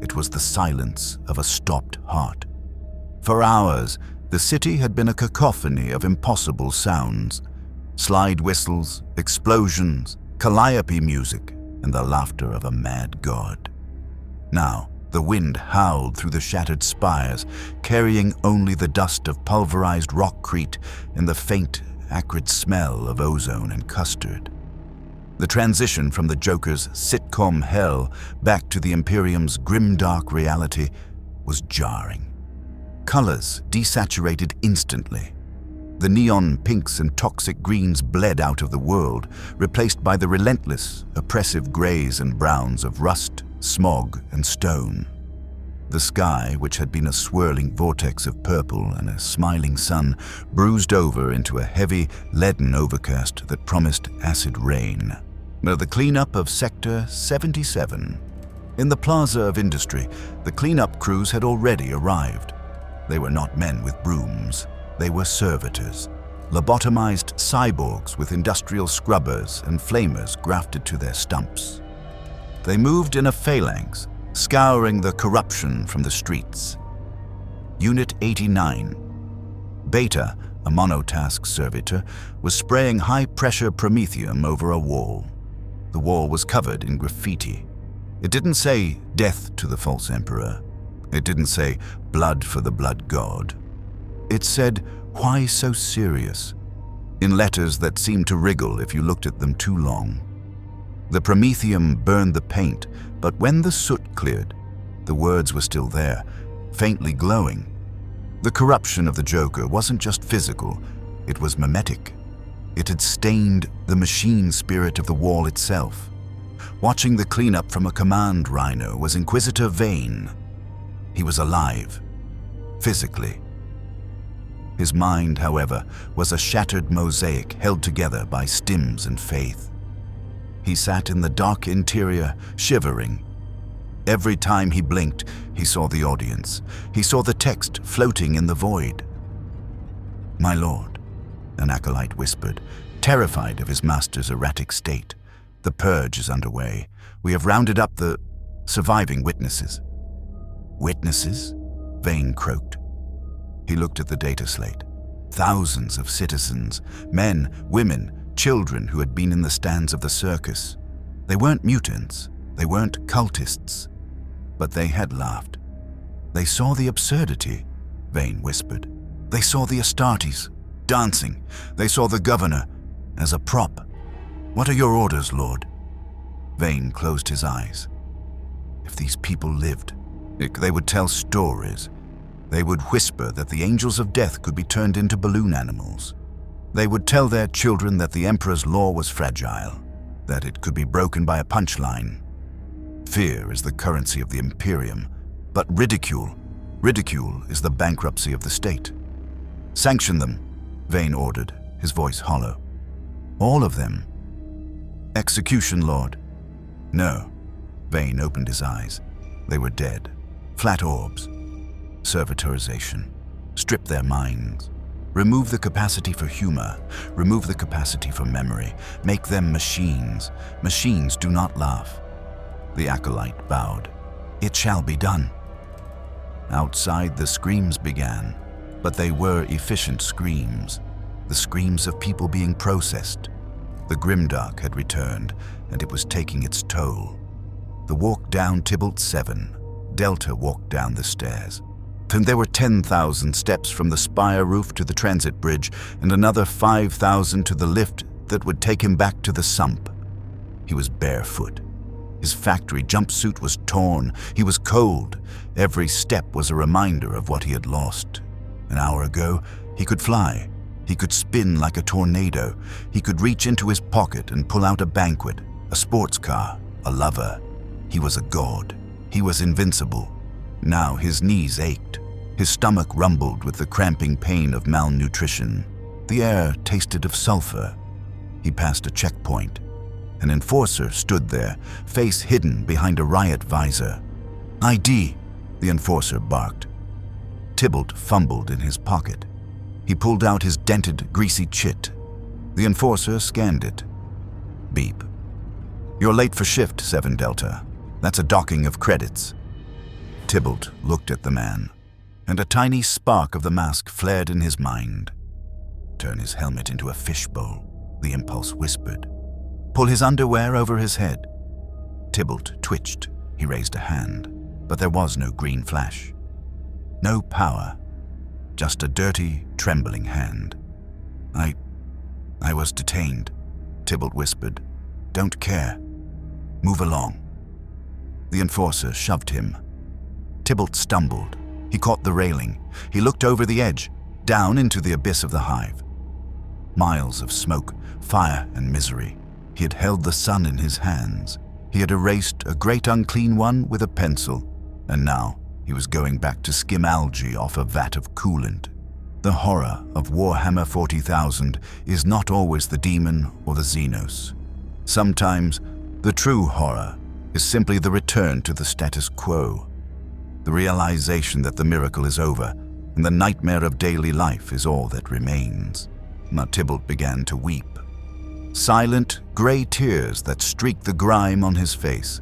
It was the silence of a stopped heart. For hours, the city had been a cacophony of impossible sounds. Slide whistles, explosions, calliope music, and the laughter of a mad god. Now, the wind howled through the shattered spires, carrying only the dust of pulverized rockcrete and the faint, acrid smell of ozone and custard. The transition from the Joker's sitcom hell back to the Imperium's grimdark reality was jarring. Colors desaturated instantly. The neon pinks and toxic greens bled out of the world, replaced by the relentless, oppressive grays and browns of rust, smog, and stone. The sky, which had been a swirling vortex of purple and a smiling sun, bruised over into a heavy, leaden overcast that promised acid rain. The cleanup of Sector 77. In the Plaza of Industry, the cleanup crews had already arrived. They were not men with brooms. They were servitors, lobotomized cyborgs with industrial scrubbers and flamers grafted to their stumps. They moved in a phalanx, scouring the corruption from the streets. Unit 89. Beta, a monotask servitor, was spraying high-pressure promethium over a wall. The wall was covered in graffiti. It didn't say, "Death to the false emperor." It didn't say, "Blood for the blood god." It said, "Why so serious?" in letters that seemed to wriggle if you looked at them too long. The promethium burned the paint, but when the soot cleared, the words were still there, faintly glowing. The corruption of the Joker wasn't just physical, it was mimetic. It had stained the machine spirit of the wall itself. Watching the cleanup from a command rhino was Inquisitor Vane. He was alive, physically. His mind, however, was a shattered mosaic held together by stims and faith. He sat in the dark interior, shivering. Every time he blinked, he saw the audience. He saw the text floating in the void. "My lord," an acolyte whispered, terrified of his master's erratic state. "The purge is underway. We have rounded up the surviving witnesses." "Witnesses?" Vane croaked. He looked at the data slate. Thousands of citizens, men, women, children who had been in the stands of the circus. They weren't mutants, they weren't cultists, but they had laughed. "They saw the absurdity," Vane whispered. "They saw the Astartes, dancing. They saw the governor as a prop. What are your orders, Lord?" Vane closed his eyes. If these people lived, they would tell stories. They would whisper that the angels of death could be turned into balloon animals. They would tell their children that the Emperor's law was fragile, that it could be broken by a punchline. Fear is the currency of the Imperium, but ridicule is the bankruptcy of the state. "Sanction them," Vane ordered, his voice hollow. "All of them." "Execution, Lord." "No." Vane opened his eyes. They were dead. Flat orbs. Servitorization. Strip their minds. Remove the capacity for humor. Remove the capacity for memory. Make them machines. Machines do not laugh. The acolyte bowed. "It shall be done." Outside, the screams began, but they were efficient screams. The screams of people being processed. The Grimdark had returned, and it was taking its toll. The walk down Tybalt 7. Delta walked down the stairs. Then there were 10,000 steps from the spire roof to the transit bridge, and another 5,000 to the lift that would take him back to the sump. He was barefoot. His factory jumpsuit was torn. He was cold. Every step was a reminder of what he had lost. An hour ago, he could fly. He could spin like a tornado. He could reach into his pocket and pull out a banquet, a sports car, a lover. He was a god. He was invincible. Now his knees ached. His stomach rumbled with the cramping pain of malnutrition. The air tasted of sulfur. He passed a checkpoint. An enforcer stood there, face hidden behind a riot visor. "ID," the enforcer barked. Tybalt fumbled in his pocket. He pulled out his dented, greasy chit. The enforcer scanned it. Beep. "You're late for shift, 7 Delta. That's a docking of credits." Tybalt looked at the man, and a tiny spark of the mask flared in his mind. "Turn his helmet into a fishbowl," the impulse whispered. "Pull his underwear over his head." Tybalt twitched. He raised a hand, but there was no green flash. No power. Just a dirty, trembling hand. I was detained," Tybalt whispered. "Don't care. Move along." The enforcer shoved him. Tybalt stumbled. He caught the railing. He looked over the edge, down into the abyss of the hive. Miles of smoke, fire, and misery. He had held the sun in his hands. He had erased a great unclean one with a pencil, and now he was going back to skim algae off a vat of coolant. The horror of Warhammer 40,000 is not always the demon or the Xenos. Sometimes, the true horror is simply the return to the status quo. The realization that the miracle is over, and the nightmare of daily life is all that remains. Tybalt began to weep. Silent, gray tears that streaked the grime on his face.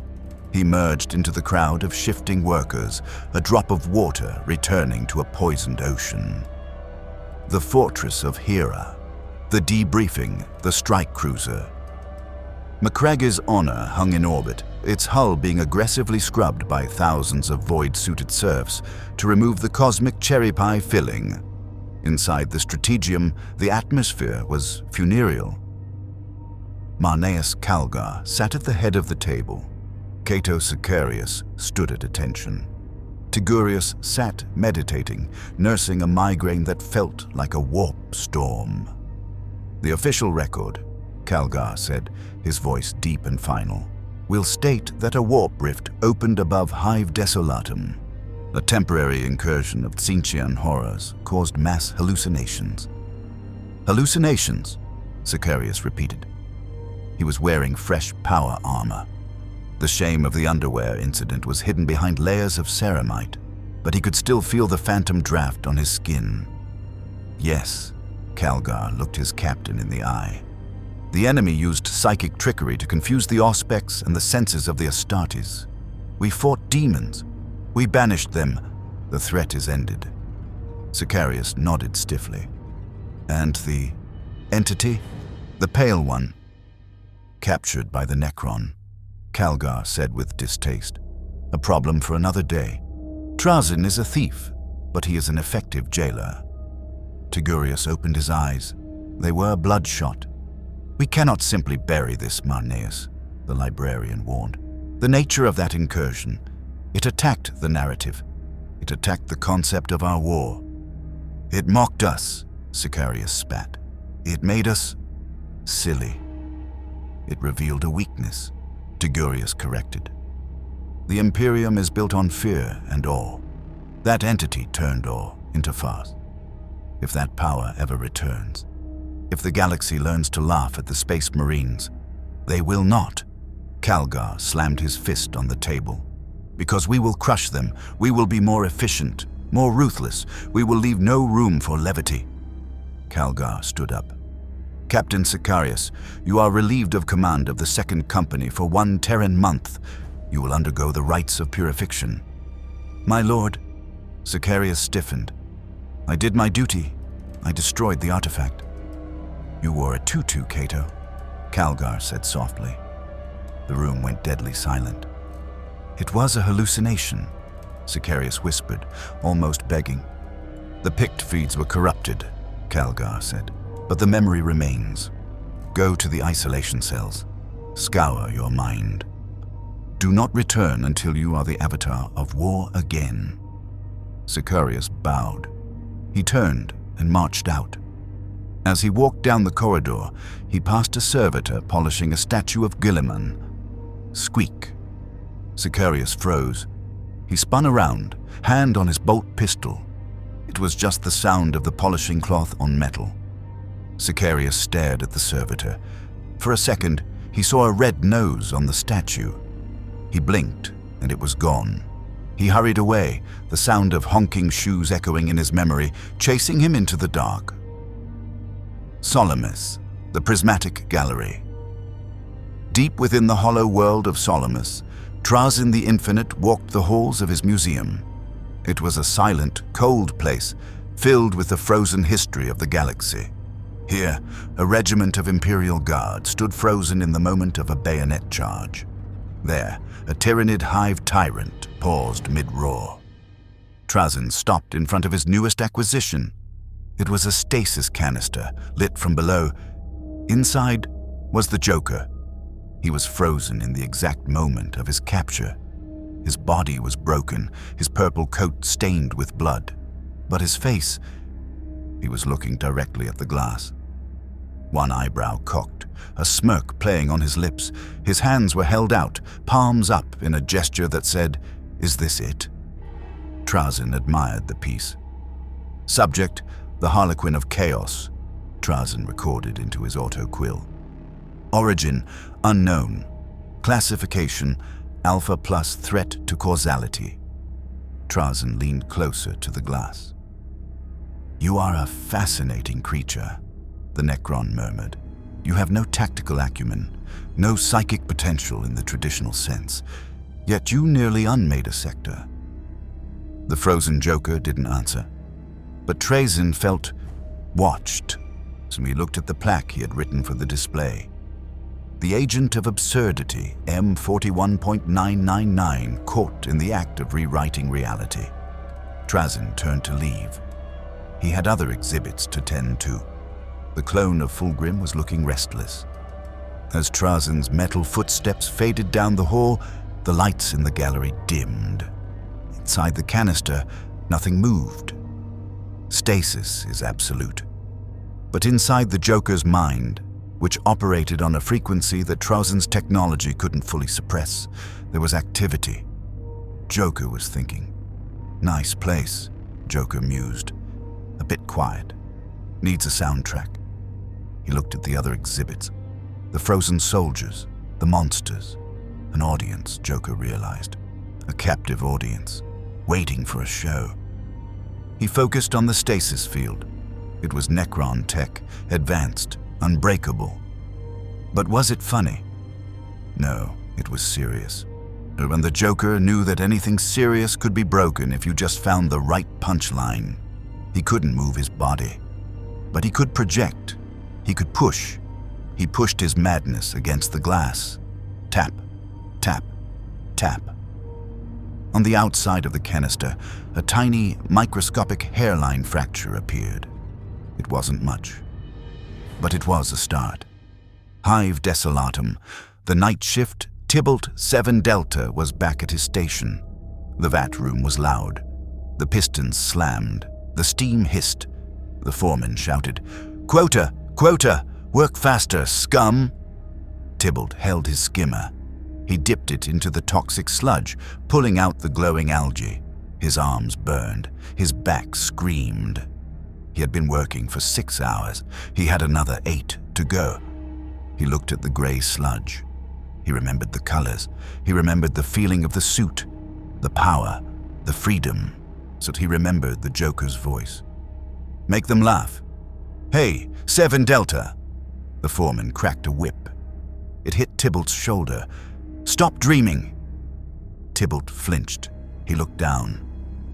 He merged into the crowd of shifting workers, a drop of water returning to a poisoned ocean. The fortress of Hera, the debriefing, the strike cruiser. McCragg's Honor hung in orbit, its hull being aggressively scrubbed by thousands of void-suited serfs to remove the cosmic cherry pie filling. Inside the strategium, the atmosphere was funereal. Marneus Calgar sat at the head of the table. Cato Sicarius stood at attention. Tigurius sat meditating, nursing a migraine that felt like a warp storm. "The official record," Calgar said, his voice deep and final, "will state that a warp rift opened above Hive Desolatum. A temporary incursion of Tzeentchian horrors caused mass hallucinations." "Hallucinations," Sicarius repeated. He was wearing fresh power armor. The shame of the underwear incident was hidden behind layers of ceramite, but he could still feel the phantom draft on his skin. "Yes," Calgar looked his captain in the eye. "The enemy used psychic trickery to confuse the Auspex and the senses of the Astartes. We fought demons. We banished them. The threat is ended." Sicarius nodded stiffly. "And the entity? The pale one?" "Captured by the Necron," Calgar said with distaste. "A problem for another day. Trazyn is a thief, but he is an effective jailer." Tigurius opened his eyes. They were bloodshot. "We cannot simply bury this, Marneus," the librarian warned. "The nature of that incursion, it attacked the narrative. It attacked the concept of our war. It mocked us," Sicarius spat. "It made us silly." "It revealed a weakness," Tigurius corrected. "The Imperium is built on fear and awe. That entity turned awe into farce. If that power ever returns, if the galaxy learns to laugh at the Space Marines, they will not." Calgar slammed his fist on the table. "Because we will crush them. We will be more efficient, more ruthless. We will leave no room for levity." Calgar stood up. "Captain Sicarius, you are relieved of command of the 2nd Company for 1 Terran month. You will undergo the rites of purification." "My lord," Sicarius stiffened. "I did my duty. I destroyed the artifact." "You wore a tutu, Cato," Calgar said softly. The room went deadly silent. "It was a hallucination," Sicarius whispered, almost begging. "The pict feeds were corrupted," Calgar said, "but the memory remains. Go to the isolation cells. Scour your mind." Do not return until you are the avatar of war again." Sicarius bowed. He turned and marched out. As he walked down the corridor, he passed a servitor polishing a statue of Guilliman. Squeak. Sicarius froze. He spun around, hand on his bolt pistol. It was just the sound of the polishing cloth on metal. Sicarius stared at the servitor. For a second, he saw a red nose on the statue. He blinked, and it was gone. He hurried away, the sound of honking shoes echoing in his memory, chasing him into the dark. Solomus, the prismatic gallery. Deep within the hollow world of Solomus, Trazyn the Infinite walked the halls of his museum. It was a silent, cold place, filled with the frozen history of the galaxy. Here, a regiment of Imperial Guard stood frozen in the moment of a bayonet charge. There, a tyrannid hive tyrant paused mid-roar. Trazyn stopped in front of his newest acquisition. It was a stasis canister, lit from below. Inside was the Joker. He was frozen in the exact moment of his capture. His body was broken, his purple coat stained with blood. But his face, he was looking directly at the glass. One eyebrow cocked, a smirk playing on his lips. His hands were held out, palms up in a gesture that said, "Is this it?" Trazyn admired the piece. Subject, the Harlequin of Chaos, Trazyn recorded into his auto-quill. Origin, unknown. Classification, Alpha plus threat to causality. Trazyn leaned closer to the glass. "You are a fascinating creature," the Necron murmured. "You have no tactical acumen, no psychic potential in the traditional sense, yet you nearly unmade a sector." The frozen Joker didn't answer, but Trazyn felt watched, so he looked at the plaque he had written for the display. The agent of absurdity, M41.999, caught in the act of rewriting reality. Trazyn turned to leave. He had other exhibits to tend to. The clone of Fulgrim was looking restless. As Trazyn's metal footsteps faded down the hall, the lights in the gallery dimmed. Inside the canister, nothing moved. Stasis is absolute. But inside the Joker's mind, which operated on a frequency that Trazyn's technology couldn't fully suppress, there was activity. Joker was thinking. "Nice place," Joker mused. "A bit quiet. Needs a soundtrack." He looked at the other exhibits. The frozen soldiers, the monsters. An audience, Joker realized. A captive audience, waiting for a show. He focused on the stasis field. It was Necron tech, advanced, unbreakable. But was it funny? No, it was serious. And the Joker knew that anything serious could be broken if you just found the right punchline. He couldn't move his body, but he could project. He could push. He pushed his madness against the glass. Tap, tap, tap. On the outside of the canister, a tiny, microscopic hairline fracture appeared. It wasn't much, but it was a start. Hive Desolatum, the night shift, Tybalt 7 Delta was back at his station. The vat room was loud. The pistons slammed. The steam hissed. The foreman shouted, "Quota! Quota! Work faster, scum!" Tybalt held his skimmer. He dipped it into the toxic sludge, pulling out the glowing algae. His arms burned. His back screamed. He had been working for 6 hours. He had another 8 to go. He looked at the gray sludge. He remembered the colors. He remembered the feeling of the suit, the power, the freedom. So he remembered the Joker's voice. "Make them laugh. Hey, 7 Delta!" The foreman cracked a whip. It hit Tybalt's shoulder. "Stop dreaming!" Tybalt flinched. He looked down.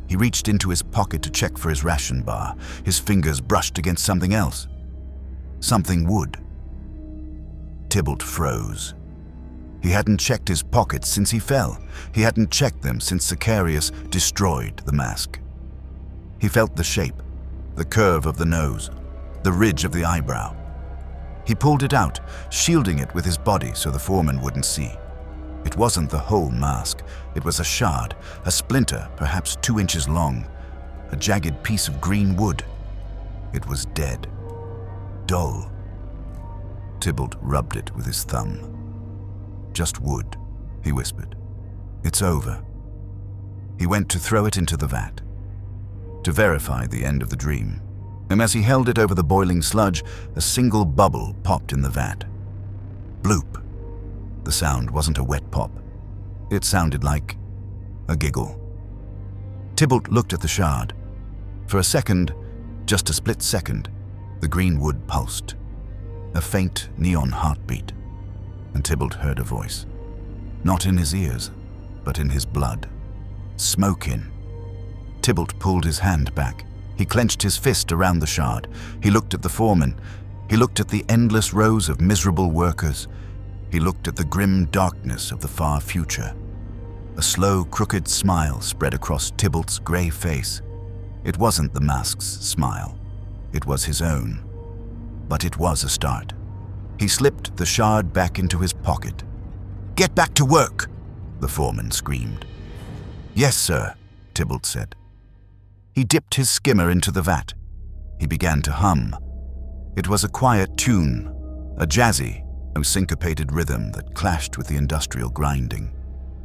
He reached into his pocket to check for his ration bar. His fingers brushed against something else. Something wood. Tybalt froze. He hadn't checked his pockets since he fell. He hadn't checked them since Sicarius destroyed the mask. He felt the shape, the curve of the nose, the ridge of the eyebrow. He pulled it out, shielding it with his body so the foreman wouldn't see. It It wasn't the whole mask. It was a shard, a splinter, perhaps 2 inches long, a jagged piece of green wood. It was dead. Dull. Tybalt rubbed it with his thumb. "Just wood," he whispered. "It's over." He went to throw it into the vat, to verify the end of the dream. And as he held it over the boiling sludge, a single bubble popped in the vat. Bloop. The sound wasn't a wet pop. It sounded like a giggle. Tybalt looked at the shard. For a second, just a split second, the green wood pulsed. A faint neon heartbeat. And Tybalt heard a voice. Not in his ears, but in his blood. "Smoke-in." Tybalt pulled his hand back. He clenched his fist around the shard. He looked at the foreman. He looked at the endless rows of miserable workers. He looked at the grim darkness of the far future. A slow, crooked smile spread across Tybalt's grey face. It wasn't the mask's smile. It was his own. But it was a start. He slipped the shard back into his pocket. "Get back to work!" the foreman screamed. "Yes, sir," Tybalt said. He dipped his skimmer into the vat. He began to hum. It was a quiet tune, a jazzy, syncopated rhythm that clashed with the industrial grinding.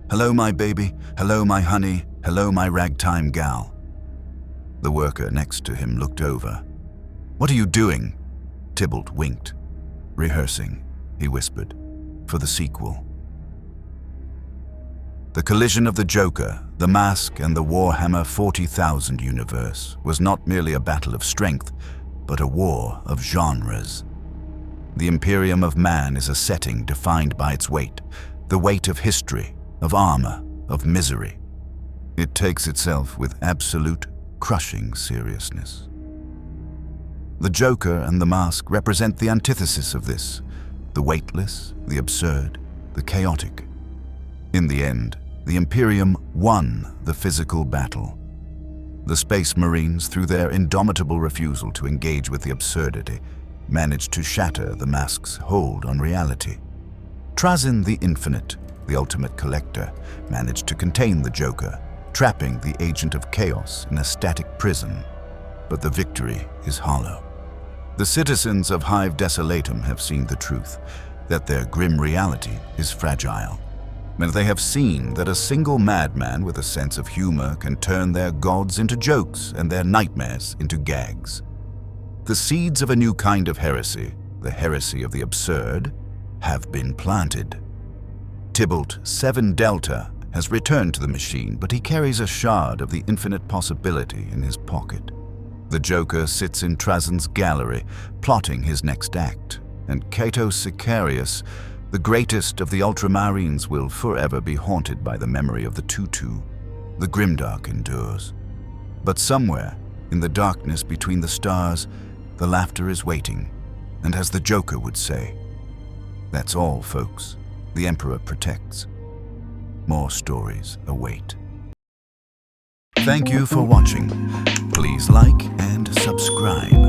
"Hello, my baby. Hello, my honey. Hello, my ragtime gal." The worker next to him looked over. "What are you doing?" Tybalt winked. "Rehearsing," he whispered, "for the sequel." The collision of the Joker, the Mask, and the Warhammer 40,000 universe was not merely a battle of strength, but a war of genres. The Imperium of Man is a setting defined by its weight, the weight of history, of armor, of misery. It takes itself with absolute, crushing seriousness. The Joker and the Mask represent the antithesis of this, the weightless, the absurd, the chaotic. In the end, the Imperium won the physical battle. The Space Marines, through their indomitable refusal to engage with the absurdity, managed to shatter the Mask's hold on reality. Trazyn the Infinite, the ultimate collector, managed to contain the Joker, trapping the agent of chaos in a static prison. But the victory is hollow. The citizens of Hive Desolatum have seen the truth, that their grim reality is fragile. And they have seen that a single madman with a sense of humor can turn their gods into jokes and their nightmares into gags. The seeds of a new kind of heresy, the heresy of the absurd, have been planted. Tybalt 7 Delta has returned to the machine, but he carries a shard of the infinite possibility in his pocket. The Joker sits in Trazyn's gallery, plotting his next act, and Cato Sicarius, the greatest of the Ultramarines, will forever be haunted by the memory of the tutu. The Grimdark endures. But somewhere, in the darkness between the stars, the laughter is waiting, and as the Joker would say, "That's all, folks. The Emperor protects." More stories await. Thank you for watching. Please like and subscribe.